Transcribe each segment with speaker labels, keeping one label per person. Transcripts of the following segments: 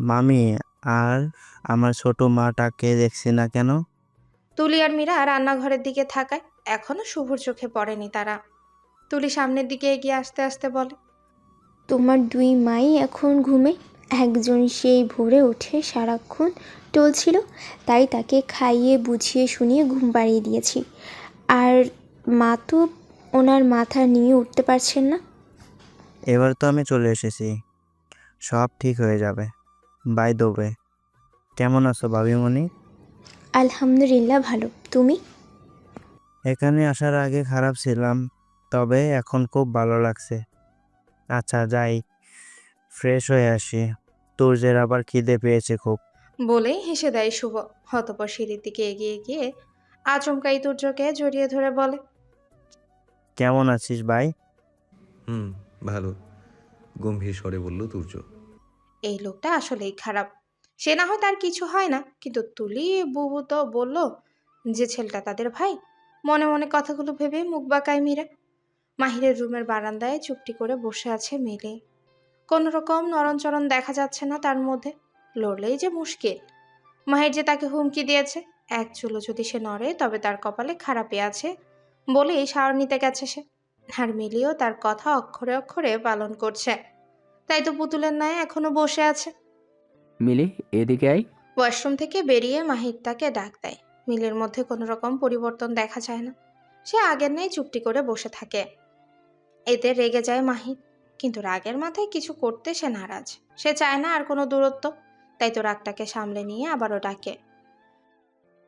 Speaker 1: মামি, আর আমার ছোট মাটাকে দেখছি না কেন?
Speaker 2: তুলি আর মীরা রান্নাঘরের দিকে থাকায় এখনো শুভর চোখে পড়েনি তারা। তুলি সামনের দিকে এগিয়ে আসতে আসতে বলে,
Speaker 3: তোমার দুই মাই এখন ঘুমে। একজন সেই ভোরে উঠে সারাক্ষণ টলছিল, তাই তাকে খাইয়ে বুঝিয়ে শুনিয়ে ঘুম পাড়িয়ে দিয়েছি। আর মা তো ওনার মাথা নিয়ে উঠতে পারছেন না।
Speaker 1: এবার তো আমি চলে এসেছি, সব ঠিক হয়ে যাবে। বাই দ্য ওয়ে, কেমন আছো ভাবিমণি?
Speaker 3: আলহামদুলিল্লাহ ভালো। তুমি?
Speaker 1: এখানে আসার আগে খারাপ ছিলাম, তবে এখন খুব ভালো লাগছে। আচ্ছা যাই, ফ্রেশ হয়ে আসি। তুর্যের আবার খিদে পেয়েছে খুব।
Speaker 2: বলেই হেসে দেয় শুভ। অতঃপর সিঁড়ির দিকে এগিয়ে গিয়ে আচমকাই তুর্যকে জড়িয়ে ধরে বলে,
Speaker 1: কেমন আছিস ভাই?
Speaker 4: হুম, ভালো, গম্ভীর স্বরে বলল তুর্য।
Speaker 2: এই লোকটা আসলেই খারাপ। সে না হয় তার কিছু হয় না, কিন্তু তুলি বুবু তো বলল যে ছেলেটা তাদের ভাই। মনে মনে কথাগুলো ভেবে মুখ বাঁকায় মীরা। মাহিরের রুমের বারান্দায় চুপটি করে বসে আছে মিলে। কোনো রকম নরণচরণ দেখা যাচ্ছে না তার মধ্যে। লড়লেই যে মুশকিল। মাহির যে তাকে হুমকি দিয়েছে, এক চুলো যদি সে নড়ে তবে তার কপালে খারাপই আছে বলেই সাড় নিতে গেছে সে। আর মিলিও তার কথা অক্ষরে অক্ষরে পালন করছে। তাই তো পুতুলের ন্যায় এখনো বসে আছে।
Speaker 5: মিলি, এদিকে আয়।
Speaker 2: ওয়াশরুম থেকে বেরিয়ে মাহির তাকে ডাক দেয়। মিলের মধ্যে কোনো রকম পরিবর্তন দেখা যায় না। সে আগের ন্যায় চুপটি করে বসে থাকে। এতে রেগে যায় মাহির, কিন্তু রাগের মাথায় কিছু করতে সে নারাজ। সে চায় না আর কোনো দূরত্ব। তাই তো রাগটাকে সামলে নিয়ে আবারও ডাকে,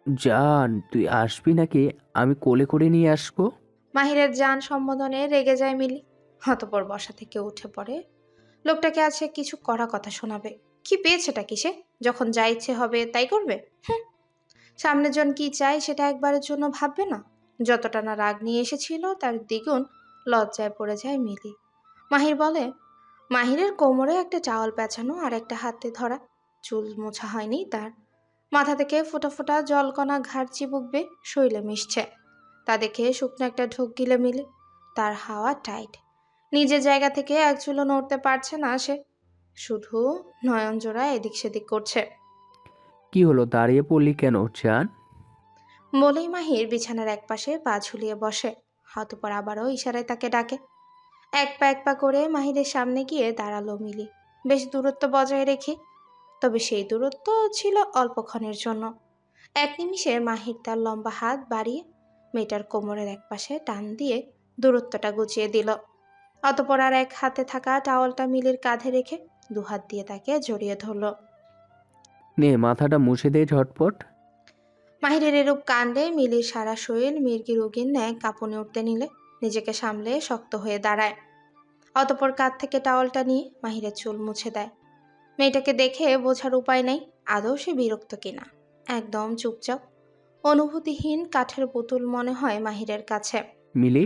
Speaker 5: জান, তুই আসবি নাকি? আমি কোলে করে নিয়ে আসবো।
Speaker 2: মাহিরের জান সম্বোধনে রেগে যায় মিলি। অতঃপর বসা থেকে উঠে পড়ে। লোকটাকে আছে কিছু কড়া কথা শোনাবে। কি পেয়েছেটা কিসে? যখন যা ইচ্ছে হবে তাই করবে। হুঁ, সামনের জন কি চায় সেটা একবারের জন্য ভাববে না। যতটা না রাগ নিয়ে এসেছিল তার দ্বিগুণ লজ্জায় পড়ে যায় মিলি। মাহির বলে, মাহিরের কোমরে একটা টাওয়াল পেঁচানো আর একটা হাতে ধরা। চুল মোছা হয়নি তার। মাথা থেকে ফোঁটা ফোঁটা জলকণা ঘাড় চিবুকবে, শরীরে মিশছে। তা দেখে শুকনো একটা ঢোক গিলে মিলে। তার হাওয়া টাইট। নিজের জায়গা থেকে এক চুলো নড়তে পারছে না সে। শুধু নয়ন জোড়া এদিক সেদিক করছে।
Speaker 5: কি হলো, দাঁড়িয়ে পড়লি কেন জান?
Speaker 2: বলেই মাহির বিছানার একপাশে পা ঝুলিয়ে বসে। অতঃপর আবারও ইশারায় তাকে ডাকে। এক পা করে মাহিরের সামনে গিয়ে দাঁড়ালো মিলি। বেশ দূরত্ব বজায় রেখে। তবে সেই দূরত্ব ছিল অল্পক্ষণের জন্য। এক নিমিষে মাহির তার লম্বা হাত বাড়িয়ে মেয়েটার কোমরের একপাশে টান দিয়ে দূরত্বটা গুছিয়ে দিল। অতঃপর আর এক হাতে থাকা টাওয়ালটা মিলির কাঁধে রেখে দুহাত দিয়ে তাকে জড়িয়ে ধরল।
Speaker 5: নে, মাথাটা মুছে দে ঝটপট।
Speaker 2: মাহিরের এরূপ কাণ্ডে মিলির সারা শরীর মির্গি রোগীর ন্যায় কাঁপুনি উঠতে নিলে নিজেকে সামলে শক্ত হয়ে দাঁড়ায়। অতঃপর কাঁধ থেকে টাওয়ালটা নিয়ে মাহিরের চুল মুছে দেয়। মেয়েটাকে দেখে বোঝার উপায় নেই আদৌ সে বিরক্ত কিনা। একদম চুপচাপ, অনুভূতিহীন কাঠের পুতুল মনে হয় মাহিরের কাছে।
Speaker 5: মিলি।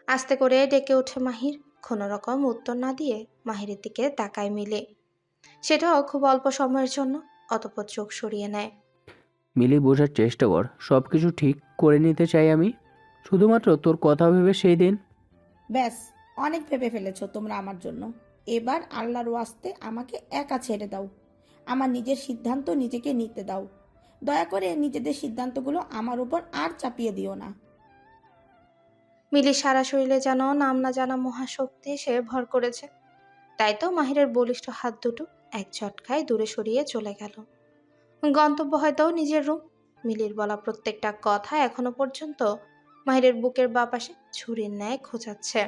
Speaker 2: আস্তে করে ডেকে ওঠে মাহির। কোনো রকম উত্তর না দিয়ে মাহিরের দিকে তাকায় মিলে। সেটাও খুব অল্প সময়ের জন্য। অতঃপর চোখ সরিয়ে নেয়।
Speaker 5: মিলি, বোঝার চেষ্টা কর, সব কিছু ঠিক করে নিতে চাই আমি, শুধুমাত্র তোর কথা ভেবে সেই দিন।
Speaker 6: ব্যাস, অনেক ভেবে ফেলেছো তোমরা আমার জন্য। এবার আল্লাহর ওয়াস্তে আমাকে একা ছেড়ে দাও। আমার নিজের সিদ্ধান্ত নিজেকে নিতে দাও। দয়া করে নিজেদের সিদ্ধান্তগুলো আমার উপর আর চাপিয়ে দিও না।
Speaker 2: মিলির সারা শরীরে যেন নাম না জানা মহাশক্তি এসে ভর করেছে। তাই তো মাহিরের বলিষ্ঠ হাত দুটো এক ঝটকায় দূরে সরিয়ে চলে গেল। গন্তব্য হয়তো নিজের রুম। মিলির বলা প্রত্যেকটা কথা এখনো পর্যন্ত মাহিরের বুকের বাপাশে ছুরির ন্যায় খোঁচাচ্ছে।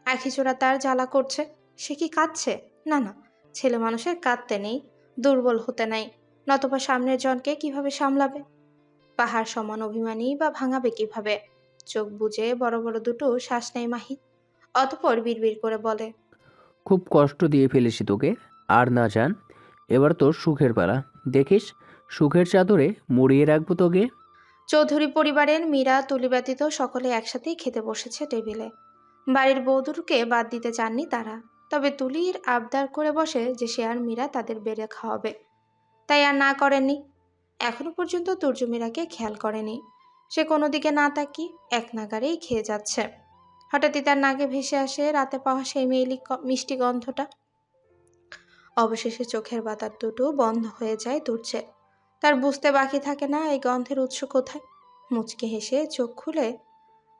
Speaker 2: আখিচোড়া তার জ্বালা করছে। সে কি কাঁদছে? না না, ছেলে মানুষের কাঁদতে নেই, দুর্বল হতে নাই। নতবা সামনের জনকে কিভাবে সামলাবে? পাহাড় সমান অভিমানী বা ভাঙাবে কিভাবে? চোখ বুজে বড় বড় দুটো শ্বাস নেয় মাহি। অতঃপর বিড়বিড় করে বলে,
Speaker 5: খুব কষ্ট দিয়ে ফেলেছি তোকে। আর না জান, এবার তোর সুখের পালা। দেখিস, সুখের চাদরে মুড়িয়ে রাখবো তোকে।
Speaker 2: চৌধুরী পরিবারের মীরা তুলি ব্যতীত সকলে একসাথেই খেতে বসেছে টেবিলে। বাড়ির বৌদুরকে বাদ দিতে চাননি তারা। তবে তুলির আবদার করে বসে যে সে আর মীরা তাদের বেড়ে খাওয়াবে। তাই আর না করেননি। এখনো পর্যন্ত তুর্য মীরাকে খেয়াল করেনি। সে কোনো দিকে না তাকিয়ে এক নাগারেই খেয়ে যাচ্ছে। হঠাৎই তার নাকে ভেসে আসে রাতে পাওয়া সেই মেয়েলি মিষ্টি গন্ধটা। অবশেষে চোখের বাতার দুটো বন্ধ হয়ে যায় তুর্যের। তার বুঝতে বাকি থাকে না এই গন্ধের উৎস কোথায়। মুচকে হেসে চোখ খুলে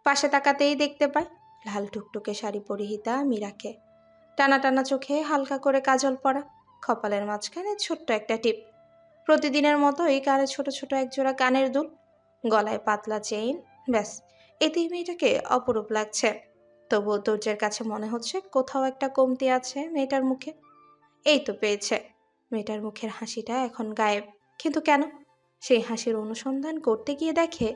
Speaker 2: পাশে তাকাতেই দেখতে পায় লাল টুকটুকে শাড়ি পরিহিতা মীরাকে। টানা টানা চোখে হালকা করে কাজল পরা, কপালের মাঝখানে ছোট্ট একটা টিপ। প্রতিদিনের মতোই কানে ছোট ছোট একজোড়া কানের দুল, গলায় পাতলা চেইন। ব্যাস, এতেই মেয়েটাকে অপরূপ লাগছে। তবুও তুর্যের কাছে মনে হচ্ছে কোথাও একটা কমতি আছে মেয়েটার মুখে। এই তো পেয়েছে। মেয়েটার মুখের হাসিটা এখন গায়েব। কিন্তু কেন? সেই হাসির অনুসন্ধান করতে গিয়ে দেখে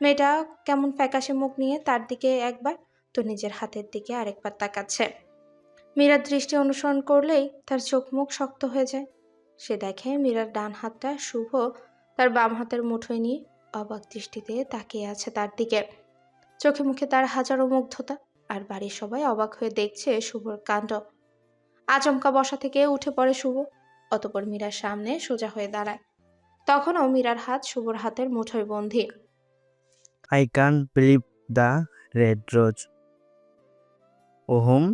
Speaker 2: মেয়েটা কেমন ফ্যাকাশে মুখ নিয়ে তার দিকে একবার, তো নিজের হাতের দিকে আরেকবার তাকাচ্ছে। মীরার দৃষ্টি অনুসরণ করলেই তার চোখ মুখ শক্ত হয়ে যায়। সে দেখে মীরার ডান হাতটা শুভ তার বাম হাতের মুঠোয় নিয়ে অবাক দৃষ্টিতে তাকিয়ে আছে তার দিকে। চোখে মুখে তার হাজারো মুগ্ধতা, আর বাড়ির সবাই অবাক হয়ে দেখছে শুভর কাণ্ড। আচমকা বসা থেকে উঠে পড়ে শুভ, অতঃপর মীরার সামনে সোজা হয়ে দাঁড়ায়। তখনও মীরার হাত শুভর হাতের মুঠোয় বন্ধি।
Speaker 1: I can't believe the red rose. Oh, whom?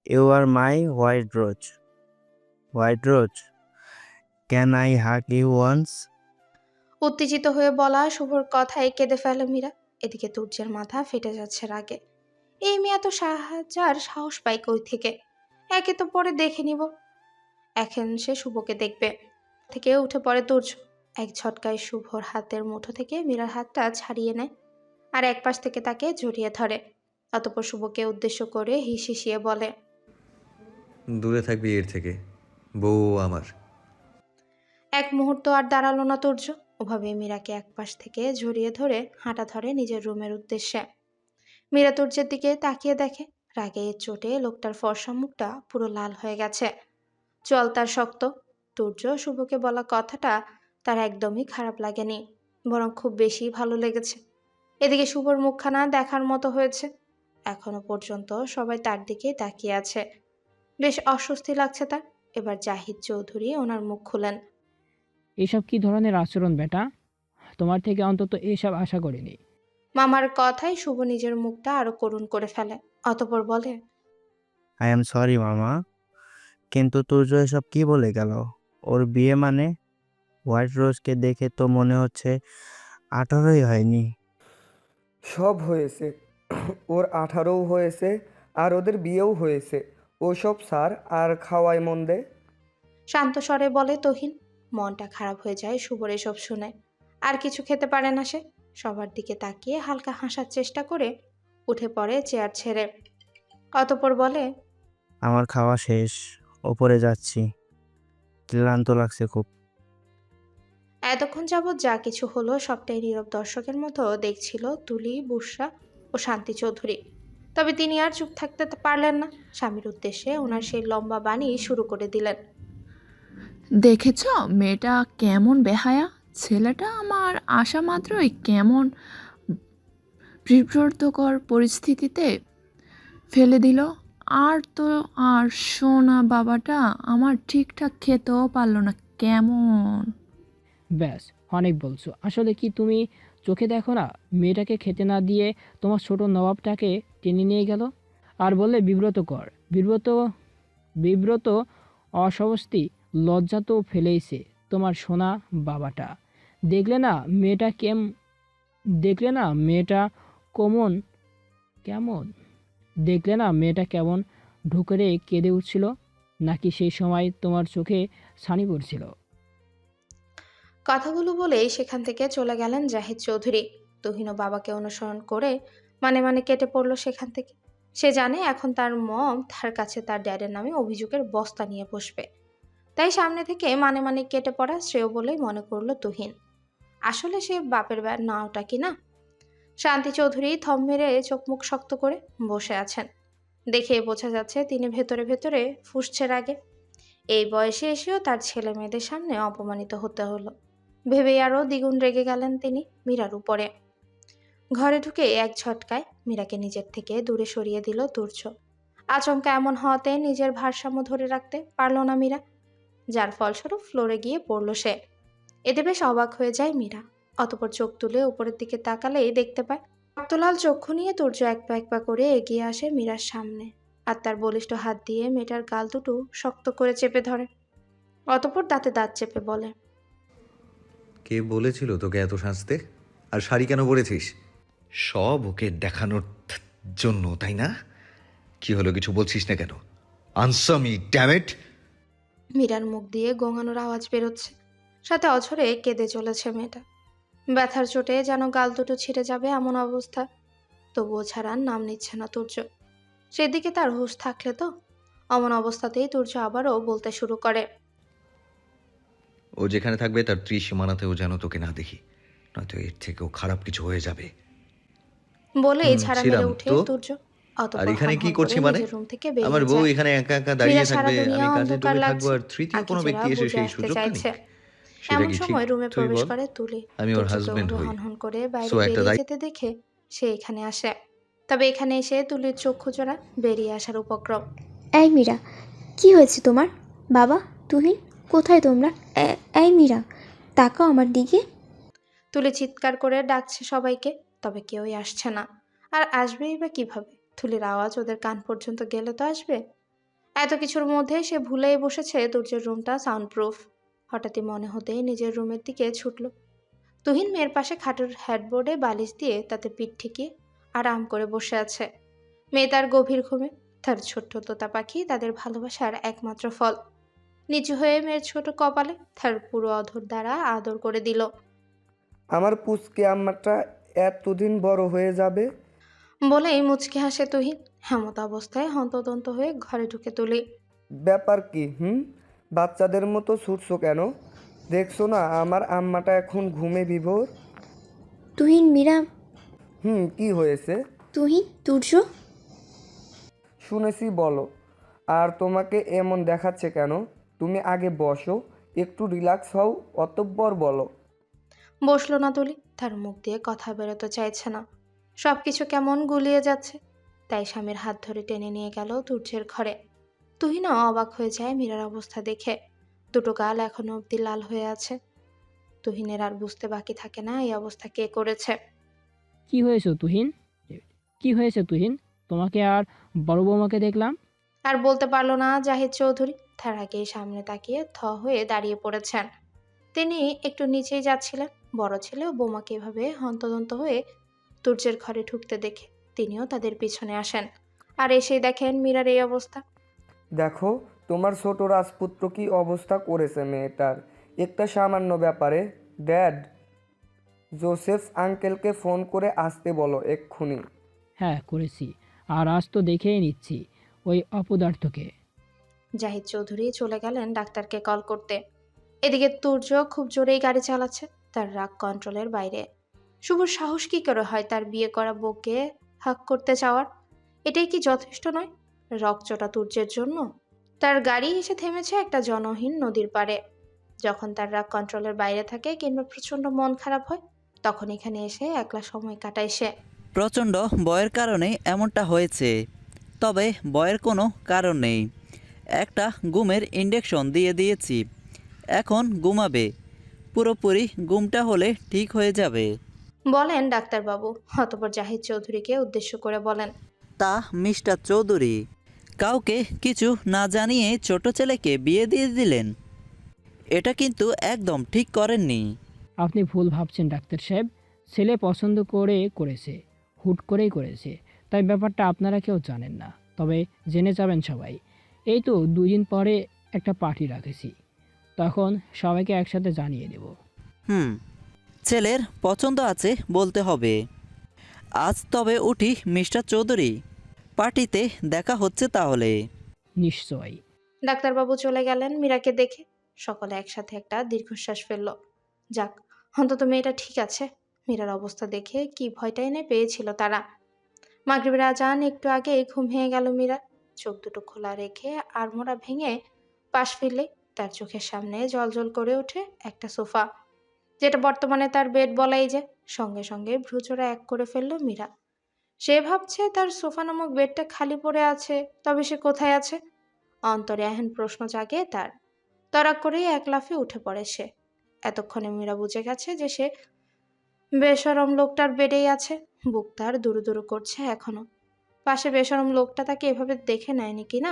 Speaker 1: You are my white rose. White rose. Can I hug you once?
Speaker 2: উত্তেজিত হয়ে বলা শুভর কথায় কেঁদে ফেলে মীরা। এদিকে তুর্যের মাথা ফেটে যাচ্ছে রাগে। এই মেয়ে তো সাহায্যার সাহস পায় কই থেকে? একে তো পরে দেখে নিব। এখন সে শুভকে দেখবে। থেকে উঠে পড়ে তুর্য। এক ঝটকায় শুভর হাতের মুঠো থেকে মীরার হাতটা ছাড়িয়ে নেয়, আর এক পাশ থেকে তাকে জড়িয়ে ধরে। অতঃপর শুভকে উদ্দেশ্য করে হিসিয়ে বলে,
Speaker 4: দূরে থাকবি এর থেকে, বউ আমার।
Speaker 2: এক মুহূর্ত আর দাঁড়ালো না তুর্য। ওভাবে মীরাকে এক পাশ থেকে জড়িয়ে ধরে হাঁটা ধরে নিজের রুমের উদ্দেশ্যে। মীরা তুর্যের দিকে তাকিয়ে দেখে রাগে চোটে লোকটার ফর্সা মুখটা পুরো লাল হয়ে গেছে। চল তার শক্ত। তুর্য শুভকে বলা কথাটা তার একদমই খারাপ লাগেনি, বরং খুব বেশি ভালো লেগেছে। এদিকে শুভর মুখখানা দেখার মতো হয়েছে। এখনো পর্যন্ত সবাই তার দিকেই তাকিয়ে আছে। বেশ অস্বস্তি লাগছে তার। এবার জাহিদ চৌধুরী ওনার মুখ খুলেন।
Speaker 7: এসব কি ধরনের আচরণ বেটা? তোমার থেকে অন্তত এসব আশা করিনি।
Speaker 2: মামার কথায় শুভ নিজের মুখটা আরো করুণ করে ফেলে। অতঃপর বলে,
Speaker 1: I am sorry মামা, কিন্তু তুর্য এসব কি বলে গেল? ওর বিয়ে মানে? হোয়াইট রোজকে দেখে তো মনে হচ্ছে 18ই হয়নি।
Speaker 8: সব হয়েছে। ওর 18ও হয়েছে, আর ওদের বিয়েও হয়েছে। ওসব সার আর খাওয়ায় মন দে।
Speaker 2: শান্ত স্বরে বলে তহিন। মনটা খারাপ হয়ে যায় শুভর এসব শুনে। আর কিছু খেতে পারে না সে। সবার দিকে তাকিয়ে হালকা হাসার চেষ্টা করে উঠে পড়ে চেয়ার ছেড়ে। অতঃপর বলে,
Speaker 1: আমার খাওয়া শেষ, ওপরে যাচ্ছি, ক্লান্ত লাগছে খুব।
Speaker 2: এতক্ষণ যাবৎ যা কিছু হলো সবটাই নীরব দর্শকের মতো দেখছিল তুলি, বুশরা ও শান্তি চৌধুরী। তবে তিনি আর চুপ থাকতে পারলেন না। স্বামীর উদ্দেশ্যে ওনার সেই লম্বা বাণী শুরু করে দিলেন।
Speaker 9: দেখেছ মেয়েটা কেমন বেহায়া? ছেলেটা আমার আসা মাত্রই কেমন বিব্রতকর পরিস্থিতিতে ফেলে দিল। আর সোনা বাবাটা আমার ঠিকঠাক খেতেও পারলো না। কেমন?
Speaker 7: ব্যাস, অনেক বলছো। আসলে কি তুমি চোখে দেখো না? মেয়েটাকে খেতে না দিয়ে তোমার ছোট নবাবটাকে টেনে নিয়ে গেল, আর বললে বিব্রতকর। বিব্রত অস্বস্তি লজ্জা তো ফেলেইছে তোমার সোনা বাবাটা। দেখলে না মেয়েটা কেমন দেখলে না মেয়েটা কেমন ঢুকরে কেঁদে উঠছিল? নাকি সেই সময় তোমার চোখে ছানি পড়ছিল?
Speaker 2: কথাগুলো বলেই সেখান থেকে চলে গেলেন জাহিদ চৌধুরী। তুহিনও বাবাকে অনুসরণ করে মানে মানে কেটে পড়ল সেখান থেকে। সে জানে এখন তার মম তার কাছে তার ড্যাডের নামে অভিযোগের বস্তা নিয়ে বসবে। তাই সামনে থেকে মানে মানে কেটে পড়া শ্রেয় বলেই মনে করলো তুহিন। আসলে সে বাপের নাওটা কি না। শান্তি চৌধুরী থম মেরে চোখ মুখ শক্ত করে বসে আছেন। দেখে বোঝা যাচ্ছে তিনি ভেতরে ভেতরে ফুঁসছে রাগে। এই বয়সে এসেও তার ছেলে মেয়েদের সামনে অপমানিত হতে হলো ভেবেই আরও দ্বিগুণ রেগে গেলেন তিনি মীরার উপরে। ঘরে ঢুকে এক ঝটকায় মীরাকে নিজের থেকে দূরে সরিয়ে দিল তুর্য। আচমকা এমন হওয়াতে নিজের ভারসাম্য ধরে রাখতে পারল না মীরা, যার ফলস্বরূপ ফ্লোরে গিয়ে পড়ল সে। এতে বেশ অবাক হয়ে যায় মীরা। অতঃপর চোখ তুলে উপরের দিকে তাকালেই দেখতে পায় রক্তলাল চক্ষু নিয়ে তুর্য এক পা করে এগিয়ে আসে মীরার সামনে। আর তার বলিষ্ঠ হাত দিয়ে মেয়েটার গাল দুটো শক্ত করে চেপে ধরে। অতঃপর দাঁতে দাঁত চেপে বলে,
Speaker 4: কে বলেছিল তোকে এত সাজতে? আর শাড়ি কেন পরেছিস? সব ওকে দেখানোর জন্য, তাই না? কি হলো, কিছু বলছিস না কেন? Answer me, damn it!
Speaker 2: মীরার মুখ দিয়ে গোঙানোর আওয়াজ বেরোচ্ছে, সাথে অঝরে কেঁদে চলেছে মেয়েটা। ব্যথার চোটে যেন গাল দুটো ছিঁড়ে যাবে এমন অবস্থা। তবুও ছাড়ার নাম নিচ্ছে না তুর্য। সেদিকে তার হুঁশ থাকলে তো। অমন অবস্থাতেই তুর্য আবারও বলতে শুরু করে,
Speaker 4: ও যেখানে থাকবে তার ত্রিসীমানাতেও যেন তোকে না দেখি, নয়তো এর থেকেও খারাপ কিছু হয়ে যাবে।
Speaker 2: বলেই ছাড়া মেরে
Speaker 4: ছিলাম
Speaker 2: উঠে
Speaker 4: তো।
Speaker 2: তুর্য।
Speaker 4: আর
Speaker 2: অতঃপর
Speaker 4: এখানে
Speaker 2: হন
Speaker 4: কি
Speaker 2: হন
Speaker 4: করছি
Speaker 2: করে
Speaker 4: মানে?
Speaker 2: নিজের রুম থেকে
Speaker 4: আমার
Speaker 2: বেরিয়ে
Speaker 4: বউ
Speaker 2: যায়।
Speaker 4: এখানে একা একা দাঁড়িয়ে
Speaker 2: মীরা সারা
Speaker 4: থাকবে, আমি
Speaker 2: দুনিয়া
Speaker 4: কাজে
Speaker 2: অন্ধকার
Speaker 4: ডুবে থাকবো,
Speaker 2: লাগছে।
Speaker 4: আর তৃতীয় কোনো
Speaker 2: আঁকিঝোড়া
Speaker 4: ব্যক্তি এসে
Speaker 2: বুঝে
Speaker 4: সেই
Speaker 2: আসতে
Speaker 4: সুযোগটা
Speaker 2: চাইছে।
Speaker 4: নিক। সেটা
Speaker 2: এমন
Speaker 4: কি ঠিক?
Speaker 2: সময় রুমে
Speaker 4: তুই
Speaker 2: প্রবেশ
Speaker 4: বল।
Speaker 2: করে তুলি।
Speaker 4: আমি ওর
Speaker 2: তুর্যকে
Speaker 4: হাজবেন্ড হই,
Speaker 2: হন হন করে বাইরে
Speaker 4: সো একটা
Speaker 2: বেরিয়ে যেতে দেখে সে এখানে আসে। তবে এখানে এসে তুলির চক্ষু জোড়া বেরিয়ে আসার উপক্রম।
Speaker 3: এই মীরা, কি হয়েছে তোমার? বাবা, তুহিন, কোথায় তোমরা? এই মীরা, তাকাও আমার দিকে।
Speaker 2: তুলি চিৎকার করে ডাকছে সবাইকে, তবে কেউই আসছে না। আর আসবেই বা কিভাবে? তুলির আওয়াজ ওদের কান পর্যন্ত গেলে তো আসবে। এত কিছুর মধ্যে সে ভুলেই বসেছে তুর্যের রুমটা সাউন্ডপ্রুফ। হঠাৎই মনে হতেই নিজের রুমের দিকে ছুটল। তুহিন মেয়ের পাশে খাটের হেডবোর্ডে বালিশ দিয়ে তাতে পিঠ ঠেকিয়ে আরাম করে বসে আছে। মেয়ে তার গভীর ঘুমে। তার ছোট্ট তোতা পাখি তাদের ভালোবাসার একমাত্র ফল। নিচু হয়ে মেয়ের ছোট কপালে তার পুরো অধর দ্বারা আদর করে দিল।
Speaker 8: আমার পুচকে আম্মাটা এতদিন বড় হয়ে যাবে।
Speaker 2: বলেই মুচকি হাসে তুহিন। হেমত অবস্থায় হন্তদন্ত হয়ে ঘরে ঢুকে তুলি।
Speaker 8: ব্যাপার কি? বাচ্চাদের মতো ছুটছো কেন? দেখছো না আমার আম্মাটা এখন ঘুমে বিভোর।
Speaker 3: তুহিন, মীরা,
Speaker 8: কি হয়েছে?
Speaker 3: তুহিন, তুর্য।
Speaker 8: শুনেছি, বলো। আর তোমাকে এমন দেখাচ্ছে কেন? তুমি আগে বসো, একটু রিল্যাক্স হও, অতঃপর বলো।
Speaker 2: বসলো না তুলি। তার মুখ দিয়ে কথা বেরোতে চাইছে না। সবকিছু কেমন গুলিয়ে যাচ্ছে। তাই স্বামীর হাত ধরে টেনে নিয়ে গেল তুর্যের ঘরে। তুহিনও অবাক হয়ে যায় মীরার অবস্থা দেখে। দুটো গাল এখনো অব্দি লাল হয়ে আছে। তুহিনের আর বুঝতে বাকি থাকে না এই অবস্থা কে করেছে।
Speaker 7: কি হয়েছে তুহিন? কি হয়েছে তুহিন? তোমাকে আর বড় বৌমাকে দেখলাম।
Speaker 2: আর বলতে পারলো না জাহিদ চৌধুরী। তার আগেই সামনে তাকিয়ে থ হয়ে দাঁড়িয়ে পড়েছেন। তিনি একটু নিচেই যাচ্ছিলেন। বড় ছেলে ও বৌমাকে এভাবে হন্তদন্ত হয়ে তুর্যের ঘরে ঢুকতে দেখে তিনিও তাদের পিছনে আসেন। আর এসেই দেখেন মীরার এই অবস্থা।
Speaker 8: দেখো তোমার ছোট রাজপুত্র কি অবস্থা করেছে মেয়েটার। একটা সামান্য ব্যাপারে ড্যাড, জোসেফ আঙ্কেলকে ফোন করে আসতে বলো এক্ষুনি।
Speaker 7: হ্যাঁ, করেছি। আর আজ তো দেখেই নিচ্ছি ওই অপদার্থকে।
Speaker 2: জাহিদ চৌধুরী চলে গেলেন ডাক্তারকে কল করতে। এদিকে তুর্য খুব জোরেই গাড়ি চালাচ্ছে। তার রাগ কন্ট্রোলের বাইরে। শুভর সাহস কি করে হয় তার বিয়ে করা বউকে হাক করতে চাওয়ার? এটাই কি যথেষ্ট নয় রকচটা তুর্যের জন্য? তার গাড়ি এসে থেমেছে একটা জনহীন নদীর পাড়ে। যখন তার রাগ কন্ট্রোলের বাইরে থাকে কিংবা প্রচন্ড মন খারাপ হয়, তখন এখানে এসে একলা সময় কাটায় সে।
Speaker 10: প্রচণ্ড বয়ের কারণে এমনটা হয়েছে, তবে বয়ের কোনো কারণ নেই। একটা ঘুমের ইনজেকশন দিয়ে দিয়েছি, এখন ঘুমাবে। পুরোপুরি ঘুমটা হলে ঠিক হয়ে যাবে।
Speaker 2: বলেন ডাক্তারবাবু। অতঃপর জাহিদ চৌধুরীকে উদ্দেশ্য করে বলেন,
Speaker 10: তা মিস্টার চৌধুরী, কাউকে কিছু না জানিয়ে ছোট ছেলেকে বিয়ে দিয়ে দিলেন। এটা কিন্তু একদম ঠিক করেননি।
Speaker 7: আপনি ভুল ভাবছেন ডাক্তার সাহেব। ছেলে পছন্দ করে করেছে, হুট করেই করেছে। তাই ব্যাপারটা আপনারা কেউ জানেন না, তবে জেনে যাবেন সবাই। এই তো 2 দিন পরে একটা পার্টি রাখেছি, তখন সবাইকে একসাথে জানিয়ে দেব।
Speaker 10: ছেলের পছন্দ আছে বলতে হবে। আজ তবে উঠি মিস্টার চৌধুরী, পার্টিতে দেখা হচ্ছে তাহলে।
Speaker 7: নিশ্চয়ই।
Speaker 2: ডাক্তারবাবু চলে গেলেন মীরাকে দেখে। সকলে একসাথে একটা দীর্ঘশ্বাস ফেলল। যাক, অন্তত মেয়েটা ঠিক আছে। মীরার অবস্থা দেখে কি ভয়টাই না পেয়েছিল তারা। মাগরিবের আজান একটু আগে ঘুম ভেঙে গেল মীরা। চোখ দুটো খোলা রেখে আড়মোড়া ভেঙে পাশ ফিরলে তার চোখের সামনে জলজল করে ওঠে একটা সোফা, যেটা বর্তমানে তার বেড বলাই যায়। সঙ্গে সঙ্গে ভ্রুচোরা এক করে ফেলল মীরা। সে ভাবছে তার সোফা নামক বেডটা খালি পড়ে আছে, তবে সে কোথায় আছে? অন্তরে এহেন প্রশ্ন জাগে তার। তড়াক করেই এক লাফে উঠে পড়ে সে। এতক্ষণে মীরা বুঝে গেছে যে সে বেশরম লোকটার বেডেই আছে। বুক তার দুরু দুরু করছে এখনো। পাশে বেশরম লোকটা তাকে এভাবে দেখে নেয়নি কি না?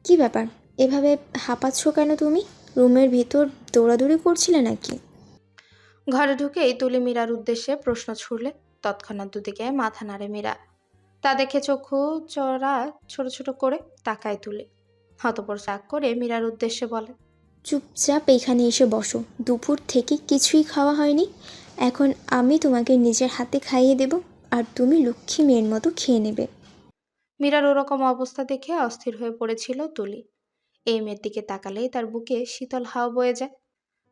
Speaker 3: কি ব্যাপার, এভাবে হাঁপাচ্ছ কেন তুমি? রুমের ভিতর দৌড়াদৌড়ি করছিলে নাকি?
Speaker 2: ঘরে ঢুকেই তুলি মীরার উদ্দেশ্যে প্রশ্ন ছুড়লে। তৎক্ষণাৎ দুদিকে মাথা নাড়ে মীরা। তা দেখে চক্ষু চড়া ছোট ছোট করে তাকায় তুলে। হতপর রাগ করে মীরার উদ্দেশ্যে বলে,
Speaker 3: চুপচাপ এখানে এসে বসো। দুপুর থেকে কিছুই খাওয়া হয়নি। এখন আমি তোমাকে নিজের হাতে খাইয়ে দেব, আর তুমি লক্ষ্মী মেয়ের মতো খেয়ে নেবে।
Speaker 2: মীরার ওরকম অবস্থা দেখে অস্থির হয়ে পড়েছিল তুলি। এই মেয়ের দিকে তাকালেই তার বুকে শীতল হাওয়া বয়ে যায়।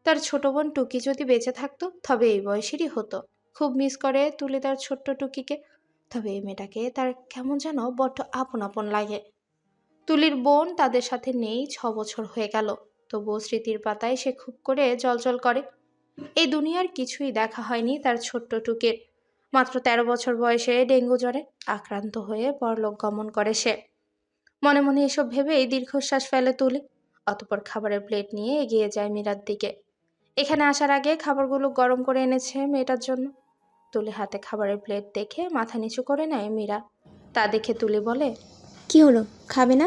Speaker 2: তার ছোট বোন টুকি যদি বেঁচে থাকতো তবে এই বয়সেরই হতো। খুব মিস করে তুলি তার ছোট্ট টুকিকে। তবে এই মেয়েটাকে তার কেমন যেন বড্ড আপন আপন লাগে। তুলির বোন তাদের সাথে নেই 6 বছর হয়ে গেল, তবুও স্মৃতির পাতায় সে খুব করে জলজল করে। এই দুনিয়ার কিছুই দেখা হয়নি তার ছোট্ট টুকির। মাত্র 13 বছর বয়সে ডেঙ্গু জ্বরে আক্রান্ত হয়ে পরলোক গমন করে সে। মনে মনে এসব ভেবেই দীর্ঘশ্বাস ফেলে তুলি। অতপর খাবারের প্লেট নিয়ে এগিয়ে যায় মীরার দিকে। এখানে আসার আগে খাবারগুলো গরম করে এনেছে মেয়েটার জন্য। তুলি হাতে খাবারের প্লেট দেখে মাথা নিচু করে নেয় মীরা। তা দেখে তুলি বলে,
Speaker 3: কি হলো, খাবে না?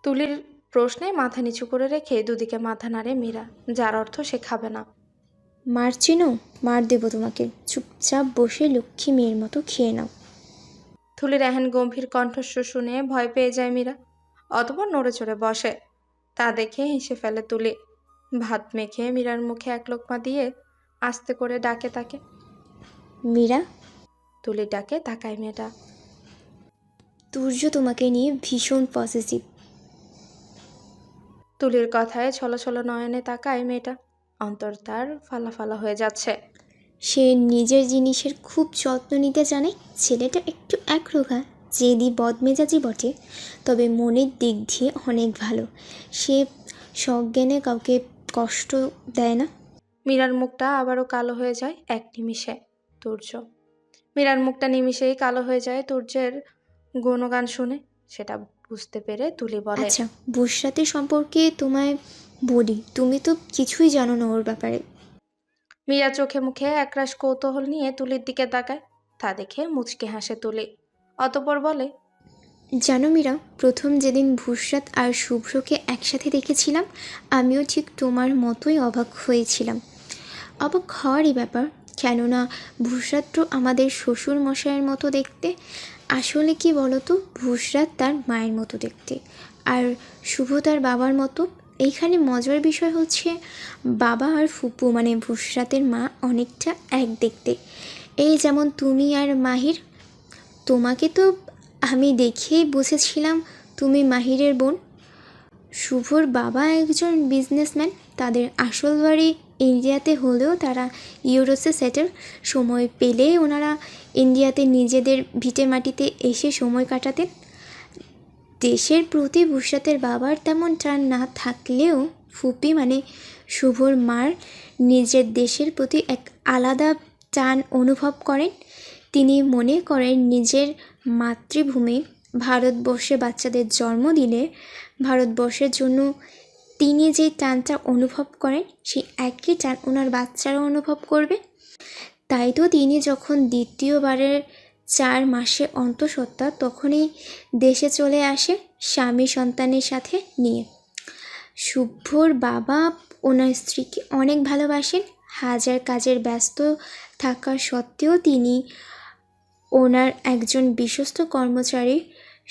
Speaker 2: তুলির প্রশ্নে মাথা নিচু করে রেখে দুদিকে মাথা নাড়ে মীরা, যার অর্থ সে খাবে না।
Speaker 3: মার চিনো? মার দেবো তোমাকে। চুপচাপ বসে লক্ষ্মী মেয়ের মতো খেয়ে নাও।
Speaker 2: তুলির এহেন গম্ভীর কণ্ঠস্বর শুনে ভয় পেয়ে যায় মীরা। অতপর নড়ে চড়ে বসে। তা দেখে হেসে ফেলে তুলি। ভাত মেখে মীরার মুখে এক লোকমা দিয়ে আস্তে করে ডাকে তাকে।
Speaker 3: মীরা,
Speaker 2: তুলি ডাকে তাকায় মেয়েটা।
Speaker 3: তুর্য তোমাকে নিয়ে ভীষণ পজিটিভ।
Speaker 2: তুলির কথায় ছলো ছলো নয়নে তাকায় মেয়েটা। অন্তর তার ফালা ফালা হয়ে যাচ্ছে।
Speaker 3: সে নিজের জিনিসের খুব যত্ন নিতে জানে। ছেলেটা একটু একরোখা, জেদি বদমেজাজি বটে, তবে মনের দিক দিয়ে অনেক ভালো। সে সজ্ঞানে কাউকে কষ্ট দেয় না।
Speaker 2: মীরার মুখটা আবারও কালো হয়ে যায় এক নিমিষে। তুর্য। মীরার মুখটা নিমিষেই কালো হয়ে যায় তুর্যের গুণগান শুনে। সেটা বুঝতে পেরে তুলি বলে,
Speaker 3: আচ্ছা, বুশরাতের সম্পর্কে তোমায় বলি, তুমি তো কিছুই জানো না ওর ব্যাপারে।
Speaker 2: মীরা চোখে মুখে একরাশ কৌতূহল নিয়ে তুলির দিকে তাকায়। তা দেখে মুচকে হাসে তুলি। অতপর বলে,
Speaker 3: জানো মীরা, প্রথম যেদিন বুশরাত আর শুভ্রকে একসাথে দেখেছিলাম, আমিও ঠিক তোমার মতোই অবাক হয়েছিলাম। অবাক হওয়ারই ব্যাপার, কেননা বুশরাত তো আমাদের শ্বশুর মশাইয়ের মতো দেখতে। আসলে কি বলতো, বুশরাত তার মায়ের মতো দেখতে, আর শুভ তার বাবার মতো। এইখানে মজার বিষয় হচ্ছে, বাবা আর ফুপু মানে বুশরাতের মা অনেকটা এক দেখতে। এই যেমন তুমি আর মাহির। তোমাকে তো আমি দেখেই বুঝেছিলাম তুমি মাহিরের বোন। শুভর বাবা একজন বিজনেসম্যান। তাদের আসল বাড়ি ইন্ডিয়াতে হলেও তারা ইউরোসে সেটেল। সময় পেলে ওনারা ইন্ডিয়াতে নিজেদের ভিটে মাটিতে এসে সময় কাটাতেন। দেশের প্রতি বুশরাতের বাবার তেমন টান না থাকলেও ফুপি মানে শুভর মার নিজের দেশের প্রতি এক আলাদা টান অনুভব করেন। তিনি মনে করেন নিজের মাতৃভূমি ভারতবর্ষে বাচ্চাদের জন্ম দিলে ভারতবর্ষের জন্য তিনি যে টানটা অনুভব করেন, সেই একই টান ওনার বাচ্চারা অনুভব করবে। তাই তো তিনি যখন দ্বিতীয়বারের 4 মাসে অন্তঃসত্ত্বা, তখনই দেশে চলে আসে স্বামী সন্তানের সাথে নিয়ে। শুভ্রর বাবা ওনার স্ত্রীকে অনেক ভালোবাসেন। হাজার কাজের ব্যস্ত থাকা সত্ত্বেও তিনি ওনার একজন বিশ্বস্ত কর্মচারী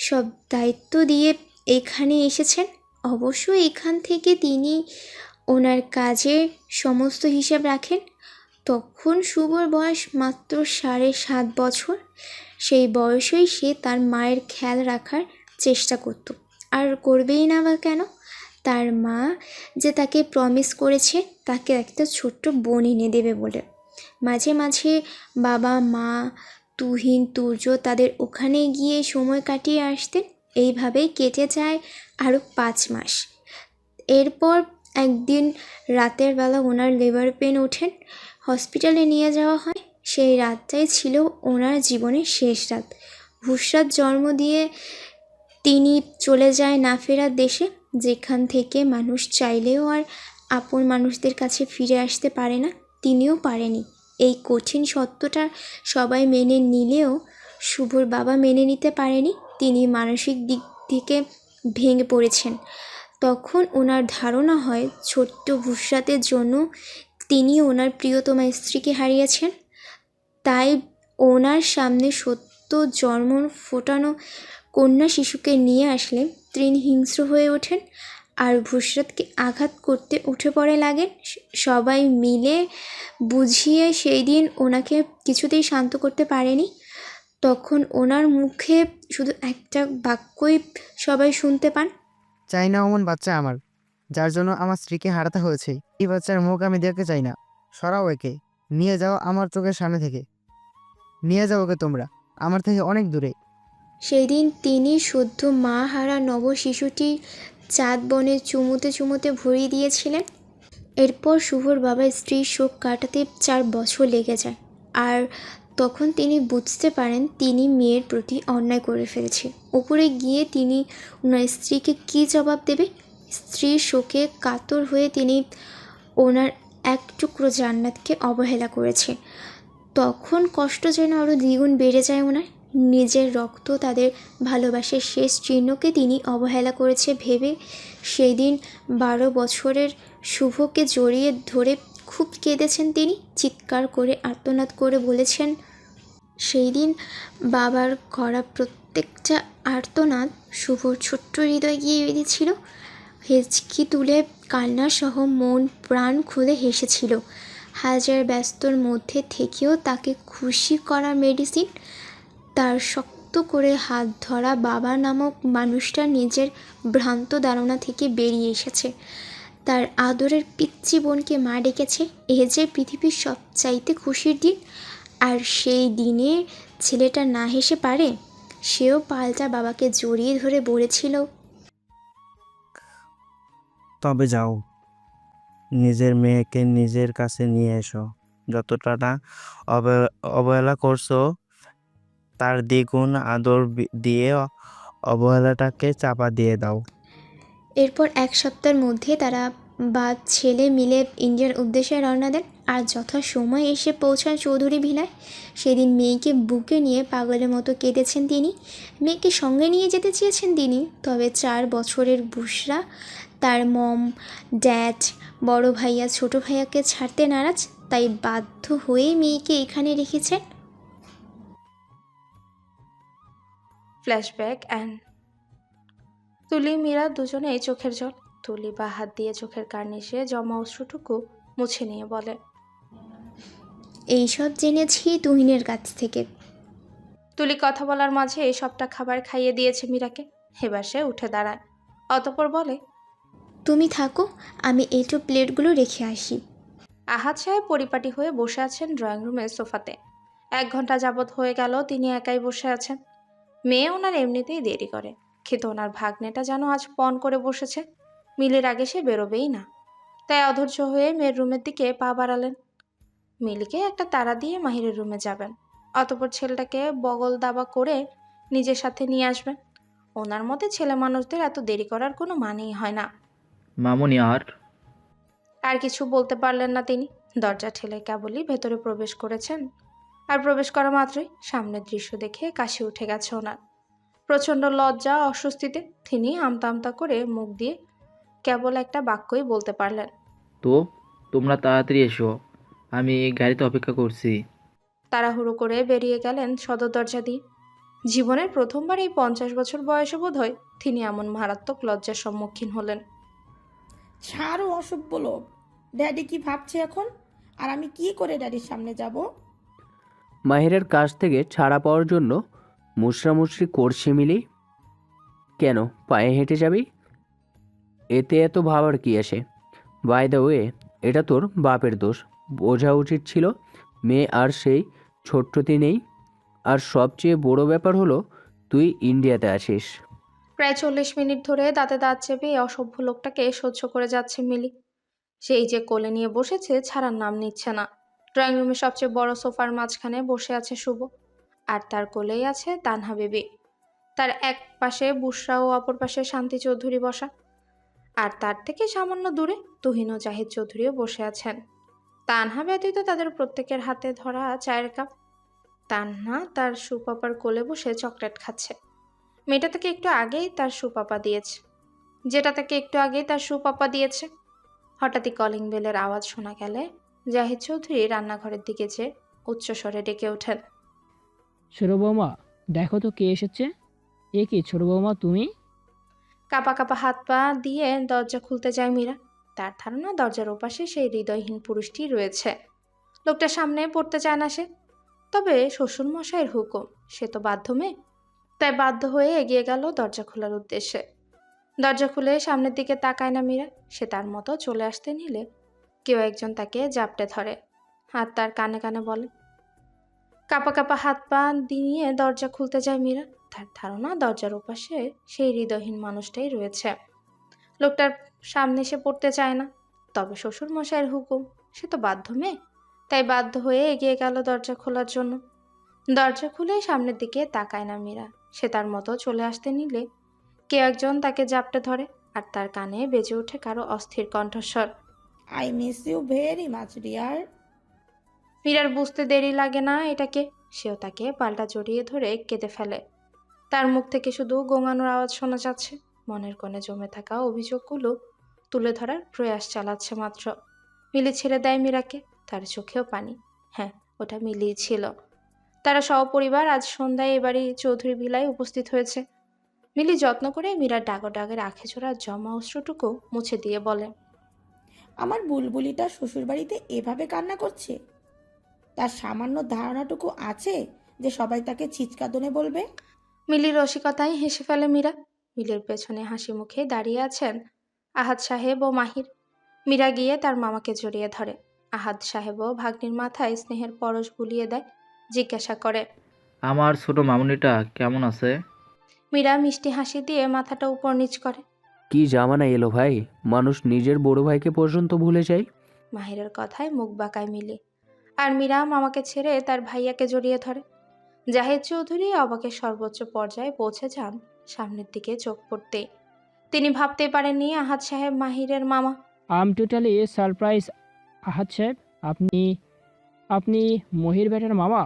Speaker 3: সব দায়িত্ব দিয়ে এখানে এসেছেন। অবশ্য এখান থেকে তিনি ওনার কাজের সমস্ত হিসাব রাখেন। তখন শুভর বয়স মাত্র 7.5 বছর। সেই বয়সেই সে তার মায়ের খেয়াল রাখার চেষ্টা করত। আর করবেই না বা কেন? তার মা যে তাকে প্রমিস করেছে তাকে একটা ছোট্ট বোন এনে দেবে বলে। মাঝে মাঝে বাবা মা তুহিন তুর্য তাদের ওখানে গিয়ে সময় কাটিয়ে আসতেন। এইভাবেই কেটে যায় আরও 5 মাস। এরপর একদিন রাতের বেলা ওনার লিভার পেন ওঠেন। হসপিটালে নিয়ে যাওয়া হয়। সেই রাতটাই ছিল ওনার জীবনের শেষ রাত। বুশরাত জন্ম দিয়ে তিনি চলে যায় না ফেরার দেশে, যেখান থেকে মানুষ চাইলেও আর আপন মানুষদের কাছে ফিরে আসতে পারে না। তিনিও পারেনি। এই কঠিন সত্যটা সবাই মেনে নিলেও শুভর বাবা মেনে নিতে পারেনি। তিনি মানসিক দিক থেকে ভেঙে পড়েছেন। তখন ওনার ধারণা হয় ছোট্ট ভুসরাতের জন্য তিনি ওনার প্রিয়তমা স্ত্রীকে হারিয়েছেন। তাই ওনার সামনে সত্য জন্ম ফোটানো কন্যা শিশুকে নিয়ে আসলে তিনি হিংস্র হয়ে ওঠেন আর ভুসরাতকে আঘাত করতে উঠে পড়ে লাগেন। সবাই মিলে বুঝিয়ে সেই দিন ওনাকে কিছুতেই শান্ত করতে পারেনি। তখন ওনার মুখে শুধু একটা বাক্যই সবাই শুনতে পান,
Speaker 1: চাই না অমন বাচ্চা আমার, যার জন্য আমার স্ত্রীকে হারাতে হয়েছে। এই বাচ্চার মুখ আমি দেখতে চাই না। সরাও একে, নিয়ে যাও আমার চোখের সামনে থেকে। নিয়ে যাও ওকে তোমরা আমার থেকে অনেক দূরে।
Speaker 3: সেই দিন তিনি সদ্য মা হারা নব শিশুটি চাঁদ বনে চুমুতে চুমুতে ভরিয়ে দিয়েছিলেন। এরপর শুভর বাবা স্ত্রীর শোক কাটাতে 4 বছর লেগে যায়। আর তখন তিনি বুঝতে পারেন তিনি মেয়ের প্রতি অন্যায় করে ফেলেছে। উপরে গিয়ে তিনি ওনার স্ত্রীকে কী জবাব দেবে? স্ত্রীর শোকে কাতর হয়ে তিনি ওনার এক টুকরো জান্নাতকে অবহেলা করেছে। তখন কষ্ট যেন আরও দ্বিগুণ বেড়ে যায় ওনার। নিজের রক্ত, তাদের ভালোবাসার শেষ চিহ্নকে তিনি অবহেলা করেছে ভেবে সেই দিন 12 বছরের শুভকে জড়িয়ে ধরে খুব কেঁদেছেন তিনি। চিৎকার করে আর্তনাদ করে বলেছেন, সেই দিন বাবার করা প্রত্যেকটা আর্তনাদ শুভর ছোট্ট হৃদয় গিয়ে বেঁধেছিল। হেঁচকি তুলে কান্নাসহ মন প্রাণ খুলে হেসেছিল। হাজার ব্যস্তর মধ্যে থেকেও তাকে খুশি করার মেডিসিন। তার শক্ত করে হাত ধরা বাবা নামক মানুষটা নিজের ভ্রান্ত ধারণা থেকে বেরিয়ে এসেছে। তার আদরের পিচ্চি বোনকে মা ডেকেছে। এ যে পৃথিবীর সবচাইতে খুশির দিন। আর সেই দিনে ছেলেটা না হেসে পারে? সেও পাল্টা বাবাকে জড়িয়ে ধরে বলেছিল,
Speaker 1: তবে যাও, নিজের মেয়েকে নিজের কাছে নিয়ে এসো। যতটা না অবহেলা করছো তার দ্বিগুণ আদর দিয়ে অবহেলাটাকে চাপা দিয়ে দাও।
Speaker 3: এরপর 1 সপ্তাহের মধ্যে তারা ছেলে মিলে ইন্ডিয়ার উদ্দেশ্যে রওনা দেন আর যথাসময়ে এসে পৌঁছান চৌধুরী ভিলায়। সেদিন মেয়েকে বুকে নিয়ে পাগলের মতো কেঁদেছেন তিনি। মেয়েকে সঙ্গে নিয়ে যেতে চেয়েছেন তিনি, তবে 4 বছরের বুসরা তার মম, ড্যাড, বড় ভাইয়া, ছোট ভাইয়াকে ছাড়তে নারাজ। তাই বাধ্য হয়েই মেয়েকে এখানে রেখেছেন।
Speaker 2: ফ্ল্যাশব্যাক অ্যান্ড তুলি মীরা দুজনেই চোখের জল। তুলি বা হাত দিয়ে চোখের কার্নিশে জমা অশ্রুটুকু মুছে নিয়ে বলে,
Speaker 3: এইসব জেনেছি তুহিনের কাছ থেকে।
Speaker 2: তুলি কথা বলার মাঝে এই সবটা খাবার খাইয়ে দিয়েছে মীরাকে। এবার সে উঠে দাঁড়ায়, অতঃপর বলে,
Speaker 3: তুমি থাকো, আমি এটো প্লেটগুলো রেখে আসি।
Speaker 2: আহাদ সাহেব পরিপাটি হয়ে বসে আছেন ড্রয়িং রুমের সোফাতে। 1 ঘন্টা যাবৎ হয়ে গেল তিনি একাই বসে আছেন। মেয়ে ওনার এমনিতেই দেরি করে, কিন্তু ওনার ভাগ্নেটা যেন আজ পণ করে বসেছে। মিলির আগে সে বেরোবেই না। তাই অধৈর্য হয়ে মেয়ের রুমের দিকে পা বাড়ালেন। মিলিকে একটা তাড়া দিয়ে মাহিরের রুমে যাবেন, অতঃপর ছেলেটাকে বগল দাবা করে নিজের সাথে নিয়ে আসবেন। ওনার মতে ছেলে মানুষদের এত দেরি করার কোনো মানেই হয় না।
Speaker 11: মামুনি
Speaker 2: আর কিছু বলতে পারলেন না তিনি। দরজা ঠেলে কেবলই ভেতরে প্রবেশ করেছেন। আর প্রবেশ করা মাত্রই সামনের দৃশ্য দেখে কাশি উঠে গেছে ওনার। প্রচণ্ড লজ্জা অস্বস্তিতে তিনি আমতা আমতা করে মুখ দিয়ে কেবল একটা বাক্যই বলতে পারলেন,
Speaker 11: তো তোমরা তাড়াতাড়ি এসো, আমি গাড়িতে অপেক্ষা করছি।
Speaker 2: তাড়াহুড়ো করে বেরিয়ে গেলেন সদর দরজা দিয়ে। জীবনের প্রথমবার এই 50 বছর বয়সে বোধ হয় তিনি এমন মারাত্মক লজ্জার সম্মুখীন হলেন।
Speaker 6: ছাড়ো অসভ্য লোক। ড্যাডি কি ভাবছে এখন? আর আমি কি করে ড্যাডির সামনে যাব?
Speaker 5: মাহিরের কাছ থেকে ছাড়া পাওয়ার জন্য মুশরামুশরি করছে মিলি। কেন পায়ে হেঁটে যাবি? এতে এত ভাবার কি আসে? বাই দ্য ওয়ে, এটা তোর বাপের দোষ। বোঝা উচিত ছিল মেয়ে আর সেই ছোট্টটি নেই। আর সবচেয়ে বড় ব্যাপার হলো তুই ইন্ডিয়াতে আছিস।
Speaker 2: প্রায় 40 মিনিট ধরে দাঁতে দাঁত চেপে এই অসভ্য লোকটাকে সহ্য করে যাচ্ছে মিলি। সেই যে কোলে নিয়ে বসেছে, ছাড়ার নাম নিচ্ছে না। ড্রয়িং রুমের সবচেয়ে বড় সোফার মাঝখানে বসে আছে শুভ, আর তার কোলেই আছে তানহা বেবি। তার এক পাশে বুশরা ও অপর পাশে শান্তি চৌধুরী বসা। আর তার থেকে সামান্য দূরে তুহিন ও জাহিদ চৌধুরীও বসে আছেন। তানহা ব্যতীত তাদের প্রত্যেকের হাতে ধরা চায়ের কাপ। তানহা তার সুপাপার কোলে বসে চকলেট খাচ্ছে। মেয়েটা তাকে একটু আগেই তার সুপাপা দিয়েছে, যেটা তাকে একটু আগেই তার সুপাপা দিয়েছে। হঠাৎই কলিং বেলের আওয়াজ শোনা গেলে জাহিদ চৌধুরী রান্নাঘরের দিকে যেয়ে উচ্চস্বরে ডেকে ওঠেন।
Speaker 7: ছোট বৌমা, দেখো তো কে এসেছে। এ কি ছোট বৌমা, তুমি?
Speaker 2: কাপা কাপা হাত পা দিয়ে দরজা খুলতে যায় মীরা। তার ধারণা দরজার ওপাশে সেই হৃদয়হীন পুরুষটি রয়েছে। লোকটা সামনে পড়তে চায় না সে, তবে শ্বশুর মশাইয়ের হুকুম, সে তো বাধ্য মেয়ে। তাই বাধ্য হয়ে এগিয়ে গেল দরজা খোলার উদ্দেশ্যে। দরজা খুলে সামনের দিকে তাকায় না মীরা। সে তার মতো চলে আসতে নিলে কেউ একজন তাকে জাপটে ধরে আর তার কানে কানে বলে। কাপা কাপা হাত পা দিয়ে দরজা খুলতে যায় মীরা। তার ধারণা দরজার ওপাশে সেই হৃদয়হীন মানুষটাই রয়েছে। লোকটার সামনে সে পড়তে চায় না, তবে শ্বশুর মশাইয়ের হুকুম, সে তো বাধ্য মেয়ে। তাই বাধ্য হয়ে এগিয়ে গেল দরজা খোলার জন্য। দরজা খুলে সামনের দিকে তাকায় না মীরা। সে তার মতো চলে আসতে নিলে কেউ একজন তাকে জাপটে ধরে আর তার কানে বেজে ওঠে কারো অস্থির কণ্ঠস্বর।
Speaker 6: I miss you very much dear.
Speaker 2: মীরার বুঝতে দেরি লাগে না এটাকে। সেও তাকে পাল্টা জড়িয়ে ধরে কেঁদে ফেলে। তার মুখ থেকে শুধু গোঙানোর আওয়াজ শোনা যাচ্ছে। মনের কোণে জমে থাকা অভিযোগগুলো তুলে ধরার প্রয়াস চালাচ্ছে মাত্র। মিলি ছেড়ে দেয় মীরাকে। তার চোখেও পানি। হ্যাঁ, ওটা মিলিই ছিল। তারা সপরিবার আজ সন্ধ্যায় এবারই চৌধুরী ভিলায় উপস্থিত হয়েছে। মিলি যত্ন করে মীরার ডাগের আখে জোড়া জমা অশ্রুটুকু মুছে দিয়ে বলে।
Speaker 6: আমার বুলবুলিটা শ্বশুরবাড়িতে এভাবে কান্না করছে, তার সামান্য ধারণাটুকু আছে যে সবাই তাকে ছিচকাদনে বলবে।
Speaker 2: মিলির রসিকতায় হেসে ফেলে মীরা। মিলির পেছনে হাসি মুখে দাঁড়িয়ে আছেন আহাদ সাহেব ও মাহির। মীরা গিয়ে তার মামাকে জড়িয়ে ধরে। আহাদ সাহেবও ভাগ্নির মাথায় স্নেহের পরশ বুলিয়ে দেয়। জিজ্ঞাসা করে,
Speaker 11: আমার ছোট মামুনিটা কেমন আছে?
Speaker 2: মীরা মিষ্টি হাসি দিয়ে মাথাটা উপর নিচ করে।
Speaker 5: কি জামানা এলো ভাই, মানুষ নিজের বড় ভাইকে পর্যন্ত ভুলে যায়।
Speaker 2: মাহিরের কথায় মুখ বাঁকায় মিলি। আর মীরা মামাকে ছেড়ে তার ভাইয়াকে জড়িয়ে ধরে। জাহিদ চৌধুরী অবাকের সর্বোচ্চ পর্যায়ে পৌঁছে যান সামনের দিকে চোখ পড়তেই। তিনি ভাবতে পারেননি আহাদ সাহেব মাহিরের মামা।
Speaker 7: আম টোটালি সারপ্রাইজ আহাদ সাহেব, আপনি আপনি মহির বেটার মামা?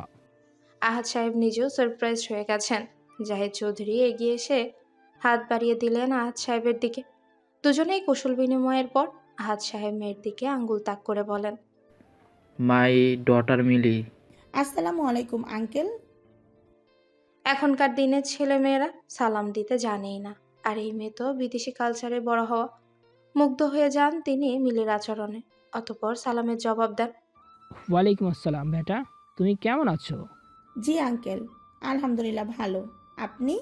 Speaker 2: আহাদ সাহেব নিজেও সারপ্রাইজ হয়ে গেছেন। জাহিদ চৌধুরী এগিয়ে এসে হাত বাড়িয়ে দিলেন আহাদ সাহেবের দিকে। দুজনেই কুশল বিনিময়ের পর আহাদ সাহেব মেয়ের দিকে আঙ্গুল তাক করে বলেন,
Speaker 11: মাই ডটার মিলি।
Speaker 6: আসসালামু আলাইকুম আঙ্কেল।
Speaker 2: এখনকার দিনের ছেলে মেয়েরা সালাম দিতে জানেই না। আর এই মেয়ে তো বিদেশি কালচারে বড় হওয়া। মুগ্ধ হয়ে যান তিনি মিলির আচরণে। অতঃপর সালামের জবাব দেন।
Speaker 7: ওয়ালাইকুম আসসালাম বেটা, তুমি কেমন আছো?
Speaker 6: জি আঙ্কেল, আলহামদুলিল্লাহ ভালো। আপনি?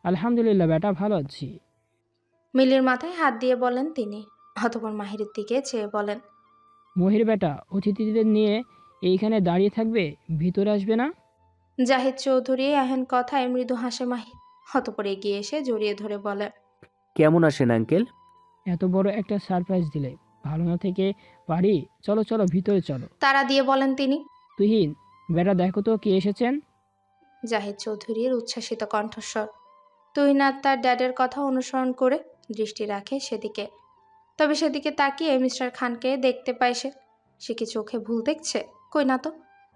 Speaker 7: আলহামদুলিল্লাহ বেটা, ভালো আছি।
Speaker 2: মিলির মাথায় হাত দিয়ে বলেন তিনি। অতঃপর মাহিরের দিকে চেয়ে বলেন,
Speaker 7: মহির বেটা অতিথিদের নিয়ে এইখানে দাঁড়িয়ে থাকবে, ভিতরে আসবে না?
Speaker 2: জাহিদ চৌধুরী এহেন কথায় মৃদু হাসে মাহির। অতঃপর এগিয়ে এসে জড়িয়ে ধরে বলে,
Speaker 5: কেমন আছেন আঙ্কেল?
Speaker 7: এত বড় একটা সারপ্রাইজ দিলে ভালো না থেকে পারি? চলো চলো ভিতরে চলো।
Speaker 2: তারা দিয়ে বলেন তিনি।
Speaker 7: তুহিন, বেটা দেখো তো কে এসেছেন।
Speaker 2: জাহিদ চৌধুরীর উচ্ছ্বাসিত কণ্ঠস্বর। তুহিনাথ তার ড্যাডের কথা অনুসরণ করে দৃষ্টি রাখে সেদিকে। তবে সেদিকে তাকিয়ে মিস্টার খানকে দেখতে পায় সে। সে কি চোখে ভুল দেখছে? কই না তো।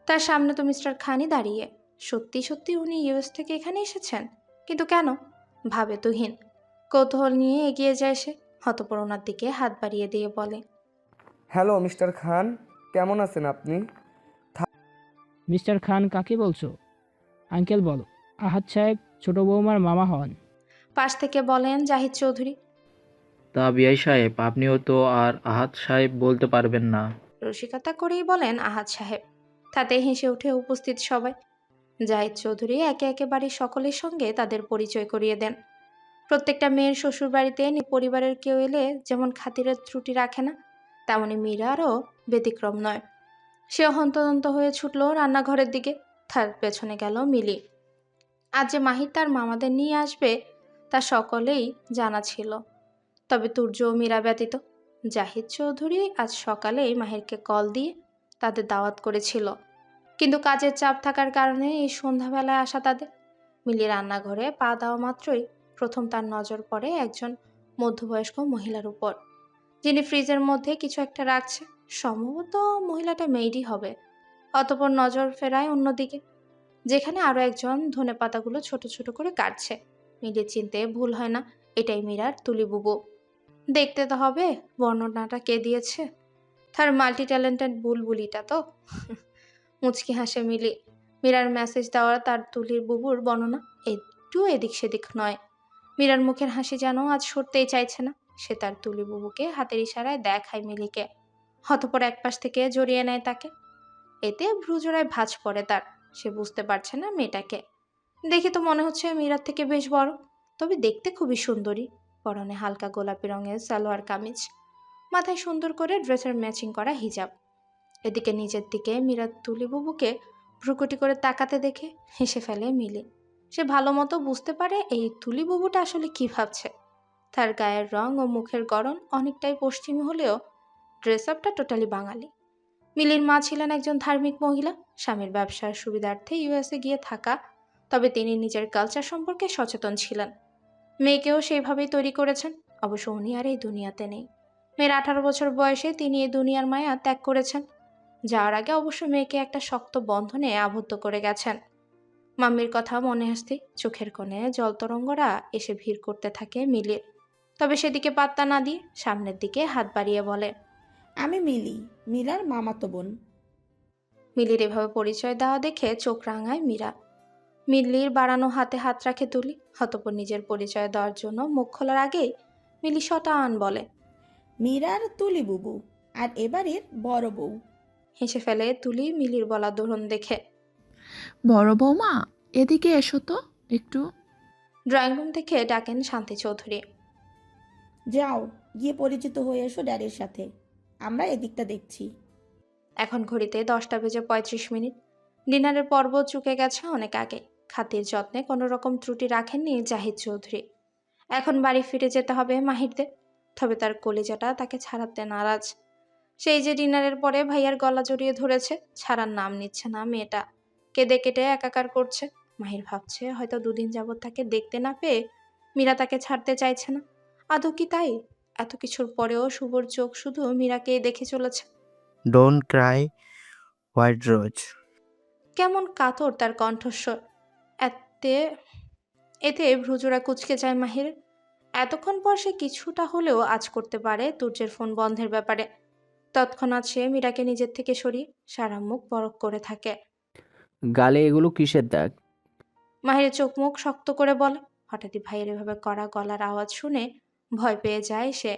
Speaker 2: তার সামনে তো মিস্টার খানই দাঁড়িয়ে। সত্যি সত্যি উনি ইউএস থেকে এখানে এসেছেন, কিন্তু কেন ভাবে তুহিন। কৌতূহল নিয়ে এগিয়ে যায় সে। অতঃপর ওনার দিকে হাত বাড়িয়ে দিয়ে বলে,
Speaker 8: হ্যালো মিস্টার খান, কেমন আছেন আপনি?
Speaker 7: মিস্টার খান কাকে বলছো? আঙ্কেল বলো। আহাদ সাহেব ছোট বৌমার মামা হন।
Speaker 2: পাশ থেকে বলেন জাহিদ চৌধুরী।
Speaker 11: তা বিআই সাহেব, আপনিও তো আর আহাদ সাহেব বলতে পারবেন না।
Speaker 2: রসিকতা করেই বলেন আহাদ সাহেব। তাতে হেসে উঠে উপস্থিত সবাই। জাহিদ চৌধুরী একে একে বাড়ির সকলের সঙ্গে তাদের পরিচয় করিয়ে দেন। প্রত্যেকটা মেয়ের শ্বশুর বাড়িতে পরিবারের কেউ এলে যেমন খাতিরের ত্রুটি রাখে না, তেমনি মীরারও ব্যতিক্রম নয়। সে হন্তদন্ত হয়ে ছুটল রান্নাঘরের দিকে। তার পেছনে গেল মিলি। আজ যে মাহির তার মামাদের নিয়ে আসবে তা সকলেই জানা ছিল, তবে তুর্য ও মীরা ব্যতীত। জাহিদ চৌধুরী আজ সকালেই মাহিরকে কল দিয়ে তাদের দাওয়াত করেছিল, কিন্তু কাজের চাপ থাকার কারণে এই সন্ধ্যাবেলায় আসা তাদের। মিলি রান্নাঘরে পা দেওয়া মাত্রই প্রথম তার নজর পড়ে একজন মধ্যবয়স্ক মহিলার উপর, যিনি ফ্রিজের মধ্যে কিছু একটা রাখছে। সম্ভবত মহিলাটা মেয়েরই হবে। অতঃপর নজর ফেরায় অন্যদিকে, যেখানে আরো একজন ধনেপাতাগুলো ছোট ছোট করে কাটছে। মিলির চিনতে ভুল হয় না, এটাই মীরার তুলি বুবু। দেখতে তো হবে বর্ণনাটা কে দিয়েছে, তার মাল্টি ট্যালেন্টেড বুলবুলিটা তো। মুচকি হাসে মিলি। মীরার মেসেজ দেওয়ার তার তুলির বুবুর বর্ণনা একটু এদিক সেদিক নয়। মীরার মুখের হাসি যেন আজ সরতেই চাইছে না। সে তার তুলি বুবুকে হাতের ইশারায় দেখায় মিলিকে। অতঃপর একপাশ থেকে জড়িয়ে নেয় তাকে। এতে ভ্রুজোড়ায় ভাঁজ পড়ে তার। সে বুঝতে পারছে না মেয়েটাকে। দেখে তো মনে হচ্ছে মীরার থেকে বেশ বড়, তবে দেখতে খুবই সুন্দরী। পরনে হালকা গোলাপি রঙের সালোয়ার কামিজ, মাথায় সুন্দর করে ড্রেসের ম্যাচিং করা হিজাব। এদিকে নিজের দিকে মীরার তুলি বুবুকে ভ্রুকুটি করে তাকাতে দেখে হেসে ফেলে মিলি। সে ভালো মতো বুঝতে পারে এই তুলি বুবুটা আসলে কি ভাবছে। তার গায়ের রং ও মুখের গড়ন অনেকটাই পশ্চিমী হলেও ড্রেস আপটা টোটালি বাঙালি। মিলির মা ছিলেন একজন ধার্মিক মহিলা, স্বামীর ব্যবসার সুবিধার্থে ইউএসএ গিয়ে থাকা, তবে তিনি নিজের কালচার সম্পর্কে সচেতন ছিলেন। মেয়েকেও সেইভাবেই তৈরি করেছেন। অবশ্য উনি আর এই দুনিয়াতে নেই। মেয়ের 18 বছর বয়সে তিনি এই দুনিয়ার মায়া ত্যাগ করেছেন। যাওয়ার আগে অবশ্য মেয়েকে একটা শক্ত বন্ধনে আবদ্ধ করে গেছেন। মাম্মির কথা মনে আসতে চোখের কোণে জলতরঙ্গরা এসে ভিড় করতে থাকে মিলির। তবে সেদিকে পাত্তা না দিয়ে সামনের দিকে হাত বাড়িয়ে বলে,
Speaker 6: আমি মিলি, মীরার মামাতো বোন।
Speaker 2: মিলির এভাবে পরিচয় দেওয়া দেখে চোখ রাঙায় মীরা। মিলির বাড়ানো হাতে হাত রাখে তুলি। অতঃপর নিজের পরিচয় দেওয়ার জন্য মুখ খোলার আগেই মিলি শতান বলে,
Speaker 6: মীরার তুলি বুবু, আর এবারের বড় বউ।
Speaker 2: হেসে ফেলে তুলি মিলির বলা ধরন দেখে।
Speaker 9: বড় বৌমা, এদিকে এসো তো একটু।
Speaker 2: ড্রয়িং রুম থেকে ডাকেন শান্তি চৌধুরী।
Speaker 6: যাও, গিয়ে পরিচিত হয়ে এসো ড্যাডির সাথে, আমরা এদিকটা দেখছি।
Speaker 2: এখন ঘড়িতে 10:35। ডিনারের পর্ব চুকে গেছে অনেক আগে। খাতির যত্নে কোনো রকম ত্রুটি রাখেননি জাহিদ চৌধুরী। এখন বাড়ি ফিরে যেতে হবে মাহিরদের। তবে তার কলিজাটা তাকে ছাড়াতে নারাজ। সেই যে ডিনারের পরে ভাইয়ার গলা জড়িয়ে ধরেছে, ছাড়ার নাম নিচ্ছে না মেয়েটা। কেঁদে কেটে একাকার করছে। মাহির ভাবছে হয়তো দুদিন যাবৎ তাকে দেখতে না পেয়ে মীরা তাকে ছাড়তে চাইছে না। আদৌ কি তাই? এত কিছুর পরেও শুভর চোখ শুধু মীরাকেই দেখে চলেছে।
Speaker 1: Don't Cry white rose.
Speaker 2: কেমন কাতর তার কণ্ঠস্বর। এতে এতে ভ্রুজোড়া কুঁচকে যায় মাহির। এতক্ষণ পর সে কিছুটা হলেও আজ করতে পারে তুর্যের ফোন বন্ধের ব্যাপারে। তৎক্ষণাৎ সে মীরাকে নিজের থেকে সরিয়ে সারা মুখ বরফ করে থাকে।
Speaker 5: গালে এগুলো কিসের দাগ?
Speaker 2: মাহিরের চোখ মুখ শক্ত করে বলে। হঠাৎই ভাইয়ের এভাবে কড়া গলার আওয়াজ শুনে ভয় পেয়ে যায় সে।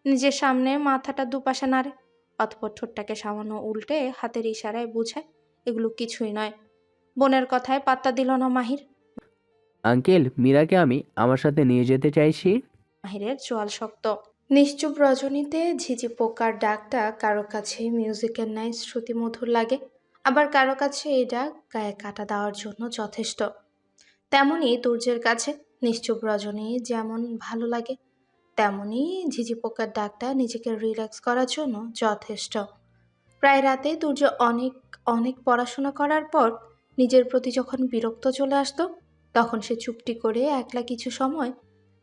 Speaker 2: নিজের সামনে মাথাটা দুপাশে নাড়ে। অতঃপর ঠোঁটটাকে সামান্য উল্টে হাতের ইশারায় বুঝায় এগুলো কিছুই নয়। বোনের কথায় পাত্তা দিল না মাহির।
Speaker 5: আঙ্কেল, মীরাকে আমি আমার সাথে নিয়ে যেতে চাইছি।
Speaker 2: মাহিরের চোয়াল শক্ত। নিশ্চুপ রজনীতে ঝিঝি পোকার ডাকটা কারো কাছে মিউজিকের ন্যায় শ্রুতিমধুর লাগে, আবার কারো কাছে এই ডাক গায়ে কাটা দেওয়ার জন্য যথেষ্ট। তেমনি তুর্যের কাছে নিশ্চুপ রজনী যেমন ভালো লাগে, তেমনি ঝিঝি পোকার ডাকটা নিজেকে রিল্যাক্স করার জন্য যথেষ্ট। প্রায় রাতে তুর্য অনেক অনেক পড়াশোনা করার পর নিজের প্রতি যখন বিরক্ত চলে আসতো, তখন সে চুপটি করে একলা কিছু সময়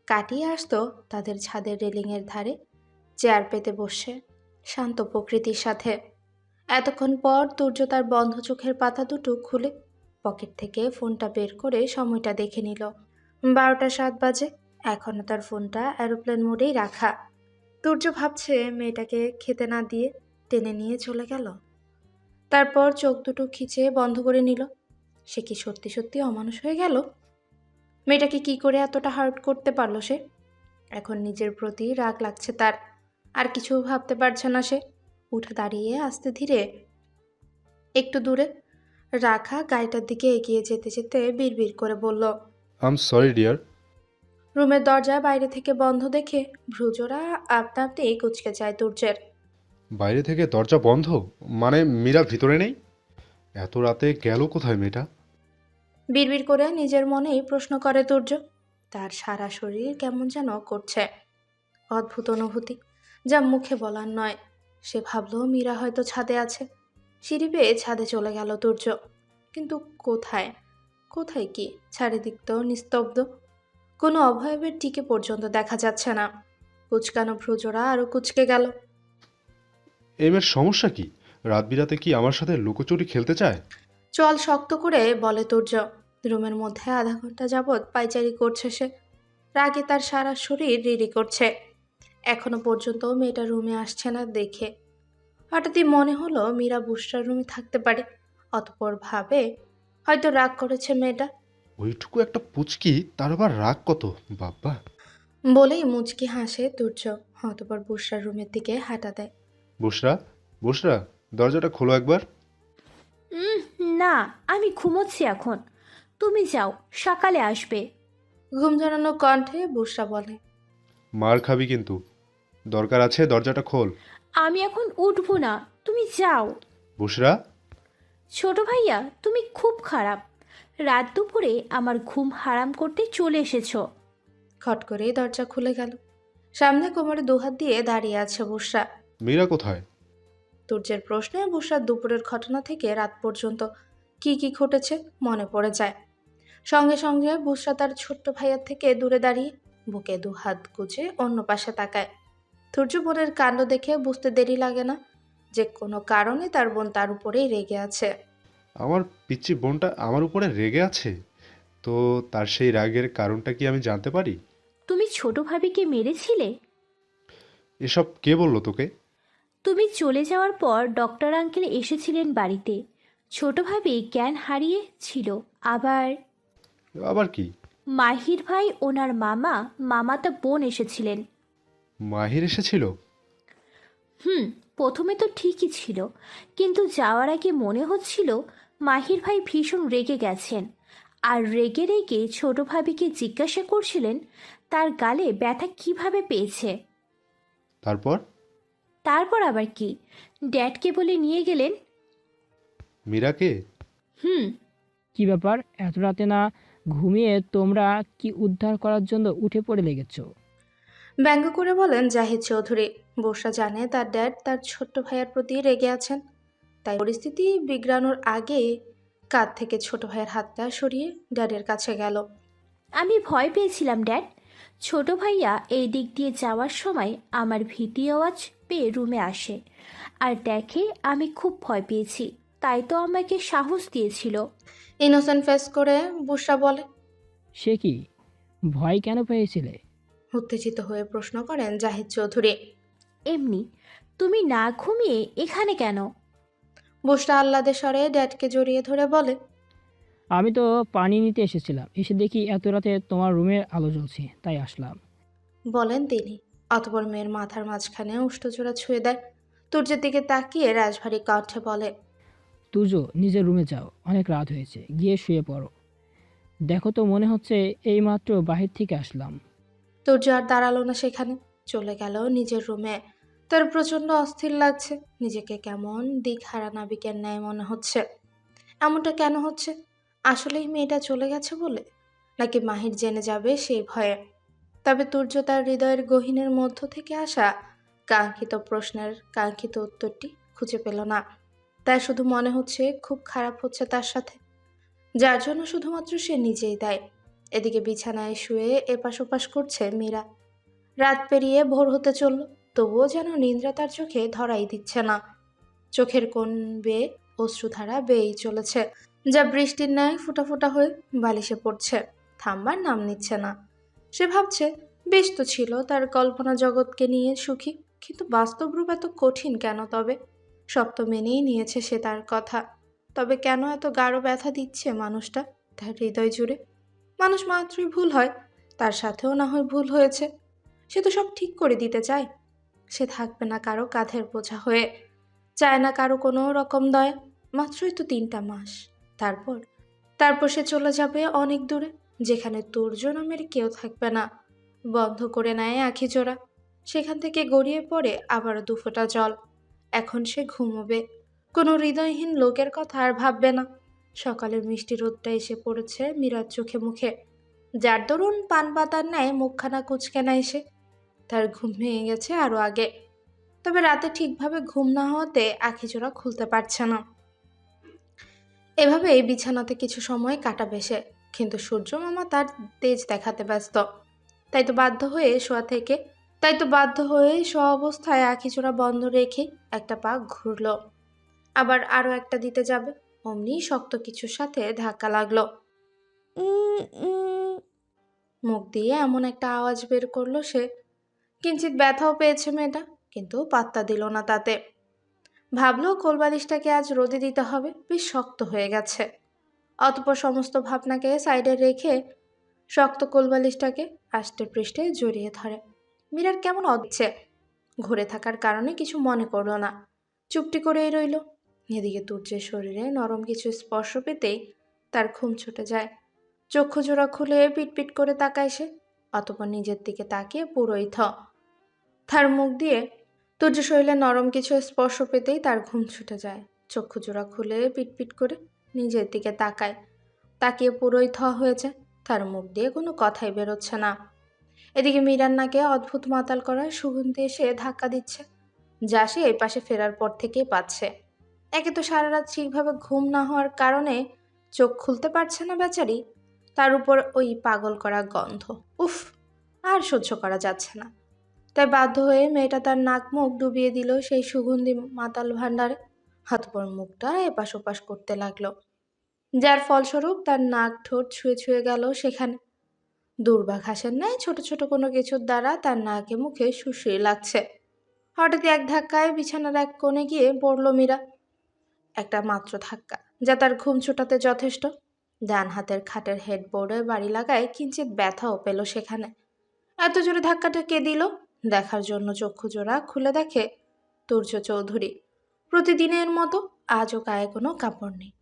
Speaker 2: কাটিয়ে আসতো তাদের ছাদের রেলিংয়ের ধারে চেয়ার পেতে বসে শান্ত প্রকৃতির সাথে। এতক্ষণ পর তুর্য তার বন্ধ চোখের পাতা দুটো খুলে পকেট থেকে ফোনটা বের করে সময়টা দেখে নিল। 12:07 এখনও তার ফোনটা এরোপ্লেন মোডেই রাখা। তুর্য ভাবছে মেয়েটাকে খেতে না দিয়ে টেনে নিয়ে চলে গেল। তারপর চোখ দুটো খিচে বন্ধ করে নিল। সে কি সত্যি সত্যি অমানুষ হয়ে গেল? মেয়েটাকে কি করে এতটা হার্ট করতে পারলো সে? এখন নিজের প্রতি রাগ লাগছে তার। আর কিছু ভাবতে পারছে না সে। উঠে দাঁড়িয়ে আস্তে ধীরে একটু দূরে রাখা গাড়িটার দিকে এগিয়ে যেতে যেতে বিড়বিড় করে বলল,
Speaker 12: আম সরি ডিয়ার।
Speaker 2: রুমের দরজা বাইরে থেকে বন্ধ দেখে ভ্রুজোড়া আপনা আপনি কুচকে যায় তুর্যের।
Speaker 12: বাইরে থেকে দরজা বন্ধ? মানে মীরা ভিতরে নেই? এত রাতে গেল কোথায় মেয়েটা?
Speaker 2: বিড়বিড় করে নিজের মনেই প্রশ্ন করে তুর্য। তার সারা শরীর কেমন যেন করছে। অদ্ভুত অনুভূতি, যা মুখে বলার নয়। সে ভাবল মীরা হয়তো ছাদে আছে। সিঁড়ি বেয়ে ছাদে চলে গেল তুর্য। কিন্তু কোথায়? কোথায় কি? চারিদিক তো নিস্তব্ধ। কোনো অভয়বের টিকে পর্যন্ত দেখা যাচ্ছে না। কুচকানো ভ্রুজোড়া আরো কুচকে গেল।
Speaker 12: এই মেয়ের সমস্যা কি? রাত বিরাতে কি আমার সাথে লুকোচুরি খেলতে চায়?
Speaker 2: চল শক্ত করে বলে তুর্য। রুমের মধ্যে আধা ঘন্টা যাবৎ পায়চারি করছে সে। রাগে তার সারা শরীর রিরি করছে। এখনো পর্যন্ত মেয়েটা রুমে আসছে না দেখে হঠাৎই মনে হলো মীরা বুসরার রুমে থাকতে পারে। অতঃপর ভাবে হয়তো রাগ করেছে মেয়েটা।
Speaker 12: ওইটুকু একটা পুচকি, তার আবার রাগ কত! বাবা!
Speaker 2: বলেই মুচকি হাসে তুর্য। অতঃপর বুসরার রুমের দিকে হাঁটা দেয়।
Speaker 12: বুসরা, বুসরা, দরজাটা খোলো একবার।
Speaker 3: না, আমি ঘুমোচ্ছি এখন। তুমি যাও, সকালে আসবে।
Speaker 2: ঘুম ঝরানো কণ্ঠে বুসরা বলে।
Speaker 12: মার খাবি কিন্তু। দরকার আছে, দরজাটা খোল।
Speaker 3: আমি এখন উঠবো না, তুমি যাও।
Speaker 12: বুসরা!
Speaker 3: ছোট ভাইয়া, তুমি খুব খারাপ। রাত দুপুরে আমার ঘুম হারাম করতে চলে এসেছো।
Speaker 2: খট করেই দরজা খুলে গেল। সামনে কোমরে দুহাত দিয়ে দাঁড়িয়ে আছে বুসরা।
Speaker 12: মীরা কোথায়?
Speaker 2: তুর্যের প্রশ্নে বুসরার দুপুরের ঘটনা থেকে রাত পর্যন্ত কি কি ঘটেছে মনে পড়ে যায়। সঙ্গে সঙ্গে বুসরা তার ছোট্ট ভাইয়ার থেকে দূরে দাঁড়িয়ে বুকে দুহাত গুজে অন্য পাশে তাকায়। তুর্য বোনের কাণ্ড দেখে বুঝতে দেরি লাগে না যে কোনো কারণে তার বোন তার উপরেই রেগে আছে।
Speaker 12: আমার পিচ্চি বোনটা আমার উপরে রেগে আছে? তো তার সেই রাগের কারণটা কি আমি জানতে পারি?
Speaker 3: তুমি ছোট ভাবিকে মেরেছিলে?
Speaker 12: এসব কে বললো তোকে?
Speaker 3: তুমি চলে যাওয়ার পর ডক্টর আঙ্কেল এসেছিলেন বাড়িতে। ছোট ভাবি জ্ঞান হারিয়ে ছিল। আবার
Speaker 12: আবার কি?
Speaker 3: মাহির ভাই ওনার মামাতা বোন এসেছিলেন।
Speaker 12: মাহির এসেছিল?
Speaker 3: প্রথমে তো ঠিকই ছিল, কিন্তু যাওয়ার আগে মনে হচ্ছিল মাহির ভাই ভীষণ রেগে গেছেন। আর রেগে রেগে ছোট ভাবিকে জিজ্ঞাসা করছিলেন তার গালে ব্যথা কিভাবে পেয়েছে।
Speaker 12: তারপর?
Speaker 3: তারপর আবার কি, ড্যাডকে বলে নিয়ে গেলেন।
Speaker 12: মীরাকে?
Speaker 7: কি ব্যাপার, এত রাতে না ঘুমিয়ে তোমরা কি উদ্ধার করার জন্য উঠে পড়ে লেগেছো?
Speaker 2: ব্যঙ্গ করে বলেন জাহিদ চৌধুরী। বর্ষা জানে তার ড্যাড তার ছোট্ট ভাইয়ের প্রতি রেগে আছেন, তাই পরিস্থিতি বিগড়ানোর আগে কাঁধ থেকে ছোট ভাইয়ের হাতটা সরিয়ে ড্যাডের কাছে গেল।
Speaker 3: আমি ভয় পেয়েছিলাম ড্যাড। ছোট ভাইয়া এই দিক দিয়ে যাওয়ার সময় আমার ভীতি আওয়াজ পেয়ে রুমে আসে আর দেখে আমি খুব ভয় পেয়েছি, তাই তো আমাকে সাহস দিয়েছিল।
Speaker 2: ইনোসেন্ট ফেস করে বুসরা বলে।
Speaker 7: সে কি, ভয় কেন পেয়েছিলে?
Speaker 2: উত্তেজিত হয়ে প্রশ্ন করেন জাহিদ চৌধুরী।
Speaker 3: এমনি। তুমি না ঘুমিয়ে এখানে কেন?
Speaker 2: বুসরা আহ্লাদে স্বরে ড্যাডকে জড়িয়ে ধরে বলে।
Speaker 7: আমি তো পানি নিতে এসেছিলাম, এসে দেখি এত রাতে তোমার রুমের আলো জ্বলছে, তাই আসলাম।
Speaker 2: বলেন তিনি। অতপর মেয়ের মাথার মাঝখানে উষ্ঠচূড়া ছুঁয়ে দেয়। তুর্যের দিকে তাকিয়ে রাজভারী কণ্ঠে বলে।
Speaker 7: তুজো, নিজের রুমে যাও, অনেক রাত হয়েছে, গিয়ে শুয়ে পড়ো। দেখো তো, মনে হচ্ছে এইমাত্র বাহির থেকে আসলাম।
Speaker 2: তুর্য আর দাঁড়ালো না সেখানে, চলে গেল নিজের রুমে। তার প্রচন্ড অস্থির লাগছে, নিজেকে কেমন দিকহারা নাবিকের ন্যায় মনে হচ্ছে। এমনটা কেন হচ্ছে? আসলেই মেয়েটা চলে গেছে বলে, নাকি মাহির জেনে যাবে সেই ভয়ে? তবে তুর্য তার হৃদয়ের গহীনের মধ্য থেকে আসা কাঙ্ক্ষিত প্রশ্নের কাঙ্ক্ষিত উত্তরটি খুঁজে পেল না। তাই শুধু মনে হচ্ছে খুব খারাপ হচ্ছে তার সাথে, যার জন্য শুধুমাত্র সে নিজেই দায়। এদিকে বিছানায় শুয়ে এপাশ ওপাশ করছে মীরা। রাত পেরিয়ে ভোর হতে চলল, তবুও যেন নিদ্রা তার চোখে ধরাই দিচ্ছে না। চোখের কোণ বেয়ে অশ্রুধারা বেয়েই চলেছে, যা বৃষ্টির ন্যায় ফোঁটা ফোঁটা হয়ে বালিশে পড়ছে, থামবার নাম নিচ্ছে না। সে ভাবছে বেশ তো ছিল তার কল্পনা জগৎকে নিয়ে সুখী, কিন্তু বাস্তব রূপ এত কঠিন কেন তবে? সব তো মেনেই নিয়েছে সে তার কথা, তবে কেন এত গাঢ় ব্যথা দিচ্ছে মানুষটা তার হৃদয় জুড়ে? মানুষ মাত্রই ভুল হয়, তার সাথেও না হয় ভুল হয়েছে। সে তো সব ঠিক করে দিতে চায়। সে থাকবে না কারো কাঁধের বোঝা হয়ে, চায় না কারো কোনো রকম দয়া। মাত্রই তো 3টা মাস। তারপর তারপর সে চলে যাবে অনেক দূরে, যেখানে তুর্য নামের কেউ থাকবে না। বন্ধ করে নেয় আখি জোড়া, সেখান থেকে গড়িয়ে পড়ে আবার 2 ফোঁটা জল। এখন সে ঘুমোবে, কোনো হৃদয়হীন লোকের কথা আর ভাববে না। সকালের মিষ্টি রোদটা এসে পড়েছে মীরার চোখে মুখে, যার দরুন পান পাতার ন্যায় মুখখানা কুচকে না এসে তার ঘুম ভেঙে গেছে আরো আগে। তবে রাতে ঠিকভাবে ঘুম না হওয়াতে আখিজোড়া খুলতে পারছে না। এভাবেই বিছানাতে কিছু সময় কাটাবে সে, কিন্তু সূর্য মামা তার তেজ দেখাতে ব্যস্ত। তাই তো বাধ্য হয়ে শোয়া থেকে তাই তো বাধ্য হয়ে অবস্থায় আখিজোড়া বন্ধ রেখে একটা পা ঘুরল, আবার আরো একটা দিতে যাবে, অমনি শক্ত কিছুর সাথে ধাক্কা লাগলো। মুখ দিয়ে এমন একটা আওয়াজ বের করলো সে, কিঞ্চিত ব্যথাও পেয়েছে মেয়েটা, কিন্তু পাত্তা দিল না তাতে। ভাবলো কোলবালিশটাকে আজ রোদে দিতে হবে, বেশ শক্ত হয়ে গেছে। অতঃপর সমস্ত ভাবনাকে সাইডে রেখে শক্ত কোলবালিশটাকে আষ্টে পৃষ্ঠে জড়িয়ে ধরে। মীরার কেমন অচ্ছে, ঘুরে থাকার কারণে কিছু মনে করলো না, চুপটি করেই রইল। এদিকে তুর্যের শরীরে নরম কিছু স্পর্শ পেতেই তার ঘুম ছুটে যায়। চক্ষু জোড়া খুলে পিটপিট করে তাকায় সে, অতঃপর নিজের দিকে তাকিয়ে পুরোই তার মুখ দিয়ে তুর্য শরীরে নরম কিছু স্পর্শ পেতেই তার ঘুম ছুটে যায়। চক্ষু জোড়া খুলে পিটপিট করে নিজের দিকে তাকিয়ে পুরোই হয়ে যায়। তার মুখ দিয়ে কোনো কথাই বেরোচ্ছে না। এদিকে মীরার নাকে অদ্ভুত মাতাল করা সুগন্ধি এসে ধাক্কা দিচ্ছে, যা সে এই পাশে ফেরার পর থেকেই পাচ্ছে। একে তো সারা রাত ঠিকভাবে ঘুম না হওয়ার কারণে চোখ খুলতে পারছে না বেচারি, তার উপর ওই পাগল করা গন্ধ, উফ, আর সহ্য করা যাচ্ছে না। তাই বাধ্য হয়ে মেয়েটা তার নাক মুখ ডুবিয়ে দিল সেই সুগন্ধি মাতাল ভাণ্ডারে। হাতপর মুখটা এপাশ ওপাশ করতে লাগলো, যার ফলস্বরূপ তার নাক ঠোঁট ছুঁয়ে ছুঁয়ে গেল সেখানে। দুর্বাঘাসের ন্যায় ছোট ছোট কোনো কিছুর দ্বারা তার নাকে মুখে শুষিয়ে লাগছে। হঠাৎ এক ধাক্কায় বিছানার এক কোণে গিয়ে পড়ল মীরা। একটা মাত্র ধাক্কা, যা তার ঘুম ছুটাতে যথেষ্ট। ডান হাতের খাটের হেডবোর্ডে বাড়ি লাগায় কিঞ্চিত ব্যথাও পেল সেখানে। এত জোরে ধাক্কাটা কে দিল দেখার জন্য চক্ষু জোড়া খুলে দেখে তুর্য চৌধুরী। প্রতিদিনের মতো আজও গায়ে কোনো কাপড় নেই,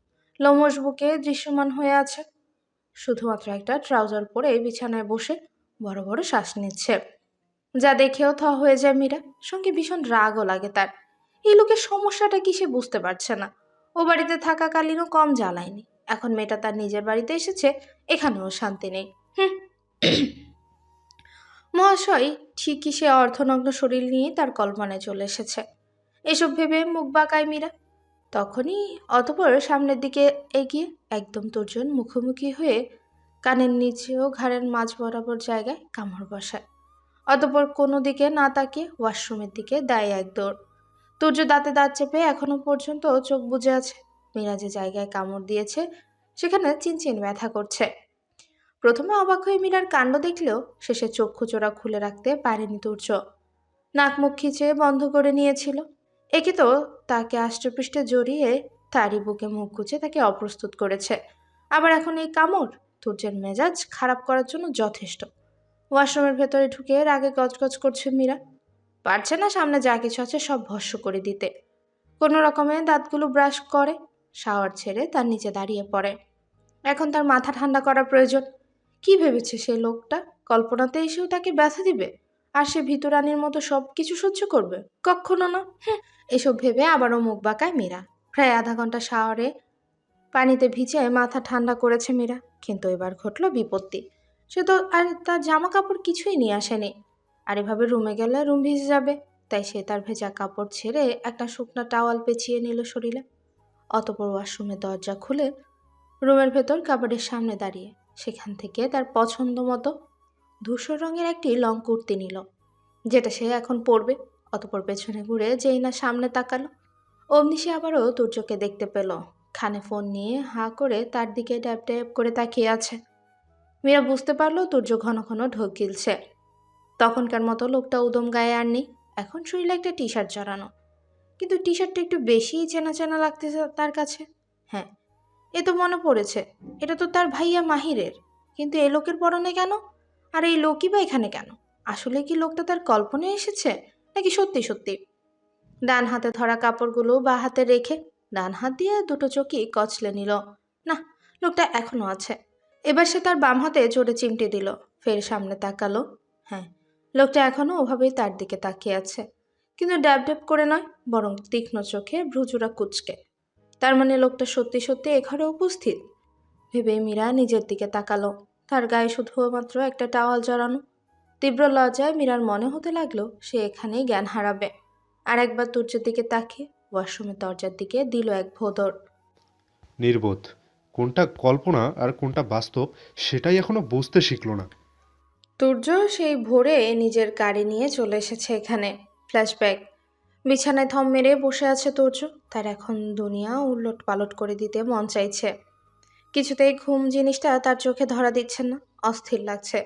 Speaker 2: লোমশ বুকে দৃশ্যমান হয়ে আছে। শুধুমাত্র একটা ট্রাউজার পরে বিছানায় বসে বড় বড় শ্বাস নিচ্ছে, যা দেখেও হয়ে যায় মীরা। সঙ্গে ভীষণ রাগও লাগে তার। এই লোকের সমস্যাটা কি সে বুঝতে পারছে না। ও বাড়িতে থাকাকালীনও কম জ্বালায়নি, এখন মেয়েটা তার নিজের বাড়িতে এসেছে, এখানেও শান্তি নেই। মহাশয় ঠিকই সে অর্ধনগ্ন শরীর নিয়ে তার কল্পনায় চলে এসেছে, এসব ভেবে মুখ বাঁকায় মীরা। তখনই অতঃপর সামনের দিকে এগিয়ে একদম তর্জন মুখোমুখি হয়ে কানের নিচে ও ঘাড়ের মাঝ বরাবর জায়গায় কামড় বসায়। অতঃপর কোনো দিকে না তাকিয়ে ওয়াশরুমের দিকে দেয় এক দৌড়। তুর্য দাঁতে দাঁত চেপে এখনো পর্যন্ত চোখ বুজে আছে। মীরা যে জায়গায় কামড় দিয়েছে সেখানে চিনচিন ব্যথা করছে। প্রথমে অবাক হয়ে মীরার কাণ্ড দেখলেও শেষে চক্ষু চোরা খুলে রাখতে পারেনি তুর্য। নাক মুখ খিচে বন্ধ করে নিয়েছিল। একে তো তাকে আষ্টপৃষ্টে জড়িয়ে তারই বুকে মুখ গুজে তাকে অপ্রস্তুত করেছে, আবার এখন এই কামড় তুর্যের মেজাজ খারাপ করার জন্য যথেষ্ট। ওয়াশরুমের ভেতরে ঢুকে রাগে গজগজ করছে মীরা, পারছে না সামনে যা কিছু আছে সব ভস্ম করে দিতে। কোনো রকমে দাঁতগুলো ব্রাশ করে শাওয়ার ছেড়ে তার নিচে দাঁড়িয়ে পড়ে। এখন তার মাথা ঠান্ডা করা প্রয়োজন। কি ভেবেছে সে লোকটা কল্পনাতে এসেও তাকে ব্যথা দিবে, আর সে ভিতরানির মতো সব কিছু সহ্য করবে? কখনো না। এসব ভেবে আবারও মুখ বাঁকায় মীরা। প্রায় আধা ঘন্টা শাওয়ারে পানিতে ভিজে মাথা ঠান্ডা করেছে মীরা, কিন্তু এবার ঘটল বিপত্তি। সে তো আর তার জামা কাপড় কিছুই নিয়ে আসেনি, আর এভাবে রুমে গেলে রুম ভিজে যাবে। তাই সে তার ভেজা কাপড় ছেড়ে একটা শুকনা টাওয়াল পেঁচিয়ে নিল শরীরে। অতঃপর ওয়াশরুমের দরজা খুলে রুমের ভেতর কাপড়ের সামনে দাঁড়িয়ে সেখান থেকে তার পছন্দ মতো ধূসর রঙের একটি লং কুর্তি নিল, যেটা সে এখন পরবে। অতঃপর পেছনে ঘুরে যেই না সামনে তাকালো, অমনি সে আবারও তুর্যকে দেখতে পেল। কানে ফোন নিয়ে হাঁ করে তার দিকে ট্যাপ ট্যাপ করে তাকিয়ে আছে। মীরা বুঝতে পারলো তুর্য ঘন ঘন ঢোক গিলছে। তখনকার মতো লোকটা উদম গায়ে আর নেই, এখন শরীরে একটা টি শার্ট জড়ানো, কিন্তু টি শার্টটা একটু বেশিই চেনা চেনা লাগতেছে তার কাছে। হ্যাঁ, এ তো মনে পড়েছে, এটা তো তার ভাইয়া মাহিরের। কিন্তু এই লোকের পরনে কেন? আর এই লোকই বা এখানে কেন? আসলে কি লোকটা তার কল্পনায় এসেছে, নাকি সত্যি সত্যি? ডান হাতে ধরা কাপড়গুলো বা হাতে রেখে ডান হাত দিয়ে দুটো চোখই কচলে নিল। না, লোকটা এখনো আছে। এবার সে তার বাম হাতে জোরে চিমটি দিল, ফের সামনে তাকালো। হ্যাঁ, লোকটা এখনো ওভাবেই তার দিকে তাকিয়ে আছে, কিন্তু ড্যাব ড্যাব করে নয়, বরং তীক্ষ্ণ চোখে ভ্রুজুরা কুচকে। তার মানে লোকটা সত্যি সত্যি এ ঘরে উপস্থিত। ভেবে মীরা নিজের দিকে তাকালো। তার গায়ে শুধুমাত্র একটা টাওয়াল জড়ানো। তীব্র লজ্জায় মীরার মনে হতে লাগলো সে এখানেই জ্ঞান হারাবে। আর একবার তুর্যের দিকে তাকিয়ে ওয়াশরুমের দরজার দিকে দিল এক ভোঁদড়।
Speaker 12: নির্বোধ, কোনটা কল্পনা আর কোনটা বাস্তব সেটাই এখনো বুঝতে শিখলো না।
Speaker 2: তুর্য সেই ভোরে নিজের গাড়ি নিয়ে চলে এসেছে এখানে। ফ্ল্যাশব্যাক। বিছানায় থম মেরে বসে আছে তুর্য। তার এখন দুনিয়া উলট পালট করে দিতে মন চাইছে। কিছুতেই ঘুম জিনিসটা তার চোখে ধরা দিচ্ছে না। অস্থির লাগছে।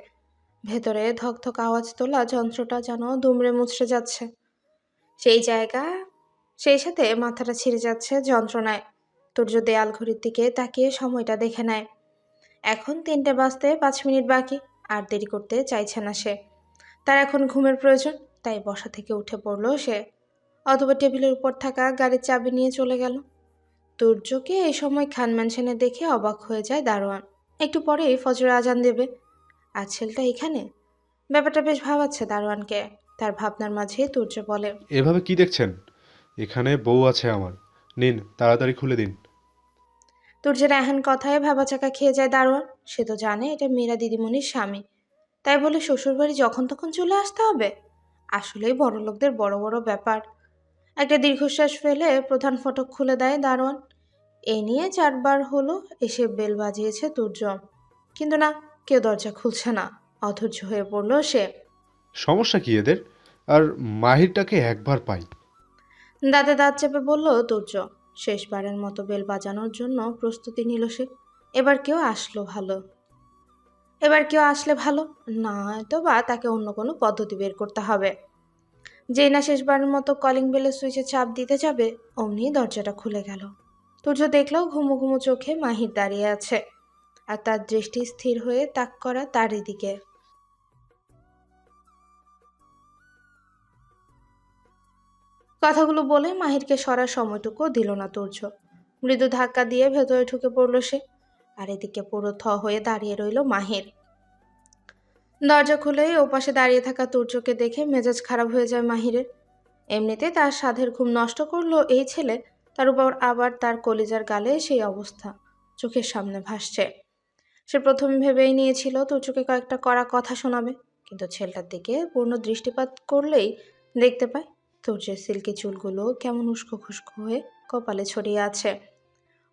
Speaker 2: ভেতরে ধকধক আওয়াজ তোলা যন্ত্রটা যেন দুমড়ে মুচড়ে যাচ্ছে। সেই সাথে মাথাটা ছিঁড়ে যাচ্ছে যন্ত্রণায়। তুর্য দেয়াল ঘড়ির দিকে তাকিয়ে সময়টা দেখে নেয়। এখন 3টে বাজতে 5 মিনিট বাকি। আর দেরি করতে চাইছে না সে। তার এখন ঘুমের প্রয়োজন, তাই বসা থেকে উঠে পড়ল সে। অথবা টেবিলের উপর থাকা গাড়ির চাবি নিয়ে চলে গেল। তুর্যকে এই সময় খান ম্যানশনে দেখে অবাক হয়ে যায় দারোয়ান। একটু পরেই ফজর আজান দেবে। আর ছেলেটা এখানে? ব্যাপারটা বেশ ভাবাচ্ছে দারোয়ানকে। তার ভাবনার মাঝে তুর্য বলে,
Speaker 12: এভাবে কি দেখছেন? এখানে বউ আছে আমার। নিন, তাড়াতাড়ি খুলে দিন।
Speaker 2: তুর্যের এহেন কথায় ভাবাচাকা খেয়ে যায় দারোয়ান। সে তো জানে এটা মীরা দিদিমণির স্বামী, তাই বলে শ্বশুরবাড়ি যখন তখন চলে আসতে হবে? আসলেই বড় লোকদের বড় বড় ব্যাপার। একটা দীর্ঘশ্বাস ফেলে প্রধান ফটক খুলে দেয় দারোয়ান। এই নিয়ে 4বার হলো এসে বেল বাজিয়েছে তুর্য, কিন্তু না, কেউ দরজা খুলছে না। অধৈর্য হয়ে পড়ল সে।
Speaker 12: সমস্যা কি এদের? আর মাহিরটাকে একবার পাই।
Speaker 2: দাঁতে দাঁত চেপে বলল তুর্য। শেষবারের মতো বেল বাজানোর জন্য প্রস্তুতি নিল সে। এবার কেউ আসলে ভালো, নয়তো বা তাকে অন্য কোনো পদ্ধতি বের করতে হবে। যেই না শেষবারের মতো কলিং বেলের সুইচে চাপ দিতে যাবে, অমনি দরজাটা খুলে গেল। তুর্য দেখলো ঘুমো ঘুমো চোখে মাহির দাঁড়িয়ে আছে, আর তার দৃষ্টি স্থির হয়ে তাক করা তারই দিকে। কথাগুলো বলে মাহিরকে সরার সময়টুকু দিল না তুর্য। মৃদু ধাক্কা দিয়ে ভেতরে ঢুকে পড়ল সে। আর এদিকে পুরো থ হয়ে দাঁড়িয়ে রইল মাহির। দরজা খুলেই ওপাশে দাঁড়িয়ে থাকা তুর্যকে দেখে মেজাজ খারাপ হয়ে যায় মাহিরের। এমনিতে তার সাধের ঘুম নষ্ট করলো এই ছেলে, তার উপর আবার তার কলিজার গালে সেই অবস্থা চোখের সামনে ভাসছে। সে প্রথমে ভেবেই নিয়েছিল তুর্যকে কয়েকটা কড়া কথা শোনাবে, কিন্তু ছেলেটার দিকে পূর্ণ দৃষ্টিপাত করলেই দেখতে পায় তুর্যের সিল্কি চুলগুলো কেমন উস্কো খুস্কো হয়ে কপালে ছড়িয়ে আছে।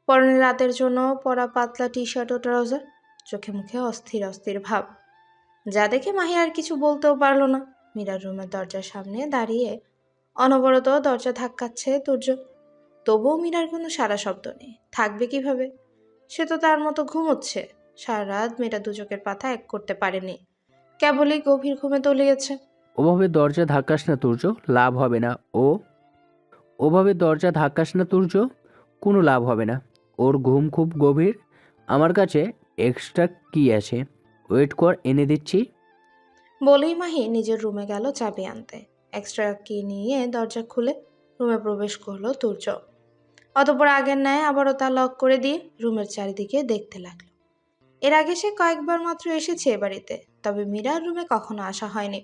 Speaker 2: পরনে রাতের জন্য পরা পাতলা টি শার্ট ও ট্রাউজার। চোখে মুখে অস্থির অস্থির ভাব, যা দেখে মাহির আর কিছু বলতেও পারল না। মীরার রুমের দরজার সামনে দাঁড়িয়ে অনবরত দরজা ধাক্কাচ্ছে তুর্য। তবুও মীরার কোনো সারা শব্দ নেই। থাকবে কিভাবে? সে তো তার মতো ঘুমোচ্ছে। সারা রাত মীরা দুচোখের পাতা এক করতে পারেনি, কেবলই গভীর ঘুমে তলিয়েছে।
Speaker 5: ওভাবে দরজা ধাক্কাস না তুর্য, লাভ হবে না। ওভাবে দরজা ধাক্কাস না তুর্য, কোনো লাভ হবে না। ওর ঘুম খুব গভীর। আমার কাছে এক্সট্রা কি আছে, ওয়েট কর, এনে দিচ্ছি।
Speaker 2: বলেই মাহি নিজের রুমে গেল চাবি আনতে। এক্সট্রা কি নিয়ে দরজা খুলে রুমে প্রবেশ করলো তুর্য। অতঃপর আগের ন্যায় আবারও তা লক করে দিয়ে রুমের চারিদিকে দেখতে লাগলো। এর আগে সে কয়েকবার মাত্র এসেছে এ বাড়িতে, তবে মীরার রুমে কখনো আসা হয়নি।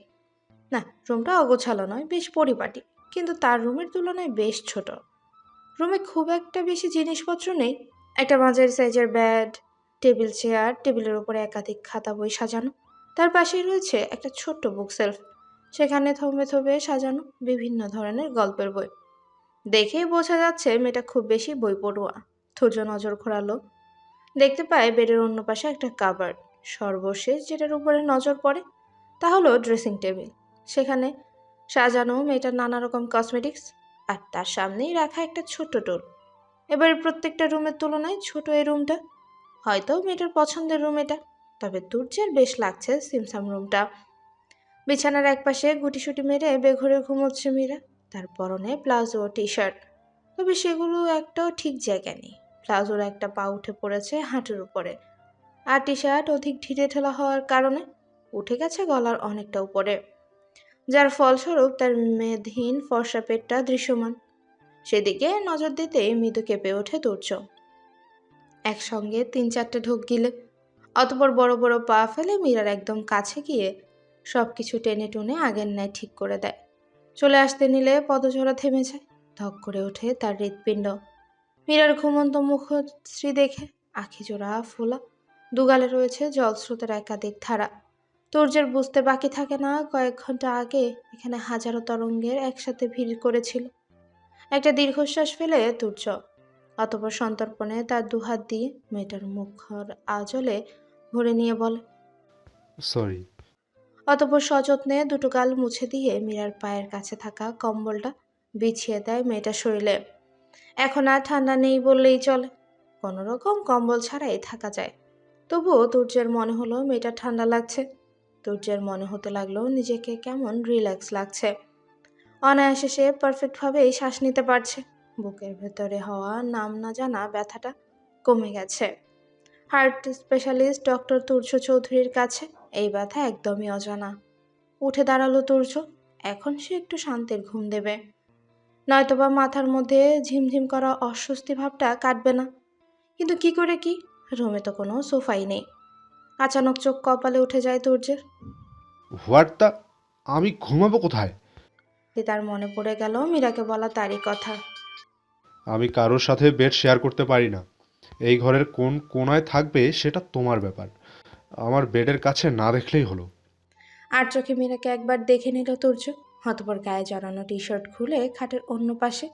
Speaker 2: না, রুমটা অগোছালো নয়, বেশ পরিপাটি, কিন্তু তার রুমের তুলনায় বেশ ছোট। রুমে খুব একটা বেশি জিনিসপত্র নেই। একটা মাঝারি সাইজের বেড, টেবিল চেয়ার, টেবিলের উপরে একাধিক খাতা বই সাজানো। তার পাশেই রয়েছে একটা ছোট্ট বুক সেলফ, সেখানে থমে থমে সাজানো বিভিন্ন ধরনের গল্পের বই। দেখেই বোঝা যাচ্ছে মেয়েটা খুব বেশি বই পড়ুয়া। তুর্য নজর ঘোরালো, দেখতে পায় বেডের অন্য পাশে একটা কাবার্ড। সর্বশেষ যেটার উপরে নজর পড়ে তা হলো ড্রেসিং টেবিল। সেখানে সাজানো মেয়েটার নানা রকম কসমেটিক্স, আর তার সামনেই রাখা একটা ছোট্ট টোল। এবারে প্রত্যেকটা রুমের তুলনায় ছোট এই রুমটা। হয়তো মেয়েটার পছন্দের রুম এটা, তবে তুর্যের বেশ লাগছে সিমসাম রুমটা। বিছানার একপাশে গুটিসুটি মেরে বেঘরে ঘুমোচ্ছে মীরা। তার পরনে প্লাজো ও টি শার্ট, তবে সেগুলো একটাও ঠিক জায়গায় নেই। প্লাজোর একটা পা উঠে পড়েছে হাঁটুর উপরে, আর টি শার্ট অধিক ঢিলে ঢালা হওয়ার কারণে উঠে গেছে গলার অনেকটা উপরে, যার ফলস্বরূপ তার মেদহীন ফর্সা পেটটা দৃশ্যমান। সেদিকে নজর দিতেই মৃদু কেঁপে ওঠে তুর্য। একসঙ্গে 3-4টে ঢোক গিলে অতপর বড় বড় পা ফেলে মীরার একদম কাছে গিয়ে সবকিছু টেনে টুনে আগের ন্যায় ঠিক করে দেয়। চলে আসতে নিলে পদজোড়া থেমে যায়। ধক করে ওঠে তার হৃৎপিণ্ড। মীরার ঘুমন্ত মুখশ্রী দেখে আখি জোড়া ফোলা, দুগালে রয়েছে জলস্রোতের একাধিক ধারা। তুর্যের বুঝতে বাকি থাকে না কয়েক ঘন্টা আগে এখানে হাজারো তরঙ্গের একসাথে ভিড় করেছিল। একটা দীর্ঘশ্বাস ফেলে তুর্য অতপর সন্তর্পণে তার দুহাত দিয়ে মেয়েটার মুখর আঁচলে ভরে নিয়ে বলে,
Speaker 12: সরি।
Speaker 2: অতঃপর সযত্নে দুটো গাল মুছে দিয়ে মীরার পায়ের কাছে থাকা কম্বলটা বিছিয়ে দেয় মেয়েটার শরীরে। এখন আর ঠান্ডা নেই বললেই চলে, কোনো রকম কম্বল ছাড়াই থাকা যায়। তবুও তুর্যের মনে হলো মেয়েটা ঠান্ডা লাগছে। তুর্যের মনে হতে লাগলো নিজেকে কেমন রিল্যাক্স লাগছে। অনায়াসে সে পারফেক্টভাবেই শ্বাস নিতে পারছে। বুকের ভেতরে হওয়া নাম না জানা ব্যথাটা কমে গেছে। হার্ট স্পেশালিস্ট ডক্টর তুর্য চৌধুরীর কাছে এই ব্যথা একদমই অজানা। উঠে দাঁড়ালো তুর্য। এখন সে একটু শান্তির ঘুম দেবে, নয়তোবা মাথার মধ্যে ঝিমঝিম করা অস্বস্তি ভাবটা কাটবে না। কিন্তু কি করে কি, রুমে তো কোনো সোফাই নেই। আচানক চোখ কপালে উঠে যায় তুর্যের।
Speaker 12: হোয়াট দ্য, আমি ঘুমাবো কোথায়?
Speaker 2: তার মনে পড়ে গেল মীরাকে বলা তারই কথা।
Speaker 12: আমি কারোর সাথে বেড শেয়ার করতে পারি না। এই ঘরের কোন কোনায় থাকবে সেটা তোমার ব্যাপার, আমার বেডের কাছে না দেখলেই হলো।
Speaker 2: আর চোখে মীরাকে একবার দেখে নিল তুর্য। অতঃপর গায়ে জড়ানো টি শার্ট খুলে খাটের অন্য পাশে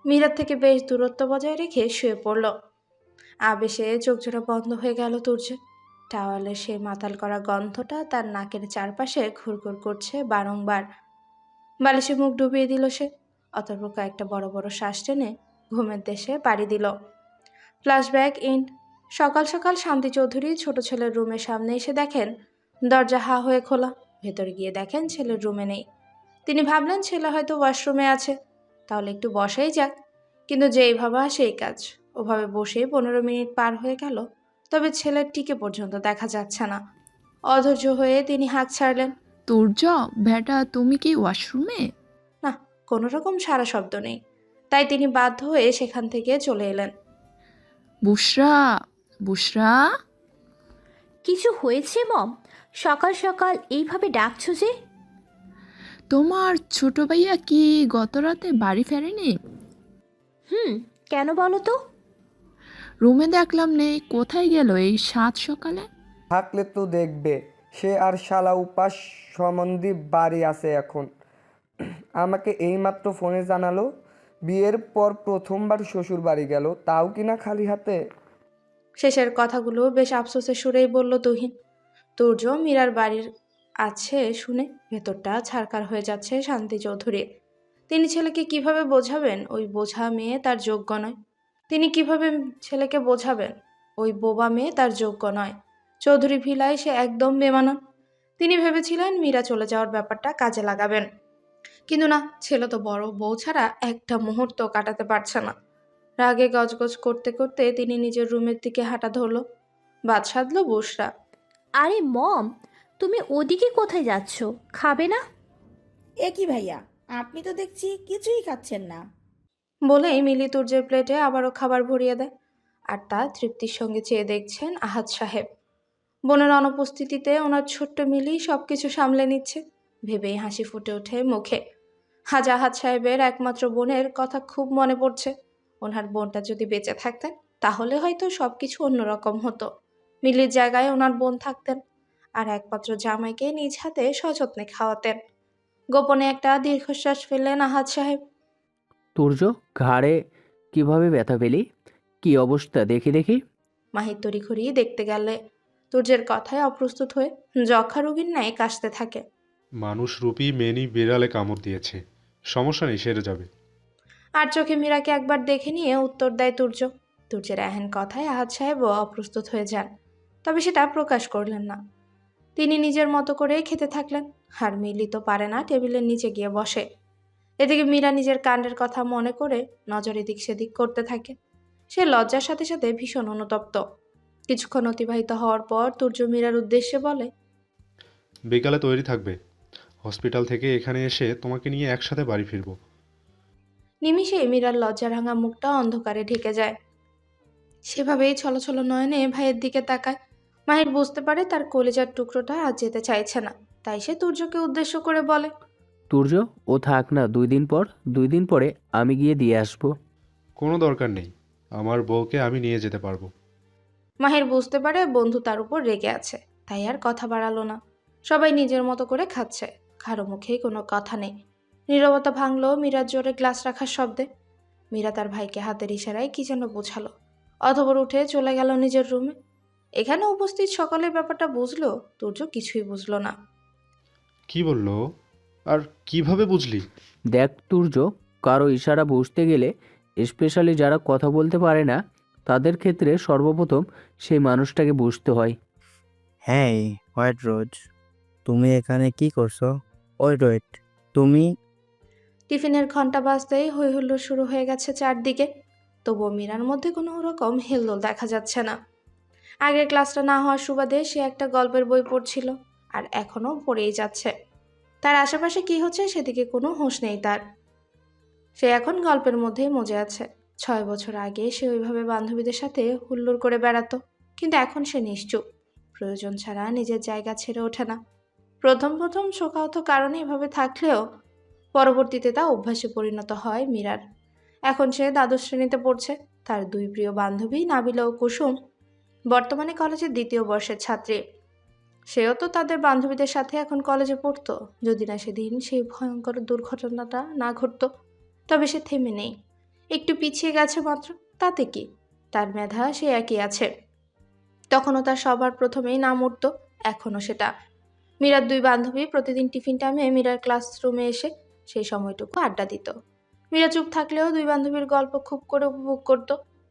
Speaker 2: মীরার থেকে বেশ দূরত্ব বজায় রেখে শুয়ে পড়ল। আবেশে চোখজোড়া বন্ধ হয়ে গেল তুর্য। টাওয়ালের সেই মাতাল করা গন্ধটা তার নাকের চারপাশে ঘুরঘুর করছে বারংবার। বালিশে মুখ ডুবিয়ে দিল সে। অতঃপর কয়েকটা বড় বড় শ্বাস টেনে ঘুমের দেশে পাড়ি দিল। Flashback in. সকাল সকাল শান্তি চৌধুরী ছোট ছেলের রুমের সামনে এসে দেখেন দরজা হা হয়ে খোলা। ভেতরে গিয়ে দেখেন ছেলের রুমে নেই। তিনি ভাবলেন ছেলে হয়তো ওয়াশরুমে আছে, তাহলে একটু বসাই যাক। কিন্তু যেই ভাবা সেই কাজ। ওভাবে বসে 15 মিনিট পার হয়ে গেল, তবে ছেলের টিকে পর্যন্ত দেখা যাচ্ছে না। অধৈর্য হয়ে তিনি হাঁক ছাড়লেন।
Speaker 9: তুর্য, বেটা তুমি কি ওয়াশরুমে?
Speaker 2: না, কোনো রকম সারা শব্দ নেই। তাই তিনি বাধ্য হয়ে সেখান থেকে চলে এলেন।
Speaker 9: বুশরা, বুশরা।
Speaker 3: কিছু হয়েছে মম? সকাল সকাল এইভাবে ডাকছো যে?
Speaker 9: তোমার ছোট ভাইয়া কি গত রাতে বাড়ি ফেরেনি?
Speaker 3: কেন বলো তো?
Speaker 9: রুমে দেখলাম নেই, কোথায় গেল এই সাত সকালে?
Speaker 8: থাকলে তো দেখবে, সে আর শালা উপাস সম্বন্ধী বাড়ি আছে এখন। আমাকে এইমাত্র ফোনে জানালো বিয়ের পর প্রথমবার শ্বশুর বাড়ি গেল, তাও কিনা খালি হাতে।
Speaker 2: শেষের কথাগুলো বেশ আফসোসের সুরেই বলল তুহিন। তুর্য মীরার বাড়ির আছে শুনে ভেতরটা ছারকার হয়ে যাচ্ছে শান্তি চৌধুরীর। তিনি ছেলেকে কিভাবে বোঝাবেন ওই বোঝা মেয়ে তার যোগ্য নয়? তিনি কিভাবে ছেলেকে বোঝাবেন ওই বোবা মেয়ে তার যোগ্য নয়? চৌধুরী ভিলায় সে একদম বেমানান। তিনি ভেবেছিলেন মীরা চলে যাওয়ার ব্যাপারটা কাজে লাগাবেন, কিন্তু না, ছেলে তো বড় বউ ছাড়া একটা মুহূর্ত কাটাতে পারছে না। রাগে গজগজ করতে করতে তিনি নিজের রুমের দিকে হাঁটা ধরল। বাদ সাধল বুশরা।
Speaker 3: আরে মম, তুমি ওদিকে কোথায় যাচ্ছ? খাবে না?
Speaker 6: এ কি ভাইয়া, আপনি তো দেখছি কিছুই খাচ্ছেন না।
Speaker 2: বলেই মিলি তুর্যের প্লেটে আবারও খাবার ভরিয়ে দেয়। আর তা তৃপ্তির সঙ্গে চেয়ে দেখছেন আহাদ সাহেব। বোনের অনুপস্থিতিতে ওনার ছোট্ট মিলি সবকিছু সামলে নিচ্ছে ভেবেই হাসি ফুটে ওঠে মুখে। আহাদ সাহেবের একমাত্র বোনের কথা খুব মনে পড়ছে। ওনার বোনটা যদি বেঁচে থাকতেন তাহলে হয়তো সবকিছু অন্যরকম হতো। মিলির জায়গায় ওনার বোন থাকতেন, আর একমাত্র জামাইকে নিজ হাতে সযত্নে খাওয়াতেন। গোপনে একটা দীর্ঘশ্বাস ফেললেন আহাদ সাহেব।
Speaker 5: তুর্য, ঘাড়ে কিভাবে ব্যথা পেলি? কি অবস্থা দেখি দেখি।
Speaker 2: মাহির তড়িঘড়ি দেখতে গেলে তুর্যের কথায় অপ্রস্তুত হয়ে যক্ষা রোগীর ন্যায় কাশতে থাকে।
Speaker 12: মানুষরূপী মেনি বিড়ালে কামড় দিয়েছে, সমস্যা নেই, সেরে যাবে।
Speaker 2: আর চোখে মীরাকে একবার দেখে নিয়ে উত্তর দেয় তুর্য। তুর্যের এহেন কথায় আহাদ সাহেবও অপ্রস্তুত হয়ে যান, তবে সেটা প্রকাশ করলেন না। তিনি নিজের মতো করেই খেতে থাকলেন। আর মিলি তো পারে না টেবিলের নিচে গিয়ে বসে। এদিকে মীরা নিজের কাণ্ডের কথা মনে করে নজর এদিক সেদিক করতে থাকে। সে লজ্জার সাথে সাথে ভীষণ অনুতপ্ত। কিছুক্ষণ অতিবাহিত হওয়ার পর তুর্য মীরার উদ্দেশ্যে বলে,
Speaker 12: বিকালে তৈরি থাকবে, হসপিটাল থেকে এখানে এসে তোমাকে নিয়ে একসাথে বাড়ি ফিরবো।
Speaker 2: নিমিষে মীরার লজ্জা রাঙা মুখটা অন্ধকারে ঢেকে যায়। সেভাবেই ছলছল নয়নে ভাইয়ের দিকে তাকায়। মাহির বুঝতে পারে তার কলিজার টুকরোটা আজ যেতে চাইছে না, তাই সে তুর্যকে উদ্দেশ্য করে বলে,
Speaker 5: তুর্য, ও থাক না, 2 দিন পরে আমি গিয়ে দিয়ে আসবো।
Speaker 12: কোনো দরকার নেই, আমার বউকে আমি নিয়ে যেতে পারবো।
Speaker 2: মাহির বুঝতে পারে বন্ধু তার উপর রেগে আছে, তাই আর কথা বাড়ালো না। সবাই নিজের মতো করে খাচ্ছে, কারো মুখেই কোনো কথা নেই। নীরবতা ভাঙলো মীরার জোরে গ্লাস রাখার শব্দে। মীরা তার ভাইকে হাতের ইশারায় কি যেন বোঝালো, অতঃপর উঠে চলে গেল নিজের রুমে। এখানে উপস্থিত সকলের ব্যাপারটা বুঝলো, তুর্য কিছুই বুঝলো না।
Speaker 12: কি বললো ও? আর কিভাবে বুঝলি?
Speaker 5: দেখ তুর্য, কারো ইশারা বুঝতে গেলে, স্পেশালি যারা কথা বলতে পারে না, তাদের ক্ষেত্রে সর্বপ্রথম সেই মানুষটাকে বুঝতে হয়।
Speaker 1: হ্যাঁ হোয়াইট রোজ, তুমি এখানে কি করছো? ওয়েট ওয়েট, তুমি?
Speaker 2: টিফিনের ঘন্টা বাজতেই হই হুল্লোড় শুরু হয়ে গেছে চারদিকে। তবুও মীরার মধ্যে কোনো রকম হেলদোল দেখা যাচ্ছে না। আগের ক্লাসটা না হওয়ার সুবাদে সে একটা গল্পের বই পড়ছিল, আর এখনও পড়েই যাচ্ছে। তার আশেপাশে কি হচ্ছে সেদিকে কোনো হুঁশ নেই তার। সে এখন গল্পের মধ্যেই মজে আছে। 6 বছর আগে সে ওইভাবে বান্ধবীদের সাথে হুল্লোড় করে বেড়াতো, কিন্তু এখন সে নিশ্চুপ। প্রয়োজন ছাড়া নিজের জায়গা ছেড়ে ওঠে না। প্রথম প্রথম শোকাহত কারণে এভাবে থাকলেও পরবর্তীতে তা অভ্যাসে পরিণত হয় মীরার। এখন সে দ্বাদশ শ্রেণীতে পড়ছে। তার দুই প্রিয় বান্ধবী নাবিলা ও কুসুম বর্তমানে কলেজের 2য় বর্ষের ছাত্রী। সেও তো তাদের বান্ধবীদের সাথে এখন কলেজে পড়তো, যদি না সেদিন সেই ভয়ঙ্কর দুর্ঘটনাটা না ঘটতো। তবে সে থেমে নেই, একটু পিছিয়ে গেছে মাত্র। তাতে কি, তার মেধা সে একই আছে। তখনও তার সবার প্রথমেই নাম উঠত, এখনও সেটা। মীরার দুই বান্ধবী প্রতিদিন টিফিন টাইমে মীরার ক্লাসরুমে এসে সেই সময়টুকু আড্ডা দিত। মীরা চুপ থাকলেও দুই বান্ধবীর গল্প খুব করে উপভোগ করত।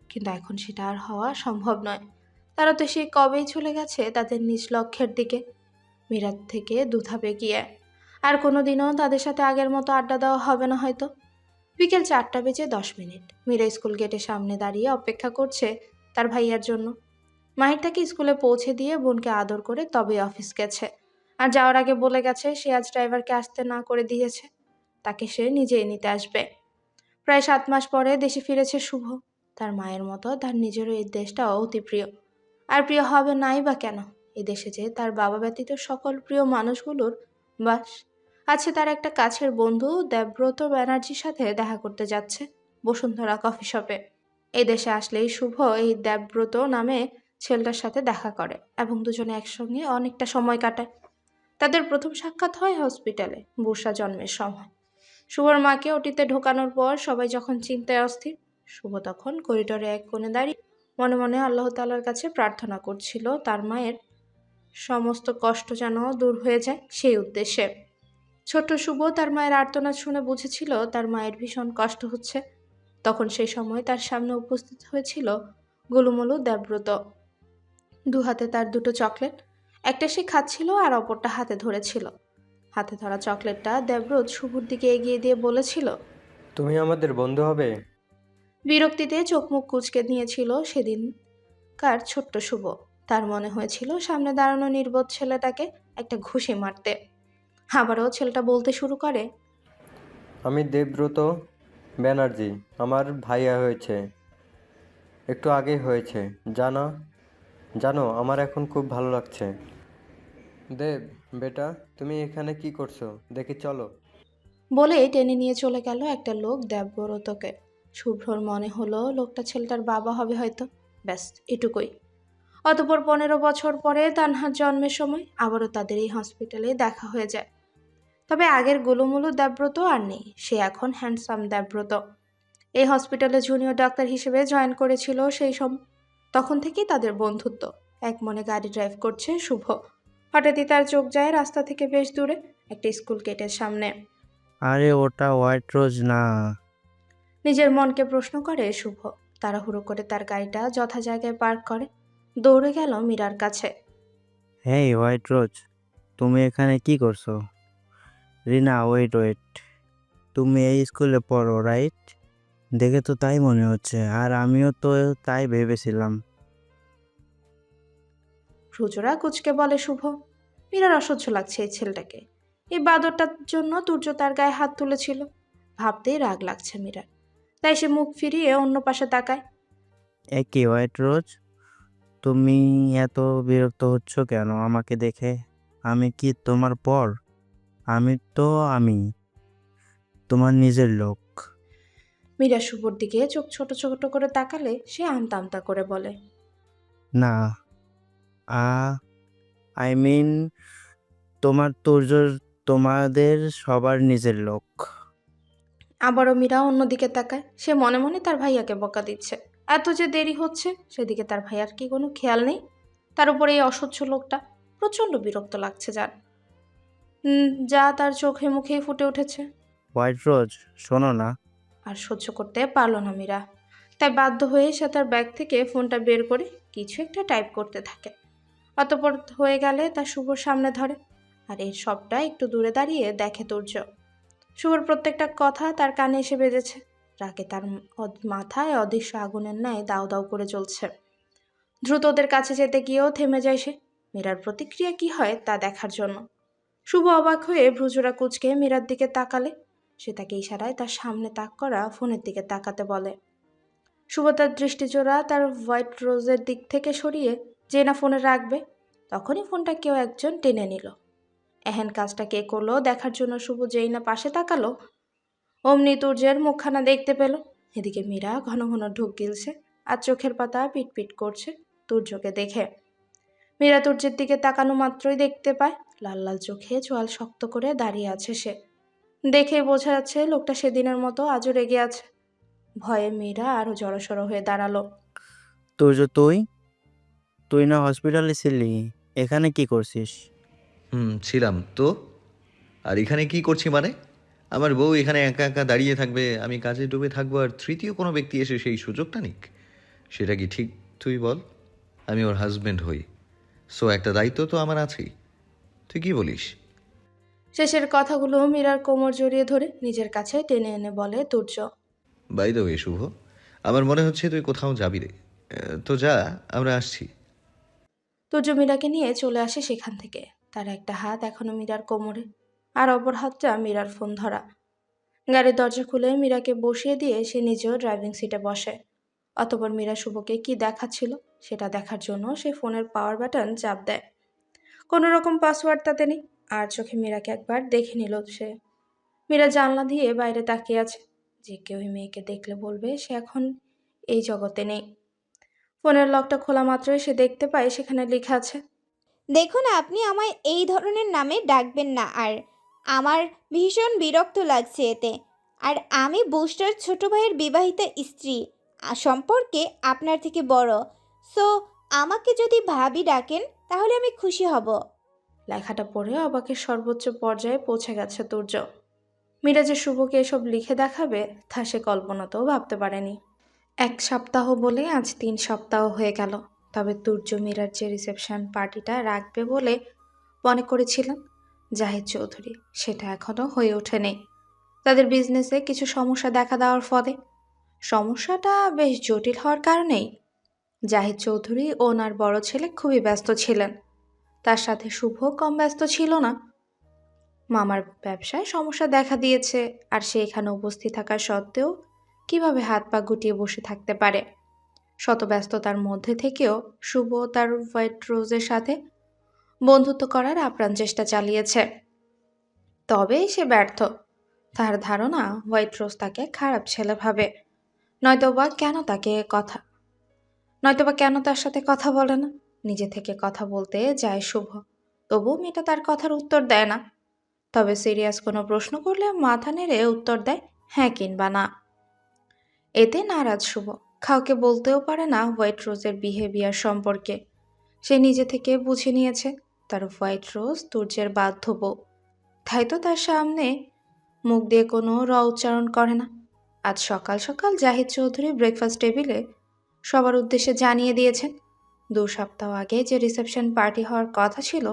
Speaker 2: কিন্তু এখন সেটা আর হওয়া সম্ভব নয়। তারা তো সে কবেই চলে গেছে তাদের নিজ লক্ষ্যের দিকে, মীরার থেকে দুধাপে গিয়ে। আর কোনোদিনও তাদের সাথে আগের মতো আড্ডা দেওয়া হবে না হয়তো। বিকেল 4:10 মীরা স্কুল গেটের সামনে দাঁড়িয়ে অপেক্ষা করছে তার ভাইয়ার জন্য। মাহির তাকে স্কুলে পৌঁছে দিয়ে বোনকে আদর করে তবে অফিস গেছে। আর যাওয়ার আগে বলে গেছে সে আজ ড্রাইভারকে আসতে না করে দিয়েছে, তাকে সে নিজেই নিতে আসবে। প্রায় 7 মাস পরে দেশে ফিরেছে শুভ। তার মায়ের মতো তার নিজেরও এই দেশটা অতি প্রিয়। আর প্রিয় হবে নাই বা কেন, এই দেশে যে তার বাবা ব্যতীত সকল প্রিয় মানুষগুলোর বাস। আছে তার একটা কাছের বন্ধু দেবব্রত ব্যানার্জির সাথে দেখা করতে যাচ্ছে বসুন্ধরা কফি শপে। এই দেশে আসলেই শুভ এই দেবব্রত নামে ছেলেটার সাথে দেখা করে এবং দুজনে একসঙ্গে অনেকটা সময় কাটায়। তাদের প্রথম সাক্ষাৎ হয় হসপিটালে বর্ষা জন্মের সময়। শুভর মাকে ওটিতে ঢোকানোর পর সবাই যখন চিন্তায় অস্থির, শুভ তখন করিডোরে এক কোণে দাঁড়িয়ে মনে মনে আল্লাহ তাআলার কাছে প্রার্থনা করছিল তার মায়ের সমস্ত কষ্ট যেন দূর হয়ে যায় সেই উদ্দেশ্যে। ছোট্ট শুভ তার মায়ের আর্তনাদ শুনে বুঝেছিল তার মায়ের ভীষণ কষ্ট হচ্ছে। তখন সেই সময় তার সামনে উপস্থিত হয়েছিল গোলুমলু দেবব্রত। দু হাতে তার দুটো চকলেট, একটা সে খাচ্ছিল আর অপরটা হাতে ধরেছিল। হাতে ধরা চকলেটটা দেবব্রত শুভর দিকে এগিয়ে দিয়ে বলেছিল,
Speaker 8: তুমি আমাদের বন্ধু হবে?
Speaker 2: বিরক্তিতে চোখ মুখ কুঁচকে নিয়েছিল সেদিনকার ছোট্ট শুভ। তার মনে হয়েছিল সামনে দাঁড়ানো নির্বোধ ছেলেটাকে একটা ঘুষি মারতে। আবারও ছেলেটা বলতে শুরু করে,
Speaker 8: আমি দেবব্রত ব্যানার্জি, আমার ভাইয়া হয়েছে, একটু আগেই হয়েছে। জানো জানো আমার এখন খুব ভালো লাগছে। দেব বেটা, তুমি এখানে কি করছো? দেখি চলো।
Speaker 2: বলে টেনে নিয়ে চলে গেল একটা লোক দেবব্রতকে। শুভ্রর মনে হলো লোকটা ছেলেটার বাবা হবে হয়তো, ব্যাস এটুকুই। অতঃপর 15 বছর পরে তানহার জন্মের সময় আবারও তাদের এই হসপিটালে দেখা হয়ে যায়। তবে আগের গোলুমুলু দেবব্রত আর নেই, সে এখন হ্যান্ডসাম দেবব্রত। এই হসপিটালে জুনিয়র ডাক্তার হিসেবে জয়েন করেছিল সেই সময়। তখন থেকেই তাদের বন্ধুত্ব। এক মনে গাড়ি ড্রাইভ করছে শুভ। হঠাৎই তার চোখ যায় রাস্তা থেকে বেশ দূরে একটা স্কুল গেটের সামনে।
Speaker 1: আরে ওটা হোয়াইট রোজ না?
Speaker 2: নিজের মনকে প্রশ্ন করে শুভ। তাড়াহুড়ো করে তার গাড়িটা যথা জায়গায় পার্ক করে দৌড়ে গেল মীরার কাছে।
Speaker 1: হেই হোয়াইট রোজ, তুমি এখানে কি করছো? রিনা ওয়েট ওয়েট, তুমি এই স্কুলে পড়ো রাইট? দেখে তো তাই মনে হচ্ছে, আর আমিও তো তাই ভেবেছিলাম।
Speaker 2: ভ্রুজোড়া কুচকে বলে শুভ। মীরার অসহ্য লাগছে এই ছেলেটাকে। এই বাদরটার জন্য তুর্য তার গায়ে হাত তুলেছিল। ভাবতেই রাগ লাগছে মীরার। তাই সে মুখ ফিরিয়ে অন্য পাশে তাকায়।
Speaker 1: একই হোয়াইট রোজ, তুমি এত বিরক্ত হচ্ছ কেন আমাকে দেখে? আমি কি তোমার পর? আমি তোমার নিজের লোক।
Speaker 2: মীরা শুভর দিকে চোখ ছোট ছোট করে তাকালে সে আমতা আমতা করে বলে,
Speaker 1: না, আই মিন তোমাদের সবার নিজের লোক।
Speaker 2: আবারও মীরা অন্যদিকে তাকায়। সে মনে মনে তার ভাইয়াকে বকা দিচ্ছে। এত যে দেরি হচ্ছে সেদিকে তার ভাইয়ার কি কোনো খেয়াল নেই? তার উপরে এই অসহ্য লোকটা, প্রচণ্ড বিরক্ত লাগছে যার। যা তার চোখে মুখেই ফুটে উঠেছে।
Speaker 1: হোয়াইট রোজ, শোনো না।
Speaker 2: আর সহ্য করতে পারল না মীরা, তাই বাধ্য হয়ে সে তার ব্যাগ থেকে ফোনটা বের করে কিছু একটা টাইপ করতে থাকে। অতঃপর হয়ে গেলে তার শুভর সামনে ধরে, আর এর সবটা একটু দূরে দাঁড়িয়ে দেখে তুর্য। শুভর প্রত্যেকটা কথা তার কানে এসে বেজেছে। রাগে তার মাথায় অদৃশ্য আগুনের ন্যায় দাউ দাউ করে জ্বলছে। দ্রুত ওদের কাছে যেতে গিয়েও থেমে যায় সে, মীরার প্রতিক্রিয়া কি হয় তা দেখার জন্য। শুভ অবাক হয়ে ভ্রুজোড়া কুঁচকে মীরার দিকে তাকালে সে তাকে ইশারায় তার সামনে তাক করা ফোনের দিকে তাকাতে বলে। শুভ তার দৃষ্টিজোড়া তার হোয়াইট রোজের দিক থেকে সরিয়ে যে না ফোনে রাখবে, তখনই ফোনটা কেউ একজন টেনে নিল। এহেন কাজটা কে করলো দেখার জন্য শুভ যেই না পাশে তাকালো, অমনি তুর্যের মুখখানা দেখতে পেল। এদিকে মীরা ঘন ঘন ঢুক গিলছে আর চোখের পাতা পিটপিট করছে তুর্যকে দেখে। মীরা তুর্যের দিকে তাকানো মাত্রই দেখতে পায় লাল লাল চোখে চোয়াল শক্ত করে দাঁড়িয়ে আছে সে। দেখেই বোঝা যাচ্ছে লোকটা সেদিনের মতো আজও রেগে আছে। ভয়ে মীরা আরো জড়সড় হয়ে দাঁড়ালো।
Speaker 1: তুর্য, তুই না হসপিটালে ছিলি, এখানে কি করছিস?
Speaker 4: ছিলাম তো। আর এখানে কি করছি মানে? আমার বউ এখানে একা একা দাঁড়িয়ে থাকবে, আমি কাজে ডুবে থাকবো, আর তৃতীয় কোনো ব্যক্তি এসে সেই সুযোগটা নিক? সেটা কি ঠিক তুই বল? আমি ওর হাজব্যান্ড হই, সো একটা দায়িত্ব তো আমার আছেই। তুই কি বলিস?
Speaker 2: শেষের কথাগুলো মীরার কোমর জড়িয়ে ধরে নিজের কাছে টেনে এনে বলে তুর্য।
Speaker 4: বাই দ্য ওয়ে শুভ, আমার মনে হচ্ছে তুই কোথাও যাবি রে। তো যা, আমরা আসছি।
Speaker 2: তুর্য মীরাকে নিয়ে চলে আসে সেখান থেকে। তার একটা হাত এখনো মীরার কোমরে, আর অপর হাতটা মীরার ফোন ধরা। গাড়ির দরজা খুলে মীরাকে বসিয়ে দিয়ে সে নিজেও ড্রাইভিং সিটে বসে। অতঃপর মীরা শুভকে কি দেখাচ্ছিল সেটা দেখার জন্য সে ফোনের পাওয়ার বাটন চাপ দেয়। কোনো রকম পাসওয়ার্ড তাতে নেই, আর চোখে মীরাকে একবার দেখে নিল সে। মীরা জানলা দিয়ে বাইরে তাকিয়ে আছে, যে কেউ এই মেয়েকে দেখলে বলবে সে এখন এই জগতে নেই। ফোনের লকটা খোলা মাত্রই সে দেখতে পায় সেখানে লেখা আছে,
Speaker 3: দেখুন, আপনি আমায় এই ধরনের নামে ডাকবেন না। আর আমার ভীষণ বিরক্ত লাগছে এতে। আর আমি বুস্টার ছোট ভাইয়ের বিবাহিতা স্ত্রী, সম্পর্কে আপনার থেকে বড়। সো আমাকে যদি ভাবি ডাকেন তাহলে আমি খুশি হব।
Speaker 2: লেখাটা পড়ে অবাকের সর্বোচ্চ পর্যায়ে পৌঁছে গেছে তুর্য। মীরা যে শুভকে এসব লিখে দেখাবে তা সে কল্পনাতেও ভাবতে পারেনি। 1 সপ্তাহ বলে আজ 3 সপ্তাহ হয়ে গেল। তবে তুর্য মীরার যে রিসেপশন পার্টিটা রাখবে বলে মনে করেছিলেন জাহিদ চৌধুরী, সেটা এখনও হয়ে ওঠেনি। তাদের বিজনেসে কিছু সমস্যা দেখা দেওয়ার ফলে, সমস্যাটা বেশ জটিল হওয়ার কারণেই জাহিদ চৌধুরী ও ওনার বড় ছেলে খুবই ব্যস্ত ছিলেন। তার সাথে শুভ কম ব্যস্ত ছিল না। মামার ব্যবসায় সমস্যা দেখা দিয়েছে, আর সে এখানে উপস্থিত থাকা সত্ত্বেও কিভাবে হাত পা গুটিয়ে বসে থাকতে পারে। শত ব্যস্ততার মধ্যে থেকেও শুভ তার হোয়াইট রোজের সাথে বন্ধুত্ব করার আপ্রাণ চেষ্টা চালিয়েছে। তবে সে ব্যর্থ। তার ধারণা হোয়াইট রোজ তাকে খারাপ ছেলে ভাবে, নয়তোবা কেন তার সাথে কথা বলে না। নিজে থেকে কথা বলতে যায় শুভ, তবুও মেয়েটা তার কথার উত্তর দেয় না। তবে সিরিয়াস কোনো প্রশ্ন করলে মাথা নেড়ে উত্তর দেয় হ্যাঁ কিংবা না। এতে নারাজ শুভ, কাউকে বলতেও পারে না হোয়াইট রোজের বিহেভিয়ার সম্পর্কে। সে নিজে থেকে বুঝে নিয়েছে তার হোয়াইট রোজ তুর্যের বাধ্য বউ, তাই তো তার সামনে মুখ দিয়ে কোনো উচ্চারণ করে না। আজ সকাল সকাল জাহিদ চৌধুরী ব্রেকফাস্ট টেবিলে সবার উদ্দেশ্যে জানিয়ে দিয়েছেন 2 সপ্তাহ আগে যে রিসেপশন পার্টি হওয়ার কথা ছিল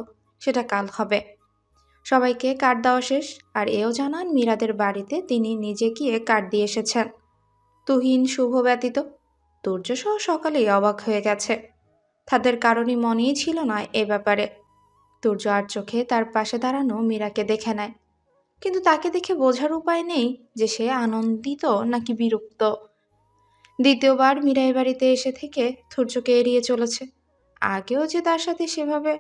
Speaker 2: সেটা কাল হবে। সবাইকে কার্ড দেওয়া শেষ, আর এও জানান মীরাদের বাড়িতে তিনি নিজে গিয়ে কার্ড দিয়ে এসেছেন। তুহিন, শুভ ব্যতীত তুর্য সহ সকালেই অবাক হয়ে গেছে। তাদের কারণই মনেই ছিল না এ ব্যাপারে। তুর্য আর চোখে তার পাশে দাঁড়ানো মীরাকে দেখে নেয়, কিন্তু তাকে দেখে বোঝার উপায় নেই যে সে আনন্দিত নাকি বিরক্ত। দ্বিতীয়বার মীরা এ বাড়িতে এসে থেকে তুর্যকে এড়িয়ে চলেছে। আগেও যে তার সাথে সেভাবে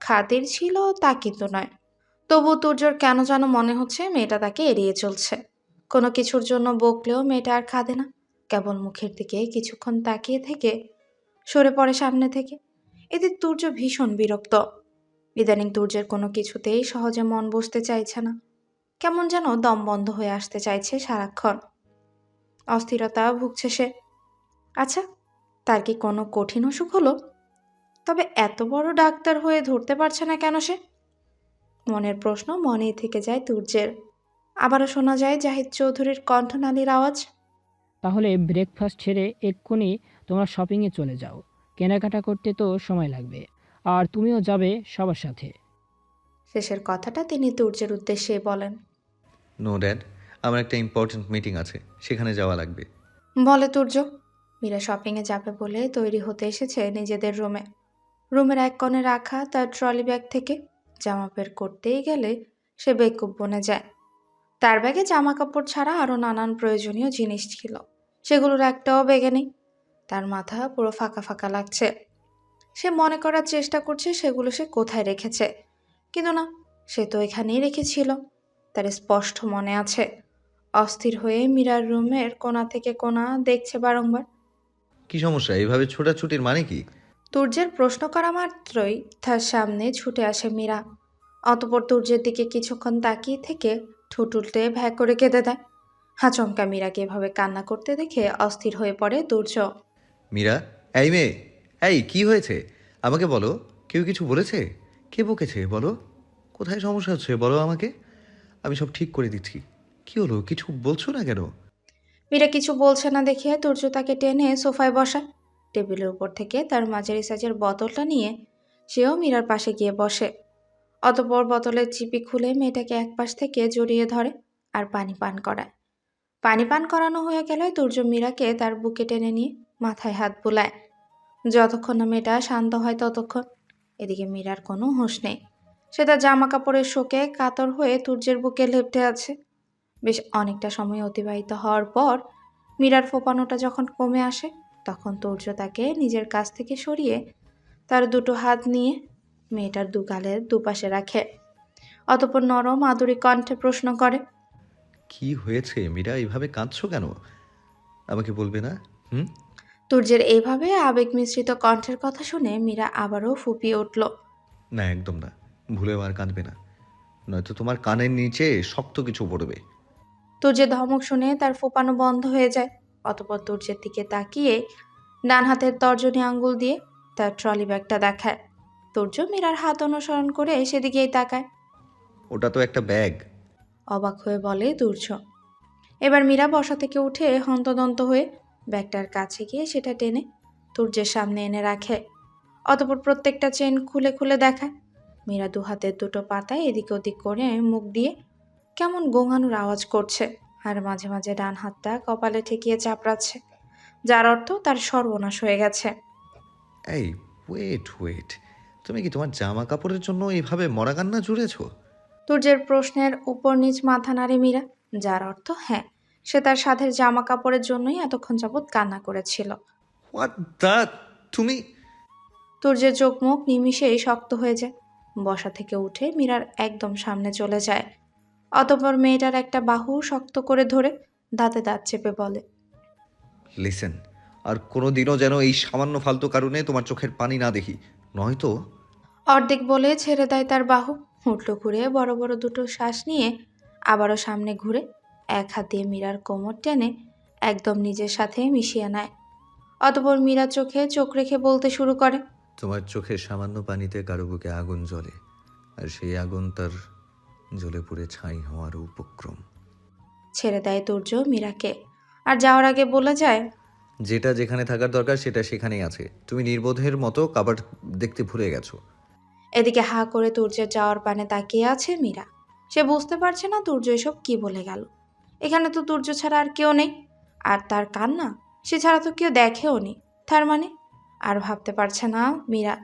Speaker 2: খাতির ছিল তা কিন্তু নয়। তবু তুর্যর কেন যেন মনে হচ্ছে মেয়েটা তাকে এড়িয়ে চলছে। কোনো কিছুর জন্য বকলেও মেয়েটা আর কাঁদে না, কেবল মুখের দিকে কিছুক্ষণ তাকিয়ে থেকে সরে পড়ে সামনে থেকে। এতে তুর্য ভীষণ বিরক্ত। ইদানিং তুর্যের কোনো কিছুতেই সহজে মন বসতে চাইছে না, কেমন যেন দম বন্ধ হয়ে আসতে চাইছে সারাক্ষণ। অস্থিরতা ভুগছে সে। আচ্ছা, তার কি কোনো কঠিন অসুখ হলো? তবে এত বড় ডাক্তার হয়ে ধরতে পারছে না কেন সে? মনের প্রশ্ন মনেই থেকে যায় তুর্যের। আবারও শোনা যায় জাহিদ চৌধুরীর কণ্ঠনালীর আওয়াজ।
Speaker 7: তাহলে ব্রেকফাস্ট ছেড়ে এক্ষুনি তোমরা শপিংয়ে চলে যাও। কেনাকাটা করতে তো সময় লাগবে। আর তুমিও যাবে সবার সাথে।
Speaker 2: শেষের কথাটা তিনি তুর্যের উদ্দেশ্যে বলেন।
Speaker 4: নো ড্যাড, আমার একটা ইম্পর্ট্যান্ট মিটিং আছে, সেখানে যাওয়া লাগবে।
Speaker 2: বলে তুর্য। মীরা শপিংয়ে যাবে বলে তৈরি হতে এসেছে নিজেদের রুমে। রুমের এক কোণে রাখা তার ট্রলি ব্যাগ থেকে জামা বের করতেই গেলে সে বেকুব বনে যায়। তার ব্যাগে জামা কাপড় ছাড়া আরও নানান প্রয়োজনীয় জিনিস ছিল, সেগুলোর একটাও ব্যাগে নেই। তার মাথা পুরো ফাঁকা ফাঁকা লাগছে। সে মনে করার চেষ্টা করছে সেগুলো সে কোথায় রেখেছে, কিন্তু না, সে তো এখানেই রেখেছিল। তার স্পষ্ট মনে আছে। অস্থির হয়ে মীরার রুমের কোণা থেকে কোণা দেখছে বারংবার।
Speaker 4: কি সমস্যা? এইভাবে ছোটাছুটির মানে কি?
Speaker 2: তুর্যের প্রশ্ন করা মাত্রই তার সামনে ছুটে আসে মীরা। অতঃপর তুর্যের দিকে কিছুক্ষণ তাকিয়ে থেকে ঠোঁট উল্টে ভ্যাঁ করে কেঁদে দেয়। আচমকা মীরাকে এভাবে কান্না করতে দেখে অস্থির হয়ে পড়ে তুর্য।
Speaker 4: মীরা, এই মেয়ে, এই কি হয়েছে? আমাকে বলো, কেউ কিছু বলেছে? কে বকেছে বলো? কোথায় সমস্যা হচ্ছে বলো আমাকে, আমি সব ঠিক করে দিচ্ছি। কি হলো, কিছু বলছো না কেন?
Speaker 2: মীরা কিছু বলছে না দেখে তুর্য তাকে টেনে সোফায় বসায়। টেবিলের উপর থেকে তার মাঝারি সাইজের বোতলটা নিয়ে সেও মীরার পাশে গিয়ে বসে। অতঃপর বোতলের চিপি খুলে মেয়েটাকে একপাশ থেকে জড়িয়ে ধরে আর পানি পান করায়। পানি পান করানো হয়ে গেলে তুর্য মীরাকে তার বুকে টেনে নিয়ে মাথায় হাত বুলায়। যতক্ষণ না মেয়েটা শান্ত হয় ততক্ষণ। এদিকে মীরার কোনো হুঁশ নেই। সে তার জামা কাপড়ের শোকে কাতর হয়ে তুর্যের বুকে লেপ্টে আছে। বেশ অনেকটা সময় অতিবাহিত হওয়ার পর মীরার ফোপানোটা যখন কমে আসে, তখন তুর্য তাকে নিজের কাছ থেকে সরিয়ে তার দুটো হাত নিয়ে মেয়েটার দু গালের দুপাশে রাখে। অতঃপর নরম আদুরি কণ্ঠে প্রশ্ন করে।
Speaker 4: কি হয়েছে মীরা, এইভাবে কাঁদছো কেন? আমাকে বলবে না? হুম?
Speaker 2: তুর্যের এইভাবে আবেগ মিশ্রিত কণ্ঠের কথা শুনে মীরা আবারও ফুপিয়ে উঠল।
Speaker 4: না, একদম না, ভুলেও আর কাঁদবে না, নয়তো তোমার কানের নিচে শক্ত কিছু পড়বে।
Speaker 2: তুর্যের ধমক শুনে তার ফোপানো বন্ধ হয়ে যায়। অতঃপর তুর্যের দিকে তাকিয়ে ডান হাতের তর্জনী আঙ্গুল দিয়ে তার ট্রলি ব্যাগটা দেখায়। তুর্য মীরার হাত অনুসরণ করে সেদিকেই তাকায়।
Speaker 4: ওটা তো একটা ব্যাগ।
Speaker 2: অবাক হয়ে বলে তুর্য। এবার মীরা বসা থেকে উঠে হন্তদন্ত হয়ে ব্যাগটার কাছে গিয়ে সেটা টেনে তুর্যের সামনে এনে রাখে। অতঃপর প্রত্যেকটা চেন খুলে খুলে দেখায়। মীরা দু হাতের দুটো পাতায় এদিক ওদিক করে মুখ দিয়ে কেমন গোঙানোর আওয়াজ করছে, আর মাঝে মাঝে ডান হাতটা কপালে ঠেকিয়ে চাপড়াচ্ছে, যার অর্থ তার সর্বনাশ হয়ে গেছে।
Speaker 4: এই, ওয়েট ওয়েট, তুমি কি তোমার জামা কাপড়ের জন্য এইভাবে মরা কান্না জুড়েছো?
Speaker 2: তুর্যের প্রশ্নের উপর নিচ মাথা নাড়ে মীরা, যার অর্থ হ্যাঁ, সে তার সাধের জামা কাপড়ের জন্যই এতক্ষণ যাবৎ কান্না করেছিল।
Speaker 4: হোয়াট দ্য, তুমি?
Speaker 2: তুর্যের চোখ মুখ নিমিষেই শক্ত হয়ে যায়। বসা থেকে উঠে মীরার একদম সামনে চলে যায়। অতঃপর মেয়েটার একটা বাহু শক্ত করে ধরে দাঁতে দাঁত চেপে বলে।
Speaker 4: লিসেন, আর কোনো দিনও যেন এই সামান্য ফালতু কারণে তোমার চোখের পানি না দেখি, নয়তো।
Speaker 2: অর্ধেক বলে ছেড়ে দেয় তার বাহু। উল্টো ঘুরে বড় বড় দুটো শ্বাস নিয়ে আবারও সামনে ঘুরে এক হাত দিয়ে মীরার কোমর টেনে একদম নিজের সাথে মিশিয়ে নেয়। অতঃপর মীরা চোখে চোখ রেখে বলতে শুরু করে।
Speaker 4: তোমার চোখের সামান্য পানিতে কারো বুকে আগুন জ্বলে, আর সেই আগুন তার জ্বলে পুড়ে ছাই হওয়ার উপক্রম।
Speaker 2: ছেড়ে দেয় তুর্য মীরাকে, আর যাওয়ার আগে বলে যায়।
Speaker 4: যেটা যেখানে থাকার দরকার সেটা সেখানেই আছে, তুমি নির্বোধের মতো কাবার্ড দেখতে ভুলে গেছো।
Speaker 2: এদিকে হা করে তুর্যের যাওয়ার পানে তাকিয়ে আছে মীরা। সে বুঝতে পারছে না তুর্য এসব কি বলে গেল। এখানে তো তুর্য ছাড়া আর কেউ নেই, আর তার কান্না সে ছাড়া তো কেউ দেখেও নি। তার মানে আর ভাবতে পারছে না মীরা।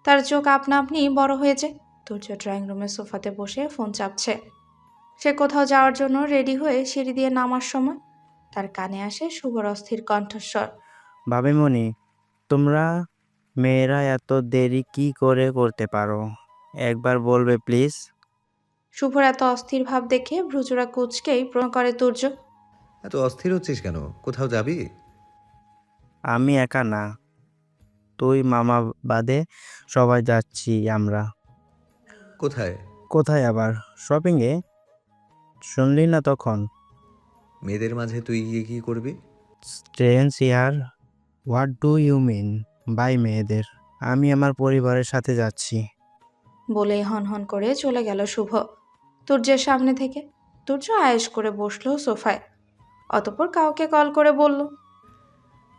Speaker 2: তার চোখ আপনা আপনি বড় হয়ে যায়। তুর্য ড্রয়িং রুমের সোফাতে বসে ফোন চাপছে। সে কোথাও যাওয়ার জন্য রেডি হয়ে সিঁড়ি দিয়ে নামার সময় তার কানে আসে শুভর অস্থির কণ্ঠস্বর।
Speaker 1: ভাবিমণি, তোমরা মেয়েরা এত দেরি কি করে করতে পারো? একবার বলবে প্লিজ?
Speaker 2: শুভর এত অস্থির ভাব দেখে ভ্রুজোড়া কুচকেই প্রশ্ন করে তুর্য।
Speaker 4: এত অস্থির হচ্ছিস কেন? কোথাও যাবি?
Speaker 1: আমি একা না, তুই মামা বাদে সবাই যাচ্ছি আমরা।
Speaker 4: কোথায়?
Speaker 1: কোথায় আবার? শপিংয়ে। শুনলি না তখন?
Speaker 4: মেয়েদের মাঝে তুই গিয়ে কি করবি?
Speaker 1: স্ট্রেঞ্জ ইয়ার, what do you mean by মেয়েদের? আমি আমার পরিবারের সাথে যাচ্ছি।
Speaker 2: বলেই হনহন করে চলে গেল শুভ তুর্যের সামনে থেকে। তুর্য আয়েশ করে বসলো সোফায়, অতঃপর কাউকে কল করে বলল,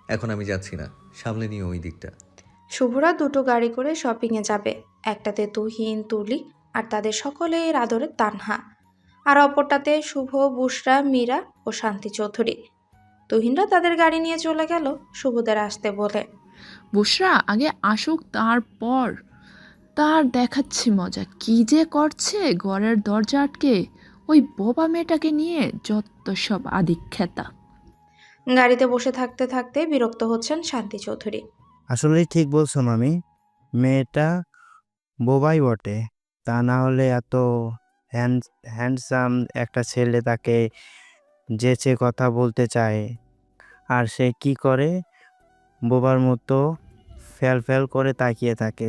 Speaker 4: এখন আমি যাচ্ছি না, সামলে নিও ওই দিকটা।
Speaker 2: শুভরা দুটো গাড়ি করে শপিংয়ে যাবে। একটাতে তুহিন, তুলি আর তাদের সকলের আদরের তানহা, আর অপরটাতে শুভ, বুশরা, মীরা ও শান্তি চৌধুরী। তুহিনরা তাদের গাড়ি নিয়ে চলে গেল শুভদের আসতে বলে।
Speaker 9: বুশরা আগে আসুক, তারপর তার দেখাচ্ছি মজা। কি যে করছে ঘরের দরজা আটকে, ওই বোবা মেয়েটাকে নিয়ে যত সব আদিক্ষেতা।
Speaker 2: গাড়িতে বসে থাকতে থাকতে বিরক্ত হচ্ছেন শান্তি চৌধুরী।
Speaker 1: আসলেই ঠিক বলছো মামি, মেয়েটা বোবাই বটে। তা না হলে এত হ্যান্ডসাম একটা ছেলে তাকে যেচে কথা বলতে চায়, আর সে কি করে? বোবার মতো ফ্যাল ফ্যাল করে তাকিয়ে থাকে।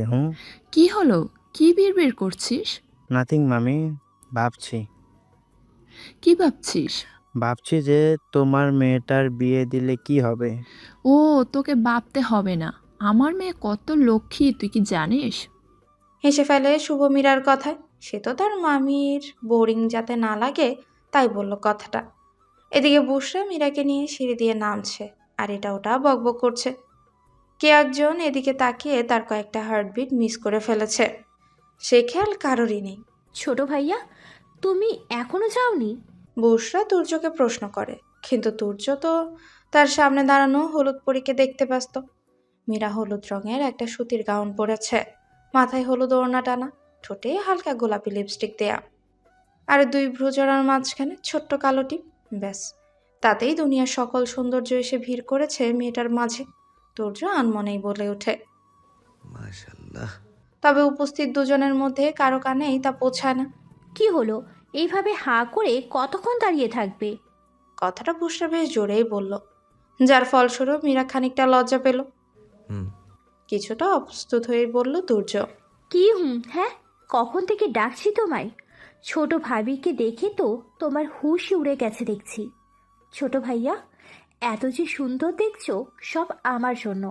Speaker 9: কি হলো? কি বিড়বিড় করছিস?
Speaker 1: নাথিং মামি, ভাবছি
Speaker 9: কি ভাবছিস?
Speaker 1: ভাবছি যে তোমার মেয়েটার বিয়ে দিলে কি হবে।
Speaker 9: ও, তোকে ভাবতে হবে না, আমার মেয়ে কত লক্ষ্মী তুই কি জানিস?
Speaker 2: হেসে ফেলে শুভ মীরার কথায়। সে তো তার মামির বোরিং যাতে না লাগে তাই বলল কথাটা। এদিকে বুশরা মীরাকে নিয়ে সিঁড়ি দিয়ে নামছে, আর এটা ওটা বকবক করছে। কে একজন এদিকে তাকিয়ে তার কয়েকটা হার্টবিট মিস করে ফেলেছে, সে খেয়াল কারোরই নেই।
Speaker 3: ছোট ভাইয়া, তুমি এখনো যাওনি?
Speaker 2: বুশরা তুর্যকে প্রশ্ন করে, কিন্তু তুর্য তো তার সামনে দাঁড়ানো হলুদ পরীকে দেখতে ব্যস্ত। মীরা হলুদ রঙের একটা সুতির গাউন পরেছে, মাথায় হলুদ ওড়না টানা, ঠোঁটে হালকা গোলাপি লিপস্টিক দেয়া, আর দুই ভ্রুজোড়ার মাঝখানে ছোট্ট কালো টিপ। ব্যাস, তাতেই দুনিয়ার সকল সৌন্দর্য এসে ভিড় করেছে মেয়েটার মাঝে। তুর্য আনমনেই বলে ওঠে,
Speaker 4: মাশাল্লাহ।
Speaker 2: তবে উপস্থিত দুজনের মধ্যে কারো কানেই তা পৌঁছায় না।
Speaker 3: কি হলো? এইভাবে হাঁ করে কতক্ষণ দাঁড়িয়ে থাকবে?
Speaker 2: কথাটা বুশরা বেশ জোরেই বলল, যার ফলস্বরূপ মীরা খানিকটা লজ্জা পেল।
Speaker 4: হুম।
Speaker 2: কিছুটা অপ্রস্তুত হয়ে বলল তুর্য।
Speaker 3: কি হ্যাঁ, কখন থেকে ডাকছি তোমায়? ছোট ভাবিকে দেখে তো তোমার হুঁশই উড়ে গেছে দেখছি। ছোট ভাইয়া, এত যে সুন্দর দেখছো সব আমার জন্য,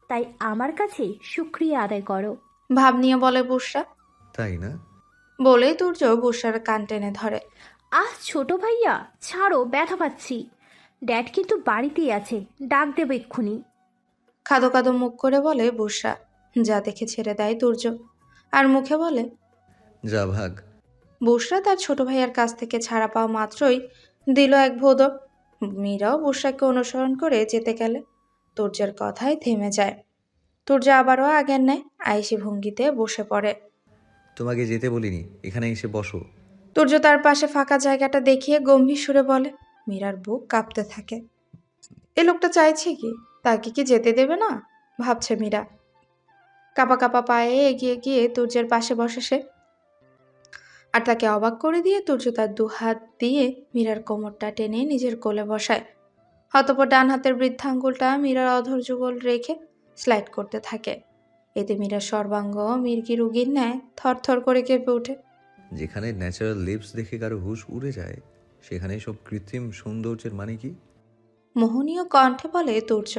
Speaker 3: তাই আমার কাছে শুক্রিয়া আদায় করো।
Speaker 2: ভাব নিয়ে বলে বুশরা।
Speaker 4: তাই না?
Speaker 2: বলেই তুর্য বুশরার কান টেনে ধরে।
Speaker 3: ছোট ভাইয়া ছাড়ো, ব্যথা পাচ্ছি। ড্যাড কিন্তু বাড়িতেই আছে, ডাক দেবো এক্ষুনি।
Speaker 2: খাদো খাদো মুখ করে বলে বুশরা। যা দেখে ছেড়ে দেয় তুর্য, আর মুখে বলে,
Speaker 4: যা ভাগ।
Speaker 2: বুশরা তার ছোট ভাইয়ার কাছ থেকে ছাড়া পাওয়া মাত্রই দিল এক ভোদক। মীরাও বুশরাকে অনুসরণ করে যেতে গেলে তুর্যের কথায় থেমে যায়। তুর্য আবারও আগের ন্যায় আয়েশি ভঙ্গিতে বসে পড়ে।
Speaker 4: তোমাকে যেতে বলিনি, এখানে এসে বসো।
Speaker 2: তুর্য তার পাশে ফাঁকা জায়গাটা দেখিয়ে গম্ভীর সুরে বলে। মীরার বুক কাঁপতে থাকে। এ লোকটা চাইছে কি? তাকে কি যেতে দেবে না ভাবছে মীরা। কাপা কাপা পায়ে এগিয়ে গিয়ে তুর্যের পাশে বসে সে, আর তাকে অবাক করে দিয়ে তুর্য তার দু হাত দিয়ে মীরার কোমরটা টেনে নিজের কোলে বসায়। অতঃপর ডান হাতের বৃদ্ধাঙ্গুলটা মীরার অধর যুগল রেখে স্লাইড করতে থাকে। এতে মীরার সর্বাঙ্গ মির্গি রুগীর ন্যায় থরথর করে কেঁপে ওঠে।
Speaker 4: যেখানে ন্যাচারাল লিপস দেখে কারো হুঁশ উড়ে যায়, সেখানে সব কৃত্রিম সৌন্দর্যের মানে কি?
Speaker 2: মোহনীয় কণ্ঠে বলে তুর্য।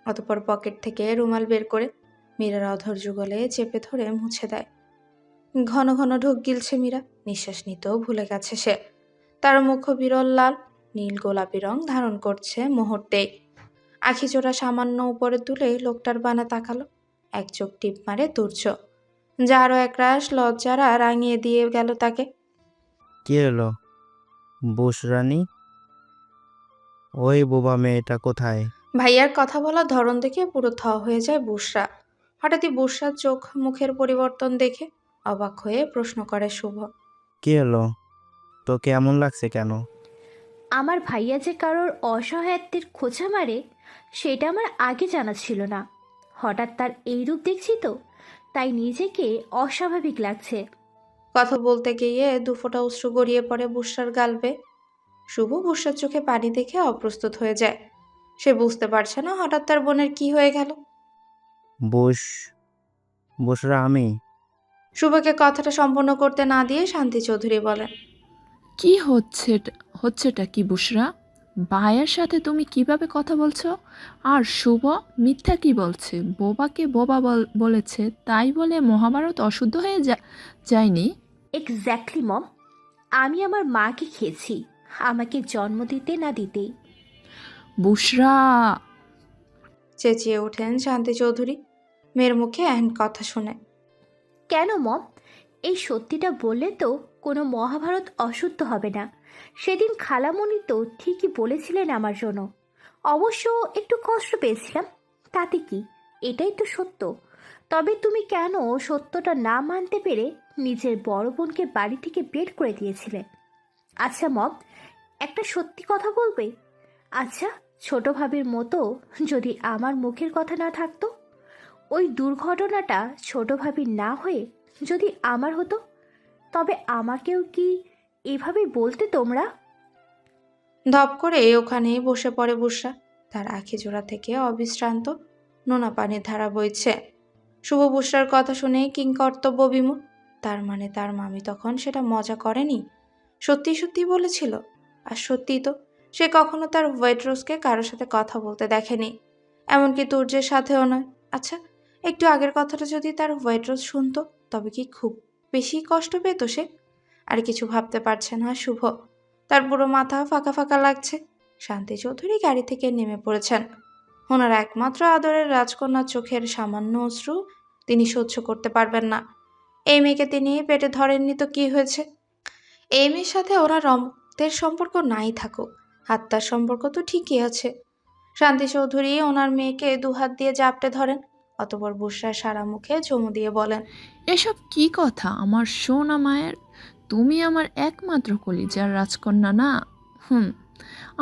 Speaker 2: অতঃপর পকেট থেকে রুমাল বের করে মীরার অধর যুগলে চেপে ধরে মুছে দেয়। ঘন ঘন ঢোক গিলছে মীরা, নিঃশ্বাস নিতেও ভুলে গেছে সে। তার মুখ বিরল লাল, নীল গোলাপি রং ধারণ করছে মুহূর্তেই। আখি জোড়া সামান্য উপরে তুলে লোকটার বানা তাকালো। এক চোখ টিপ মারে তুর্য, যা আরও একরাশ লজ্জারা রাঙিয়ে দিয়ে গেল তাকে।
Speaker 1: কি হলো বুশরানি? ওই বোবা মেয়েটা কোথায়?
Speaker 2: ভাইয়ার কথা বলার ধরন দেখে পুরো থ হয়ে যায় বুশরা। হঠাৎই বুশরার চোখ মুখের পরিবর্তন দেখে অবাক হয়ে প্রশ্ন করে শুভ।
Speaker 1: কি হলো? তোকে এমন লাগছে কেন?
Speaker 3: আমার ভাইয়া যে কারোর অসহায়ত্বের খোঁচা মারে, সেটা আমার আগে জানা ছিল না। হঠাৎ তার এই রূপ দেখছি তো, তাই নিজেকে অস্বাভাবিক লাগছে।
Speaker 2: কথা বলতে গিয়ে দুফোঁটা অশ্রু গড়িয়ে পড়ে বুশরার গালবে। শুভ বুশরার চোখে পানি দেখে অপ্রস্তুত হয়ে যায়। সে বুঝতে পারছে না হঠাৎ তার বোনের কি হয়ে গেল।
Speaker 1: বুশরা আমি।
Speaker 2: শুভকে কথাটা সম্পূর্ণ করতে না দিয়ে শান্তি চৌধুরী বলেন।
Speaker 9: কি হচ্ছেটা কি বুশরা? ভাইয়ের সাথে তুমি কিভাবে কথা বলছো? আর শুভ মিথ্যা কি বলছে? বোবাকে বোবা বলেছে, তাই বলে মহাভারত অশুদ্ধ হয়ে যায়নি?
Speaker 3: এক্স্যাক্টলি মম, আমি আমার মাকে খেয়েছি, আমাকে জন্ম দিতে না দিতেই।
Speaker 9: বুশরা!
Speaker 2: চেঁচিয়ে ওঠেন শান্তি চৌধুরী মেয়ের মুখে এহেন কথা শুনে।
Speaker 3: কেন মম? এই সত্যিটা বললে তো কোনো মহাভারত অশুদ্ধ হবে না। সেদিন খালামণি তো ঠিকই বলেছিলেন আমার জন্য। অবশ্য একটু কষ্ট পেয়েছিলাম, তাতে কি, এটাই তো সত্য। তবে তুমি কেন সত্যটা না মানতে পেরে নিজের বড় বোনকে বাড়ি থেকে বের করে দিয়েছিলে? আচ্ছা মম, একটা সত্যি কথা বলবে? আচ্ছা, ছোট ভাবির মতো যদি আমার মুখের কথা না থাকতো, ওই দুর্ঘটনাটা ছোট ভাবির না হয়ে যদি আমার হতো, তবে আমাকেও কি এভাবেই বলতে তোমরা?
Speaker 2: ধপ করে ওখানেই বসে পড়ে বুসরা। তার আখি জোড়া থেকে অবিশ্রান্ত নোনা পানির ধারা বইছে। শুভ বুসরার কথা শুনে কিংকর্তব্য বিমূঢ়। তার মানে তার মামি তখন সেটা মজা করেনি, সত্যি সত্যি বলেছিল। আর সত্যিই তো, সে কখনো তার ওয়েট্রোসকে কারোর সাথে কথা বলতে দেখেনি, এমনকি তুর্যের সাথেও নয়। আচ্ছা, একটু আগের কথাটা যদি তার ওয়েট্রোস শুনতো, তবে কি খুব বেশি কষ্ট পেত সে? আর কিছু ভাবতে পারছে না শুভ। তার পুরো মাথা ফাঁকা ফাঁকা লাগছে। শান্তি চৌধুরী গাড়ি থেকে নেমে পড়েছেন। ওনার একমাত্র আদরের রাজকন্যার চোখের সামান্য অশ্রু তিনি সহ্য করতে পারবেন না। এই মেয়েকে তিনি পেটে ধরেননি তো কি হয়েছে? এই মেয়ের সাথে ওনার রক্তের সম্পর্ক নাই থাকুক, আত্মার সম্পর্ক তো ঠিকই আছে। শান্তি চৌধুরী ওনার মেয়েকে দুহাত দিয়ে জাপটে ধরেন, অতপর বুসরার সারা মুখে চুমু দিয়ে বলেন,
Speaker 9: এসব কি কথা আমার সোনা মায়ের? তুমি আমার একমাত্র কলিজার রাজকন্যা না? হুম।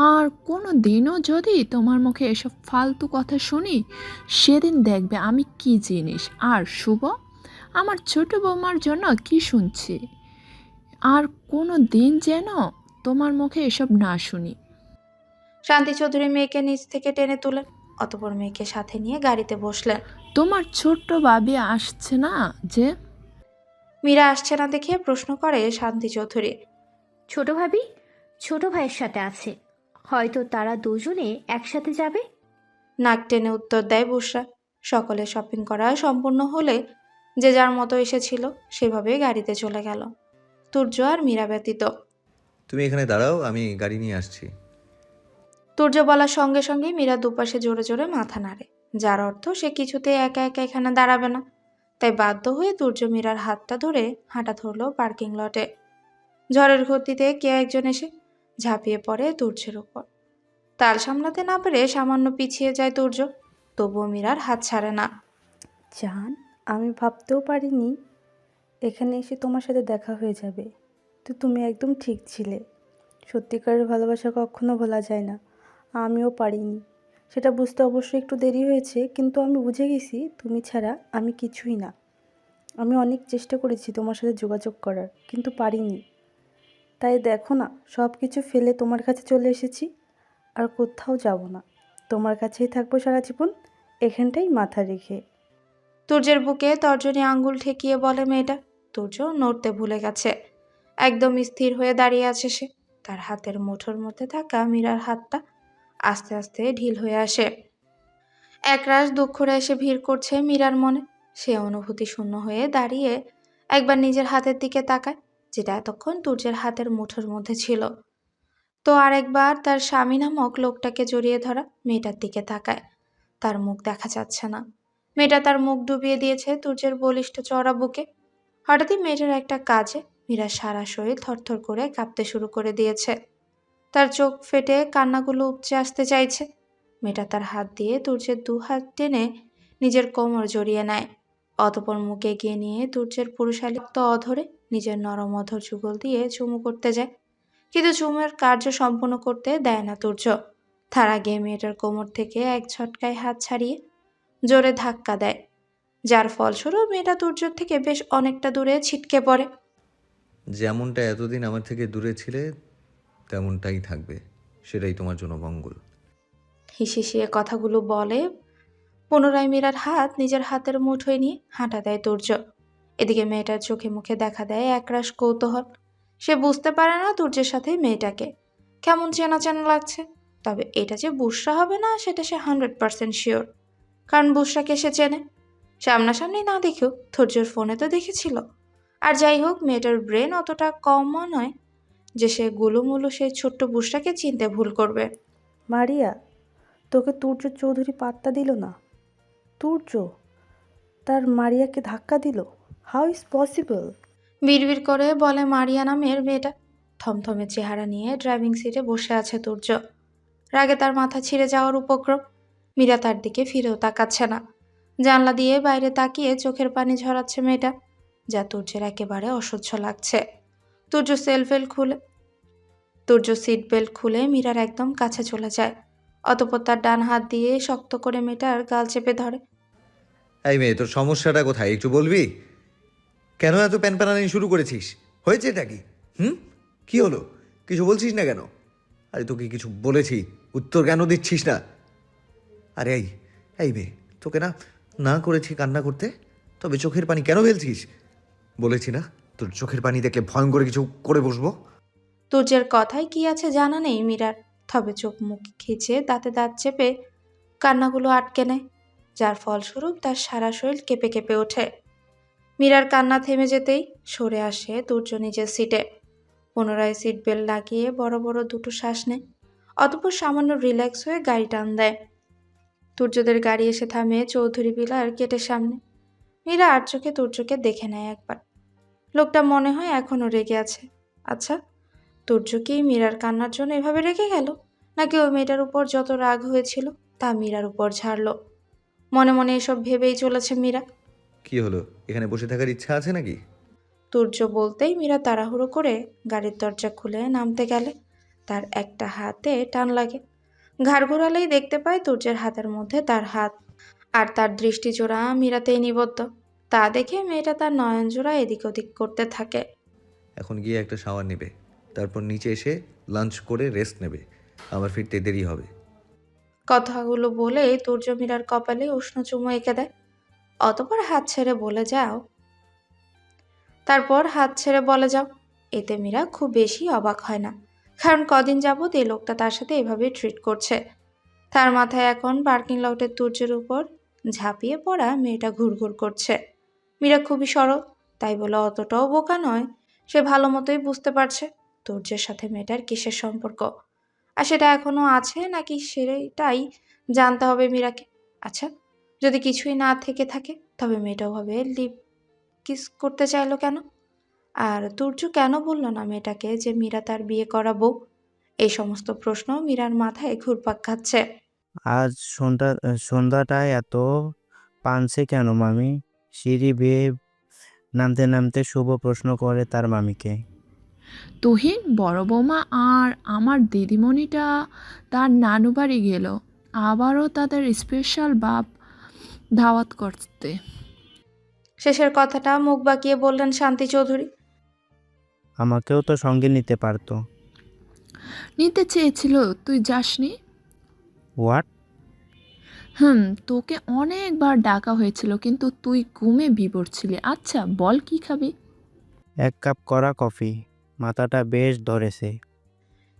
Speaker 9: আর কোনো দিনও যদি তোমার মুখে এসব ফালতু কথা শুনি, সেদিন দেখবে আমি কি জিনিস। আর শুভ, আমার ছোট বৌমার জন্য কি শুনছি? আর কোনো দিন যেন তোমার মুখে এসব না শুনি।
Speaker 2: শান্তি চৌধুরী মেয়েকে নিচ থেকে টেনে তুলেন, অতপর মেয়েকে সাথে নিয়ে গাড়িতে বসলেন।
Speaker 9: তোমার ছোট্ট ভাবি আসছে না যে?
Speaker 2: মীরা আসছে না দেখে প্রশ্ন করে শান্তি চৌধুরী।
Speaker 3: ছোট ভাবি ছোট ভাইয়ের সাথে আছে, হয়তো তারা দুজনে একসাথে যাবে।
Speaker 2: নাক টেনে উত্তর দেয় বুসরা। সকলে শপিং করা সম্পূর্ণ হলে যে যার মতো এসেছিল সেভাবে গাড়িতে চলে গেল, তুর্য আর মীরা ব্যতীত।
Speaker 4: তুমি এখানে দাঁড়াও, আমি গাড়ি নিয়ে আসছি।
Speaker 2: তুর্য বলার সঙ্গে সঙ্গে মীরা দুপাশে জোরে জোরে মাথা নাড়ে, যার অর্থ সে কিছুতেই একা একা এখানে দাঁড়াবে না। তাই বাধ্য হয়ে তুর্য মীরার হাতটা ধরে হাঁটা ধরল পার্কিং লটে। ঝড়ের গতিতে কেউ একজন এসে ঝাঁপিয়ে পড়ে তুর্যের উপর। তাল সামলাতে না পেরে সামান্য পিছিয়ে যায় তুর্য, তবুও মীরার হাত ছাড়ে না।
Speaker 13: জান, আমি ভাবতেও পারিনি এখানে এসে তোমার সাথে দেখা হয়ে যাবে। তো তুমি একদম ঠিক ছিলে। সত্যিকারের ভালোবাসা কখনো ভোলা যায় না। আমিও পারিনি, সেটা বুঝতে অবশ্যই একটু দেরি হয়েছে, কিন্তু আমি বুঝে গেছি তুমি ছাড়া আমি কিছুই না। আমি অনেক চেষ্টা করেছি তোমার সাথে যোগাযোগ করার, কিন্তু পারিনি। তাই দেখো না, সব কিছু ফেলে তোমার কাছে চলে এসেছি। আর কোথাও যাব না, তোমার কাছেই থাকবো সারা জীবন, এখানটাই মাথা রেখে।
Speaker 2: তুর্যের বুকে তর্জনী আঙ্গুল ঠেকিয়ে বলে মেয়েটা। তুর্য নড়তে ভুলে গেছে, একদম স্থির হয়ে দাঁড়িয়ে আছে সে। তার হাতের মুঠোর মধ্যে থাকা মীরার হাতটা আস্তে আস্তে ঢিল হয়ে আসে। একরাশ দুঃখরা এসে ভিড় করছে মীরার মনে। সে অনুভূতি শূন্য হয়ে দাঁড়িয়ে একবার নিজের হাতের দিকে তাকায়, যেটা এতক্ষণ তুর্যের হাতের মুঠোর মধ্যে ছিল। তো আরেকবার তার স্বামী নামক লোকটাকে জড়িয়ে ধরা মেয়েটার দিকে তাকায়। তার মুখ দেখা যাচ্ছে না। মেয়েটা তার মুখ ডুবিয়ে দিয়েছে তুর্যের বলিষ্ঠ চড়া বুকে। হঠাৎই মেয়েটার একটা কাজে মীরার সারা শরীর থরথর করে কাঁপতে শুরু করে দিয়েছে। তার চোখ ফেটে কান্নাগুলো উপচে আসতে চাইছে। মেয়েটা তার হাত দিয়ে তুর্যের দু হাত টেনে নিজের কোমর জড়িয়ে নেয়, অতপর মুখ এগিয়ে নিয়ে তুর্যের পুরুষালিপ্ত অধরে নিজের নরম অধর যুগল দিয়ে চুমু করতে যায়। কিন্তু চুমের কার্য সম্পূর্ণ করতে দেয় না তুর্য। তার আগে মেয়েটার কোমর থেকে এক ঝটকায় হাত ছাড়িয়ে জোরে ধাক্কা দেয়, যার ফলস্বরূপ মেয়েটা তুর্যর থেকে বেশ অনেকটা দূরে ছিটকে পড়ে।
Speaker 4: যেমনটা এতদিন আমার থেকে দূরে ছিলে তেমনটাই থাকবে, সেটাই তোমার জন্য মঙ্গল।
Speaker 2: হিসিয়ে কথাগুলো বলে পুনরায় মীরার হাত নিজের হাতের মুঠোয় নিয়ে হাঁটা দেয় তুর্য। এদিকে মেয়েটার চোখে মুখে দেখা দেয় একরাশ কৌতূহল। সে বুঝতে পারে না তুর্যের সাথে মেয়েটাকে কেমন চেনা চেনা লাগছে। তবে এটা যে বুশরা হবে না সেটা সে 100% শিওর, কারণ বুশরাকে সে চেনে। সামনাসামনি না দেখেও ধৈর্যর ফোনে তো দেখেছিল। আর যাই হোক, মেয়েটার ব্রেন অতটা কমও নয় যে সে গুলুমুলু সেই ছোট্ট বুশরাকে চিনতে ভুল করবে।
Speaker 13: মারিয়া, তোকে তুর্য চৌধুরী পাত্তা দিল না। তুর্য তার মারিয়াকে ধাক্কা দিল। How is possible?
Speaker 2: বিড়বিড় করে বলে মারিয়া নামের মেয়েটা। থমথমে চেহারা নিয়ে ড্রাইভিং সিটে বসে আছে তুর্য। রাগে তার মাথা ছিঁড়ে যাওয়ার উপক্রম। মীরা তার দিকে ফিরেও তাকাচ্ছে না। জানলা দিয়ে বাইরে তাকিয়ে চোখের পানি ঝরাচ্ছে মেয়েটা, যা তুর্যের একেবারে অসহ্য লাগছে। তুর্য সিট বেল্ট খুলে মীরার একদম কাছে চলে যায়। অতঃপর তার ডান হাত দিয়ে শক্ত করে মেয়েটার গাল চেপে ধরে।
Speaker 4: এই মেয়ে, তোর সমস্যাটা কোথায় একটু বলবি? কেন এত প্যানপ্যানানি শুরু করেছিস? হয়েছে এটা কি? কি হলো? কিছু বলছিস না কেন? আরে তোকে কিছু বলেছি, উত্তর কেন দিচ্ছিস না? আরে এই মেয়ে, তোকে না করেছি কান্না করতে, তবে চোখের পানি কেন ফেলছিস? বলেছি না তোর চোখের পানি দেখলে ভয়ঙ্কর কিছু করে বসবো।
Speaker 2: তুর্যের কথায় কি আছে জানা নেই মীরার, তবে চোখ মুখ খিচে দাঁতে দাঁত চেপে কান্নাগুলো আটকে নেয়, যার ফলস্বরূপ তার সারা শরীর কেঁপে কেঁপে ওঠে। মীরার কান্না থেমে যেতেই সরে আসে তুর্য নিজের সিটে। পুনরায় সিট বেল্ট লাগিয়ে বড় বড় দুটো শ্বাস নেয়। অতঃপর সামান্য রিল্যাক্স হয়ে গাড়ি টান দেয়। তুর্যদের গাড়ি এসে থামে চৌধুরী বিলার গেটের সামনে। মীরা আর চোখে তুর্যকে দেখে নেয় একবার। লোকটা মনে হয় এখনো রেগে আছে। আচ্ছা, তুর্য কি মীরার কান্নার জন্য এভাবে রেগে গেল, নাকি ওই মেয়েটার উপর যত রাগ হয়েছিল তা মীরার উপর ঝাড়ল? মনে মনে এসব ভেবেই চলেছে মীরা।
Speaker 4: কি হলো, এখানে বসে থাকার ইচ্ছা আছে নাকি?
Speaker 2: তুর্য বলতেই মীরা তাড়াহুড়ো করে গাড়ির দরজা খুলে নামতে গেলে তার একটা হাতে টান লাগে। ঘাড় ঘোরালেই দেখতে পায় তুর্যের হাতের মধ্যে তার হাত, আর তার দৃষ্টিজোড়া মীরাতেই নিবদ্ধ। তা দেখে মেয়েটা তার নয়নজোড়া এদিক ওদিক করতে থাকে।
Speaker 4: এখন গিয়ে একটা শাওয়ার নেবে, তারপর নিচে এসে লাঞ্চ করে রেস্ট নেবে। আমার ফিরতে দেরি হবে।
Speaker 2: কথাগুলো বলে তুর্য মীরার কপালে উষ্ণ চুমু এঁকে দেয়। তারপর হাত ছেড়ে বলে যাও। এতে মীরা খুব বেশি অবাক হয় না, কারণ কদিন যাবৎ এই লোকটা তার সাথে এভাবে ট্রিট করছে। তার মাথায় এখন পার্কিং লটের তুর্যের উপর ঝাঁপিয়ে পড়া মেয়েটা ঘুরঘুর করছে। মীরা খুবই সরল, তাই বলে অতটাও বোকা নয়। সে ভালো মতোই বুঝতে পারছে তুর্যের সাথে মেয়েটার কিসের সম্পর্ক, আর সেটা এখনো আছে নাকি সেটাই জানতে হবে মীরাকে। আচ্ছা, যদি কিছুই না থেকে থাকে তবে মেয়েটাও ভাবে লিপ কিস করতে চাইলো কেন? আর তুর্য কেন বলল না মেয়েটাকে যে মীরা তার বিয়ে করা বউ? এই সমস্ত প্রশ্ন মীরার মাথায় ঘুরপাক খাচ্ছে।
Speaker 1: আজ সন্ধ্যাটায় এত পানসে কেন মামি? সিঁড়ি বেয়ে নামতে নামতে শুভ প্রশ্ন করে তার মামিকে।
Speaker 9: তুহিন, বড় বৌমা আর আমার দিদিমণিটা তার নানু বাড়ি গেল আবারও তাদের স্পেশাল বাপ দাওয়াত করতে।
Speaker 2: শেষের কথাটা মুখ বাঁকিয়ে বললেন শান্তি চৌধুরী।
Speaker 1: আমাকেও তো সঙ্গে নিতে পারতো।
Speaker 9: নিতে চেয়েছিল, তুই যাসনি।
Speaker 1: হোয়াট?
Speaker 9: তোকে অনেকবার ডাকা হয়েছিল কিন্তু তুই ঘুমে বিভোর ছিলি। আচ্ছা বল, কি খাবি?
Speaker 1: 1 কাপ কড়া কফি, মাথাটা বেশ ধরেছে।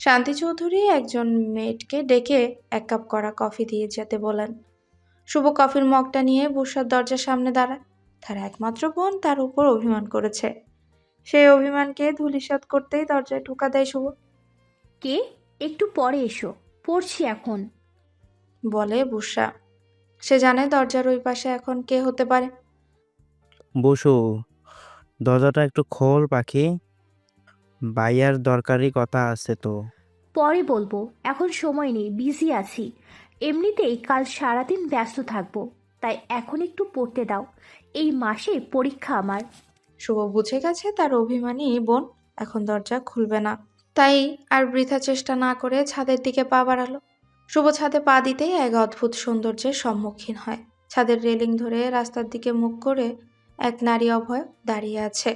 Speaker 2: শান্তি চৌধুরী একজন মেয়েটকে ডেকে 1 কাপ কড়া কফি দিয়ে যেতে বলেন। শুভ কফির মগটা নিয়ে বসার দরজার সামনে দাঁড়ায়। তার একমাত্র বোন তার উপর অভিমান করেছে। সেই অভিমানকে ধূলিসাৎ করতেই দরজায় টোকা দেয় শুভ।
Speaker 3: কে? একটু পরে এসো, পড়ছি এখন।
Speaker 2: বলে বুসরা। সে জানে দরজার ওই পাশে এখন কে হতে পারে।
Speaker 1: বসু, দরজাটা একটু খোল পাখি, ভাইয়ার দরকারি কথা আছে তো।
Speaker 3: পরে বলবো, এখন সময় নেই, বিজি আছি। এমনিতেই কাল সারাদিন ব্যস্ত থাকবো, তাই এখন একটু পড়তে দাও। এই মাসে পরীক্ষা আমার।
Speaker 2: শুভ বুঝে গেছে তার অভিমানী বোন এখন দরজা খুলবে না, তাই আর বৃথা চেষ্টা না করে ছাদের দিকে পা বাড়ালো। শুভ ছাদে পা দিতেই এক অদ্ভুত সৌন্দর্যের সম্মুখীন হয়। ছাদের রেলিং ধরে রাস্তার দিকে মুখ করে এক নারী অভয় দাঁড়িয়ে আছে।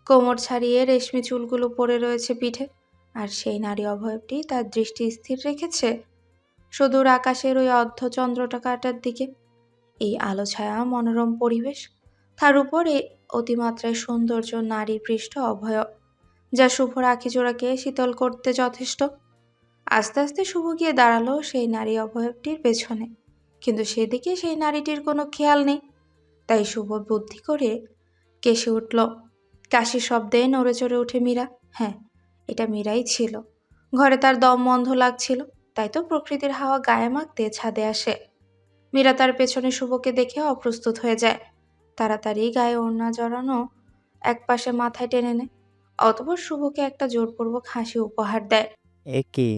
Speaker 2: কোমর ছাড়িয়ে রেশমি চুলগুলো পড়ে রয়েছে পিঠে, আর সেই নারী অভয়টি তার দৃষ্টি স্থির রেখেছে সুদূর আকাশের ওই অর্ধচন্দ্রটাকাটার দিকে। এই আলো ছায়া মনোরম পরিবেশ, তার উপর এই অতিমাত্রায় সৌন্দর্য নারী পৃষ্ঠ অভয়, যা শুভর আঁখি জোড়াকে শীতল করতে যথেষ্ট। আস্তে আস্তে শুভ গিয়ে দাঁড়ালো সেই নারী অবয়বটির পেছনে, কিন্তু সেদিকে সেই নারীটির কোনো খেয়াল নেই। তাই শুভ বুদ্ধি করে কেসে উঠল। কাশির শব্দে নড়ে চড়ে উঠে মীরা। হ্যাঁ, এটা মীরাই ছিল। ঘরে তার দম বন্ধ লাগছিল, তাই তো প্রকৃতির হাওয়া গায়ে মাখতে ছাদে আসে। মীরা তার পেছনে শুভকে দেখে অপ্রস্তুত হয়ে যায়। তাড়াতাড়ি গায়ে ওড়না জড়ানো একপাশে মাথায় টেনে নেয়। অতঃপর শুভকে একটা জোরপূর্বক হাসি উপহার দেয়।
Speaker 1: এ কি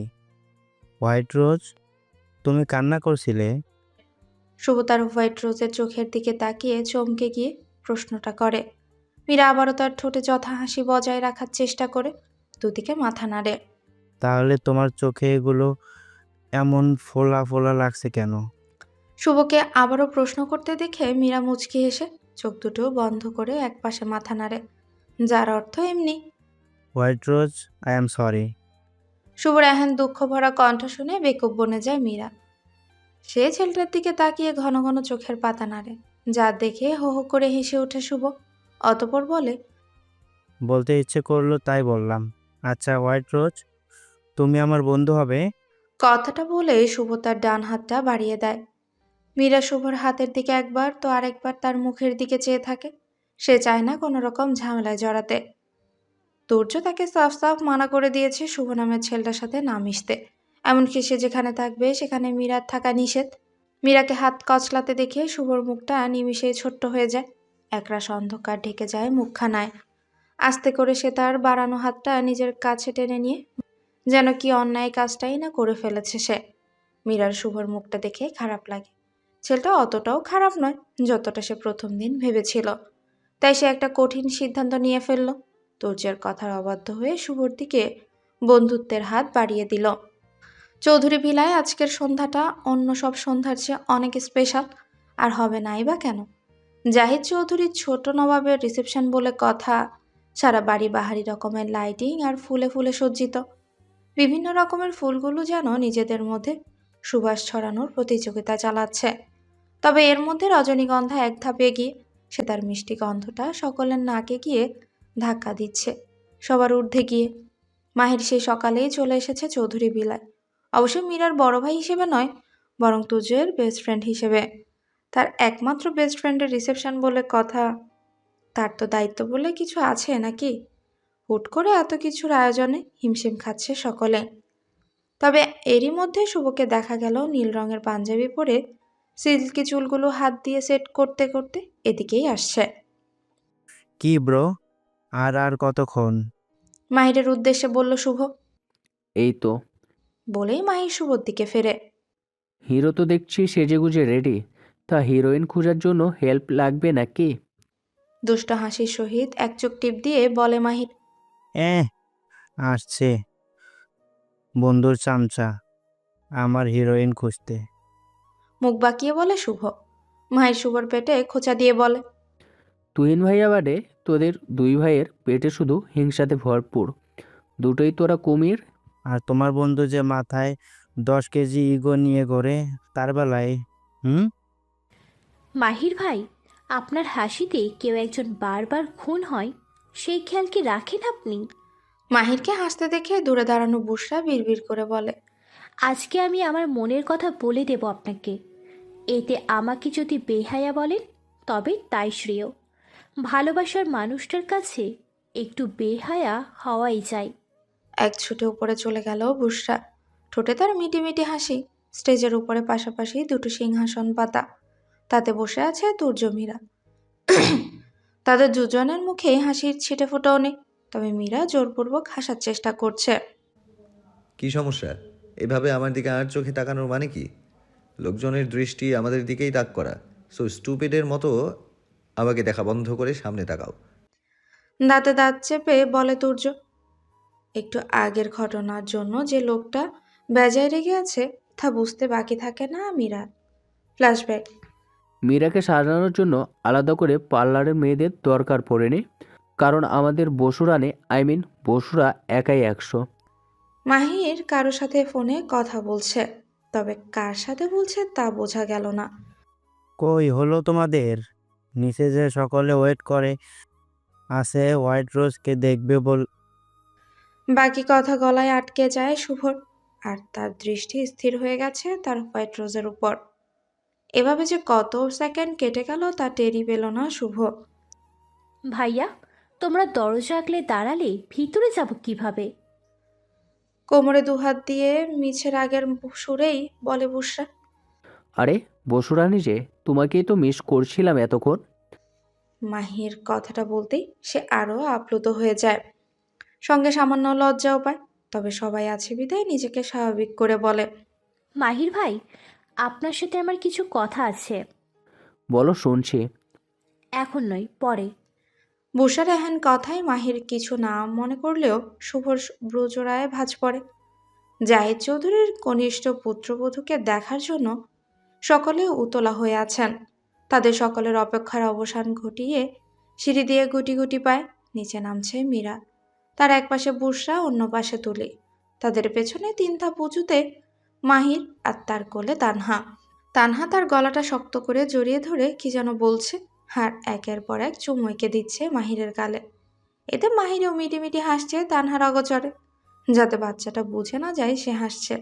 Speaker 1: হোয়াইট রোজ, তুমি কান্না করছিলে?
Speaker 2: শুভ তার হোয়াইট রোজের চোখের দিকে তাকিয়ে চমকে গিয়ে প্রশ্নটা করে। মীরা আবারও তার ঠোঁটে যথা হাসি বজায় রাখার চেষ্টা করে দুদিকে মাথা নাড়ে।
Speaker 1: তাহলে তোমার চোখে এগুলো এমন ফোলা ফোলা লাগছে কেন?
Speaker 2: শুভকে আবারও প্রশ্ন করতে দেখে মীরা মুচকি হেসে চোখ দুটো বন্ধ করে একপাশে মাথা নাড়ে, যার অর্থ এমনি।
Speaker 1: White rose, I am sorry.
Speaker 2: শুভর এহেন দুঃখ ভরা কণ্ঠ শুনে বেকুব বনে যায় মীরা। সে ছেলেটার দিকে তাকিয়ে ঘন ঘন চোখের পাতা নাড়ে, যা দেখে হো হো করে হেসে ওঠে শুভ। অতঃপর বলে,
Speaker 1: বলতে ইচ্ছে করলো তাই বললাম। আচ্ছা হোয়াইট রোজ, তুমি আমার বন্ধু হবে?
Speaker 2: কথাটা বলে শুভ তার ডান হাতটা বাড়িয়ে দেয়। মীরা শুভর হাতের দিকে একবার তো আরেকবার তার মুখের দিকে চেয়ে থাকে। সে চায় না কোনো রকম ঝামেলায় জড়াতে। তুর্য তাকে সাফ সাফ মানা করে দিয়েছে শুভ নামের ছেলেটার সাথে না মিশতে। এমনকি সে যেখানে থাকবে সেখানে মীরার থাকা নিষেধ। মীরাকে হাত কচলাতে দেখে শুভর মুখটা নিমিষেই ছোট্ট হয়ে যায়। একরাশ অন্ধকার ঢেকে যায় মুখখানায়। আস্তে করে সে তার বাড়ানো হাতটা নিজের কাছে টেনে নিয়ে যেন কি অন্যায় কাজটাই না করে ফেলেছে সে। মীরার শুভর মুখটা দেখে খারাপ লাগে। ছেলেটা অতটাও খারাপ নয় যতটা সে প্রথম দিন ভেবেছিল। তাই সে একটা কঠিন সিদ্ধান্ত নিয়ে ফেলল। তুর্যের কথার অবাধ্য হয়ে শুভর দিকে বন্ধুত্বের হাত বাড়িয়ে দিল। চৌধুরী ভিলায় আজকের সন্ধ্যাটা অন্য সব সন্ধ্যার চেয়ে অনেক স্পেশাল। আর হবে নাই বা কেন? জাহিদ চৌধুরীর ছোট নবাবের রিসেপশন বলে কথা। সারা বাড়ি বাহারি রকমের লাইটিং আর ফুলে ফুলে সজ্জিত। বিভিন্ন রকমের ফুলগুলো যেন নিজেদের মধ্যে সুবাস ছড়ানোর প্রতিযোগিতা চালাচ্ছে। তবে এর মধ্যে রজনীগন্ধা এক ধাপ এগিয়ে। সে তার মিষ্টি গন্ধটা সকলের নাকে গিয়ে ধাক্কা দিচ্ছে, সবার ঊর্ধ্বে গিয়ে। মাহির সেই সকালেই চলে এসেছে চৌধুরী বিলায়। অবশ্য মীরার বড় ভাই হিসেবে নয়, বরং তুজের বেস্ট ফ্রেন্ড হিসেবে। তার একমাত্র বেস্ট ফ্রেন্ডের রিসেপশন বলে কথা। তার তো দায়িত্ব বলে কিছু আছে নাকি? হুট করে এত কিছুর আয়োজনে হিমশিম খাচ্ছে সকলে। তবে এরই মধ্যে শুভকে দেখা গেল নীল রঙের পাঞ্জাবি পরে সিল্কি চুলগুলো হাত দিয়ে সেট করতে করতে এদিকেই আসছে।
Speaker 1: কি ব্রো, আর আর কতক্ষণ?
Speaker 2: মাহিরের উদ্দেশ্যে বলল শুভ।
Speaker 5: এই তো।
Speaker 2: বলেই মাহির শুভর দিকে ফেরে।
Speaker 5: হিরো তো দেখছি সেজেগুজে রেডি। তা হিরোইন খোঁজার জন্য হেল্প লাগবে নাকি?
Speaker 2: দুষ্ট হাসির সহিত এক চোখ টিপ দিয়ে বলে মাহির।
Speaker 1: আসছে বন্ধুর চামচা আমার হিরোইন খুঁজতে।
Speaker 2: মুখ বাঁকিয়ে বলে শুভ। মাহির শুভর পেটে খোঁচা দিয়ে বলে,
Speaker 5: তুহিন ভাইয়া বাদে তোদের দুই ভাইয়ের পেটে শুধু হিংসাতে ভরপুর। দুটোই তোরা কুমির।
Speaker 1: আর তোমার বন্ধু যে মাথায় 10 কেজি ইগো নিয়ে ঘোরে, তার বেলায়
Speaker 3: মাহির ভাই, আপনার হাসিতে কেউ একজন বারবার খুন হয়, সেই খেয়াল কি রাখেন আপনি?
Speaker 2: মাহিরকে হাসতে দেখে দূরে দাঁড়ানো বুশরা বিড়বিড় করে বলে,
Speaker 3: আজকে আমি আমার মনের কথা বলে দেব আপনাকে। এতে আমাকে যদি বেহায়া বলেন তবে তাই শ্রেয়। ভালোবাসার মানুষটার কাছে একটু বেহায়া হওয়াই যায়।
Speaker 2: এক ছুটে উপরে চলে গেল বুশরা। ঠোঁটে তার মিটি মিটি হাসি। স্টেজের উপরে পাশাপাশি দুটো সিংহাসন পাতা, তাতে বসে আছে তুর্য মীরা। তাদের দুজনের মুখে হাসির ছিটে ফোটাও নেই, তবে মীরা জোরপূর্বক হাসার চেষ্টা করছে।
Speaker 4: কি সমস্যা? এভাবে আমার দিকে আর চোখে তাকানোর মানে কি? লোকজনের দৃষ্টি আমাদের দিকেই তাক করা। সো স্টুপিডের মতো আমাকে দেখা বন্ধ করে সামনে তাকাও।
Speaker 2: দাঁতে দাঁত চেপে বলে তুর্য। একটু আগের ঘটনার জন্য যে লোকটা বেজায় রেগে আছে তা বুঝতে বাকি থাকে না মীরার। ফ্ল্যাশব্যাক।
Speaker 5: মীরাকে সাজানোর জন্য আলাদা করে পার্লারের মেয়েদের দরকার পড়েনি, কারণ আমাদের বসুরানে বসুরা একাই 100।
Speaker 2: মাহির কারো সাথে ফোনে কথা বলছে, তবে কার সাথে বলছে তা বোঝা গেল না।
Speaker 1: কই হলো তোমাদের? নিচে যে সকলে ওয়েট করে আছে হোয়াইট রোজকে দেখবে বল।
Speaker 2: বাকি কথা গলায় আটকে যায় শুভর। আর তার দৃষ্টি স্থির হয়ে গেছে তার হোয়াইট রোজের উপর। এভাবে যে কত সেকেন্ড কেটে গেল তা টেরই পেল না শুভ।
Speaker 14: ভাইয়া, তোমরা দরজা আগলে দাঁড়ালে ভিতরে যাব কিভাবে?
Speaker 2: কোমরে দুহাত দিয়ে মিছে রাগের সুরেই বলে বুসরা।
Speaker 5: আরে বসুরানি যে, তোমাকেই তো মিস করছিলাম এতক্ষণ।
Speaker 2: মাহির কথাটা বলতেই সে আরো আপ্লুত হয়ে যায়, সঙ্গে সামান্য লজ্জাও পায়। তবে সবাই আছে বিধায় নিজেকে স্বাভাবিক করে বলে,
Speaker 14: মাহির ভাই, আপনার সাথে আমার কিছু কথা আছে।
Speaker 5: বলো, শুনছি।
Speaker 14: এখন নয়, পরে।
Speaker 2: বুসার এহেন কথায় মাহির কিছু না মনে করলেও শুভর ব্রজরায় ভাঁজ পড়ে। জাহিদ চৌধুরীর কনিষ্ঠ পুত্রবধূকে দেখার জন্য সকলে উতলা হয়ে আছেন। তাদের সকলের অপেক্ষার অবসান ঘটিয়ে সিঁড়ি দিয়ে গুটি গুটি পায় নিচে নামছে মীরা। তার এক পাশে বুসরা, অন্য পাশে তুলি। তাদের পেছনে 3 ধাপ উঁচুতে মাহির, আর তার কোলে তানহা। তানহা তার গলাটা শক্ত করে জড়িয়ে ধরে কি যেন বলছে, আর একের পর এক চুমু এঁকে দিচ্ছে মাহিরের গালে। এতে মাহিরও মিটিমিটি হাসছে তানহার অগচরে, যাতে বাচ্চাটা বুঝে না যায় সে হাসছে।